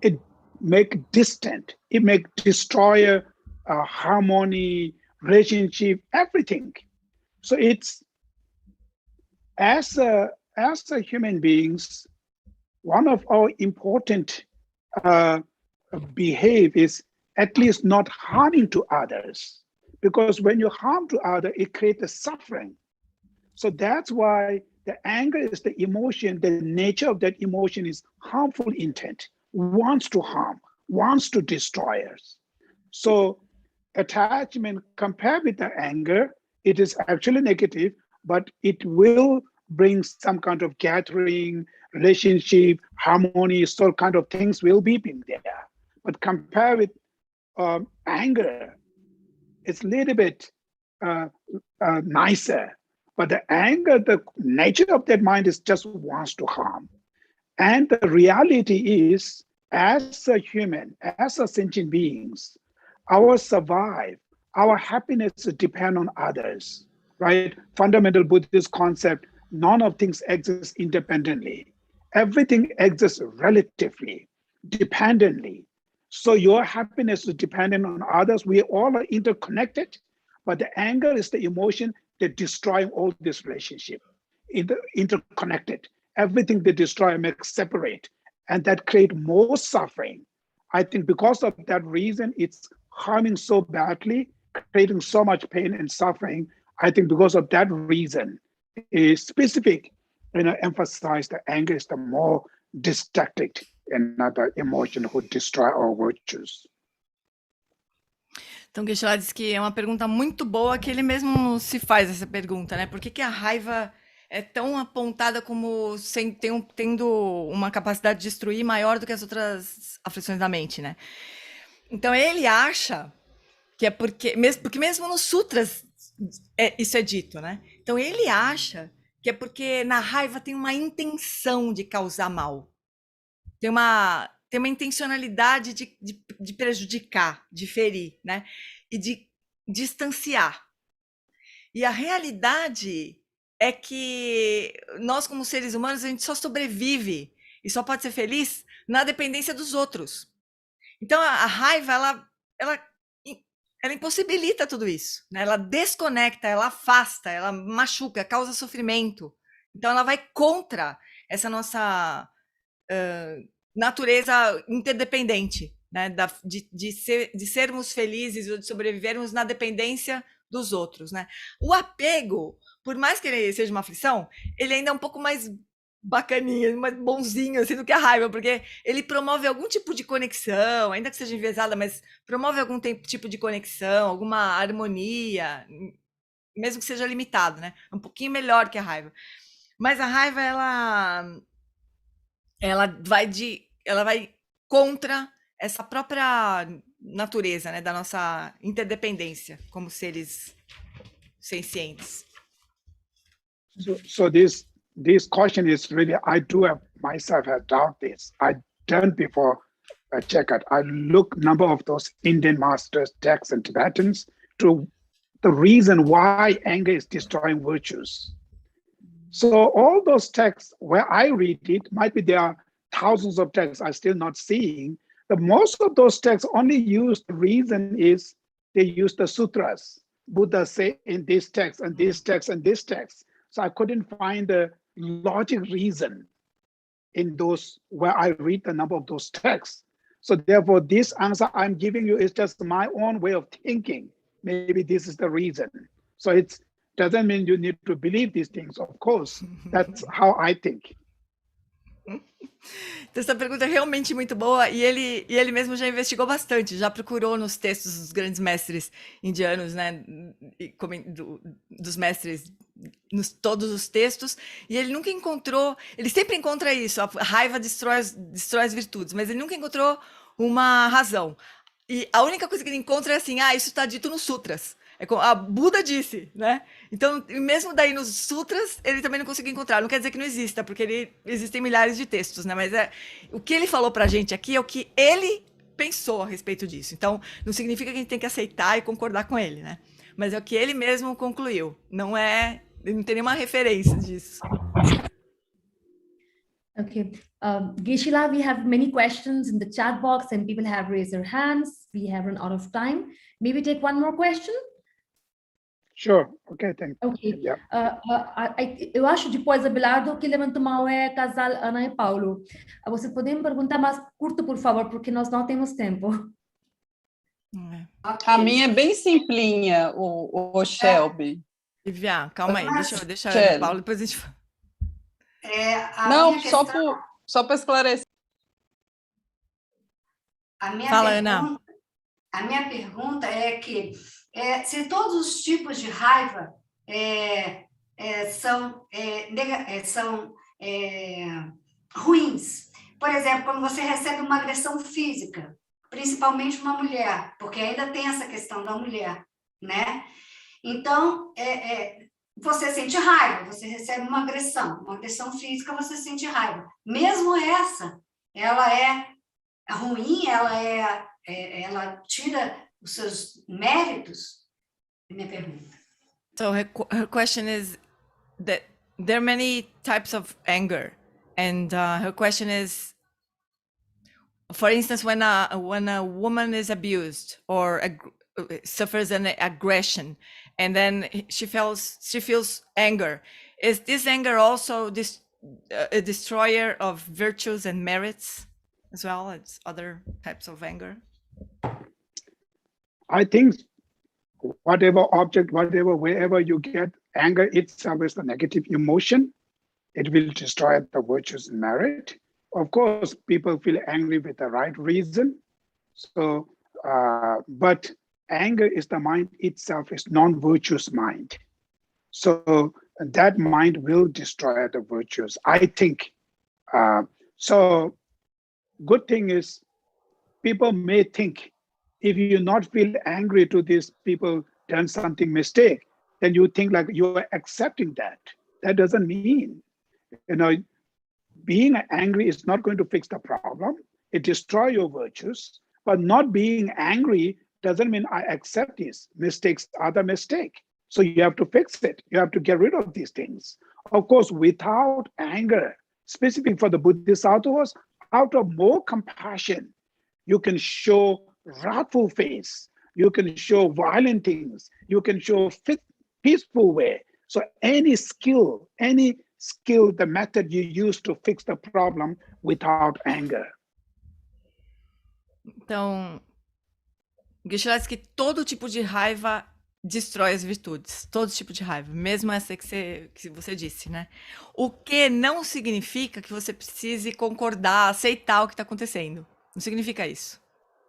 It make distant. It make destroy harmony, relationship, everything. So it's as a human beings, one of our important behave is at least not harming to others, because when you harm to others, it creates a suffering. So that's why the anger is the emotion. The nature of that emotion is harmful intent, wants to harm, wants to destroy us. So attachment compared with the anger, it is actually negative, but it will bring some kind of gathering, relationship, harmony, so kind of things will be being there. But compared with anger, it's a little bit nicer. But the anger, the nature of that mind is just wants to harm. And the reality is, as a human, as a sentient beings, our survive, our happiness depend on others, right? Fundamental Buddhist concept, none of things exist independently. Everything exists relatively, dependently. So your happiness is dependent on others. We all are interconnected, but the anger is the emotion that destroy all this relationship, interconnected. Everything they destroy makes separate, and that create more suffering. I think because of that reason, it's harming so badly, creating so much pain and suffering. I think because of that reason, is specific, emphasize the anger is the more destructive another emotion who destroy our virtues. Então, Geshe-la diz que é uma pergunta muito boa, que ele mesmo se faz essa pergunta, né? Por que a raiva é tão apontada como tendo uma capacidade de destruir maior do que as outras aflições da mente, né? Então, ele acha que é porque mesmo nos sutras isso é dito, né? Então, ele acha que é porque na raiva tem uma intenção de causar mal. Tem uma intencionalidade de prejudicar, de ferir, né? E de distanciar. E a realidade é que nós, como seres humanos, a gente só sobrevive e só pode ser feliz na dependência dos outros. Então, a raiva, ela impossibilita tudo isso, né? Ela desconecta, ela afasta, ela machuca, causa sofrimento. Então, ela vai contra essa nossa natureza interdependente, né? De sermos felizes ou de sobrevivermos na dependência dos outros, né? O apego, por mais que ele seja uma aflição, ele ainda é um pouco mais bacaninha, mais bonzinho assim do que a raiva, porque ele promove algum tipo de conexão, ainda que seja enviesada, mas promove algum tipo de conexão, alguma harmonia, mesmo que seja limitado, né? Um pouquinho melhor que a raiva. Mas a raiva, ela vai contra essa própria natureza, né, da nossa interdependência como seres sencientes. So this caution is really, I do have myself have doubt this. I done before I check it. I look number of those Indian masters, texts and Tibetans to the reason why anger is destroying virtues. So all those texts where I read it, might be there are thousands of texts I'm still not seeing. The most of those texts only use, the reason is they use the sutras. Buddha say in this text and this text and this text. So I couldn't find a logic reason in those where I read the number of those texts. So therefore, this answer I'm giving you is just my own way of thinking. Maybe this is the reason. So it doesn't mean you need to believe these things, of course. That's how I think. Então, essa pergunta é realmente muito boa e ele mesmo já investigou bastante, já procurou nos textos dos grandes mestres indianos, né, dos mestres, todos os textos, e ele nunca encontrou, ele sempre encontra isso, a raiva destrói as virtudes, mas ele nunca encontrou uma razão. E a única coisa que ele encontra é assim, isso está dito nos sutras. É como a Buda disse, né? Então, mesmo daí nos sutras, ele também não conseguiu encontrar. Não quer dizer que não exista, porque existem milhares de textos, né? Mas o que ele falou pra gente aqui é o que ele pensou a respeito disso. Então, não significa que a gente tem que aceitar e concordar com ele, né? Mas é o que ele mesmo concluiu. Não tem nenhuma referência disso. Okay. Geshe-la, we have many questions in the chat box and people have raised their hands. We have run out of time. Maybe take one more question? Sure. Okay, thank you. Okay. Yeah. Eu acho depois, Abelardo, que levantou mal é casal Ana e Paulo. Você pode me perguntar mais curto, por favor, porque nós não temos tempo. A minha é bem simplinha, o Shelby. Vivian, calma aí, deixa a Paulo, depois a gente fala. Não, só para esclarecer. Fala, Ana. A minha pergunta é que se todos os tipos de raiva são ruins. Por exemplo, quando você recebe uma agressão física, principalmente uma mulher, porque ainda tem essa questão da mulher, né? Então, você sente raiva, você recebe uma agressão física, você sente raiva. Mesmo essa, ela é ruim, ela tira os seus méritos? É minha pergunta. So her question is that there are many types of anger, and her question is, for instance, when a woman is abused or suffers an aggression, and then she feels anger, is this anger also a destroyer of virtues and merits as well as other types of anger? I think whatever object, wherever you get, anger itself is a negative emotion. It will destroy the virtues and merit. Of course, people feel angry with the right reason. So, but anger is the mind itself, is non-virtuous mind. So that mind will destroy the virtues, I think. So good thing is, people may think, if you not feel angry to these people done something mistake, then you think like you are accepting that. That doesn't mean, being angry is not going to fix the problem. It destroys your virtues, but not being angry doesn't mean I accept these mistakes are the mistake. So you have to fix it. You have to get rid of these things. Of course, without anger, specific for the Bodhisattvas, out of more compassion, you can show wrathful face. you can show violent things, you can show peaceful way. So any skill, the method you use to fix the problem without anger. Então, Geshe-la diz que todo tipo de raiva destrói as virtudes, todo tipo de raiva, mesmo essa que você disse, né? O que não significa que você precise concordar, aceitar o que está acontecendo. Não significa isso,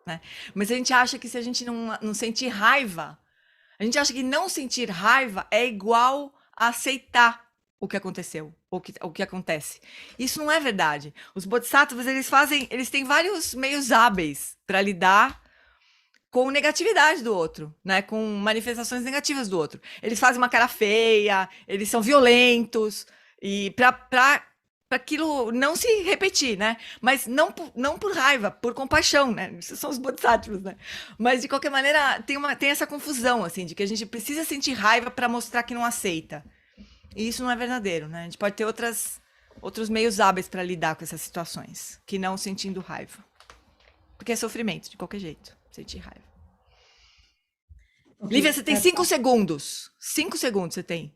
né? Mas a gente acha que se a gente não sentir raiva, a gente acha que não sentir raiva é igual a aceitar o que aconteceu, o que acontece. Isso não é verdade. Os Bodhisattvas, eles têm vários meios hábeis para lidar com negatividade do outro, né? Com manifestações negativas do outro. Eles fazem uma cara feia, eles são violentos, e para aquilo não se repetir, né? Mas não por raiva, por compaixão, né? Isso são os bodhisattvas, né? Mas, de qualquer maneira, tem essa confusão, assim, de que a gente precisa sentir raiva para mostrar que não aceita. E isso não é verdadeiro, né? A gente pode ter outros meios hábeis para lidar com essas situações, que não sentindo raiva. Porque é sofrimento, de qualquer jeito. Sentir raiva. Okay. Lívia, você tem 5 segundos. 5 segundos você tem.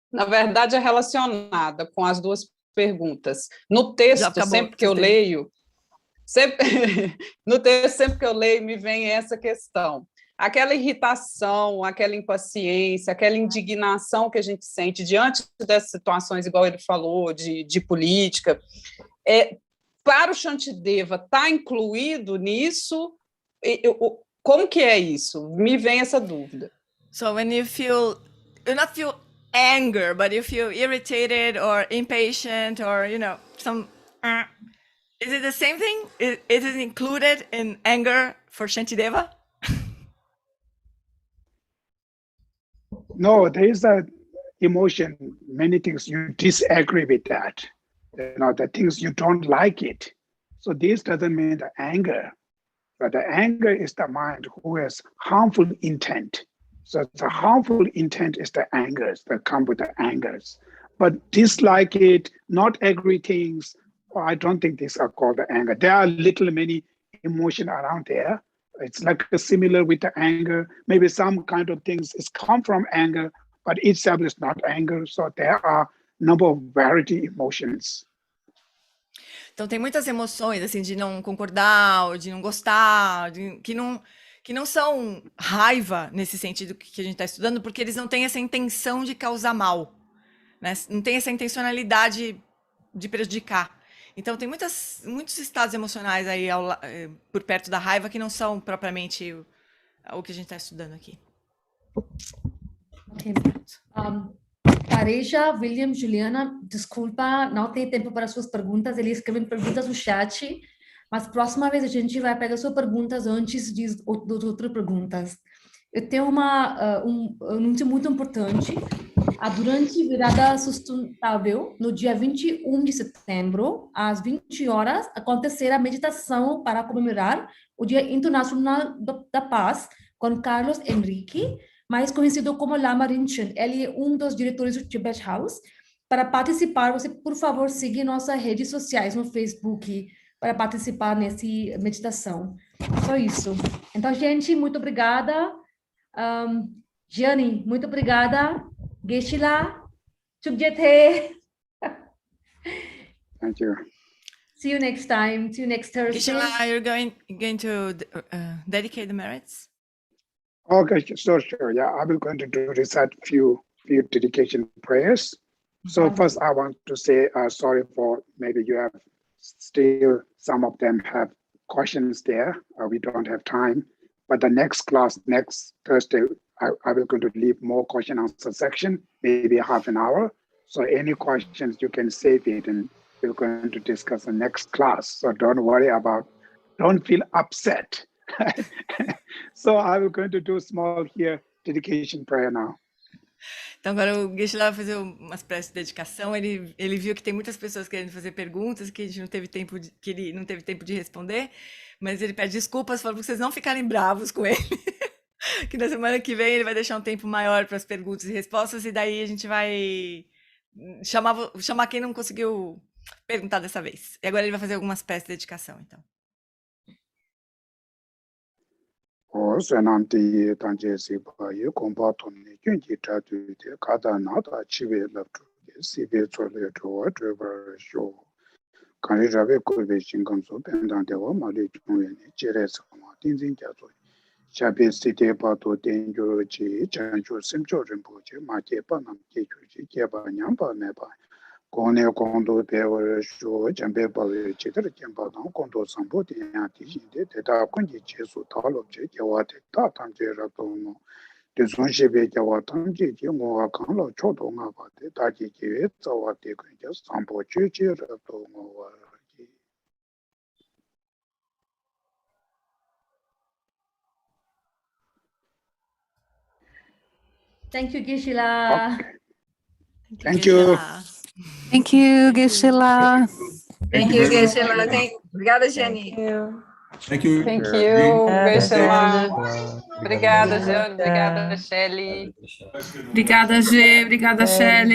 Na verdade, é relacionada com as duas perguntas. No texto, sempre que eu leio, no texto, sempre que eu leio, me vem essa questão. Aquela irritação, aquela impaciência, aquela indignação que a gente sente diante dessas situações, igual ele falou, de política, para o Shantideva, está incluído nisso? Como que é isso? Me vem essa dúvida. So when you not feel anger, but you feel irritated or impatient or, some... is it the same thing? Is it included in anger for Shantideva? No, there is a emotion, many things you disagree with that. The things you don't like it. So this doesn't mean the anger, but the anger is the mind who has harmful intent. So the harmful intent is the angers that come with the angers. But dislike it, not agree things, I don't think these are called the anger. There are many emotion around there. It's like similar with the anger. Maybe some kind of things is come from anger, but itself is not anger. So there are number of variety emotions. Então tem muitas emoções assim de não concordar, ou de não gostar, que não são raiva nesse sentido que a gente está estudando, porque eles não têm essa intenção de causar mal, né? Não tem essa intencionalidade de prejudicar. Então tem muitos estados emocionais aí por perto da raiva que não são propriamente o que a gente está estudando aqui. Ok. Pareja, William, Juliana, desculpa, não tem tempo para suas perguntas. Eles escrevem perguntas no chat, mas próxima vez a gente vai pegar suas perguntas antes das outras perguntas. Eu tenho um anúncio muito importante. Durante a virada sustentável, no dia 21 de setembro, às 20 horas, acontecerá a meditação para comemorar o Dia Internacional da Paz com Carlos Henrique, mais conhecido como Lama Rinchen. Ele é um dos diretores do Tibet House. Para participar, você, por favor, siga nossas redes sociais no Facebook para participar nessa meditação. Só isso. Então, gente, muito obrigada. Gianni, muito obrigada. Geshe-la, Chukjethe. Thank you. See you next time. See you next Thursday. Geshe-la, you're going to dedicate the merits? Okay, sure. Yeah, I will going to recite few dedication prayers. So first, I want to say sorry for maybe you have still some of them have questions there. We don't have time, but the next class next Thursday, I will going to leave more question answer section, maybe half an hour. So any questions you can save it, and we're going to discuss the next class. So don't feel upset. So I'm going to do small here dedication prayer now. Então agora o Geshe-la vai fazer umas preces de dedicação. Ele viu que tem muitas pessoas querendo fazer perguntas que ele não teve tempo de responder, mas ele pede desculpas, falando para vocês não ficarem bravos com ele. Que na semana que vem ele vai deixar um tempo maior para as perguntas e respostas, e daí a gente vai chamar quem não conseguiu perguntar dessa vez. E agora ele vai fazer algumas preces de dedicação, então. O senanti tanje sipa ye composto ne kyunji tratu de kada nata chive laptu sibe chole to driver show kari rabe ko be shingan so pendant de wa mali chungwe ne jere sama tinzin ja so chabe site pa to denjo chi chanjo simcho rimpo che ma ke pa nam ke chu chi ke ba nyam pa me ba kone kondo pe wa sho chambe pa we che tar kem pa dang kondo sambo de ya ti jin de ta kunji che su ta lo che ke wa de ta tam je ra to no de son she be ke wa tam je je mo wa kan lo cho do nga ba de ta ji je zo wa de kun je sambo che che ra to mo wa Thank you, Geshe-la. okay. Thank you. Thank you, Geshe-la. Thank Thank you you, very much. Geshe-la. Obrigada, Jenny. Thank you. Thank you, Geshe-la. Obrigada, Obrigada. Jane. Obrigada, Shelley. Obrigada, Gê. Obrigada, Shelley.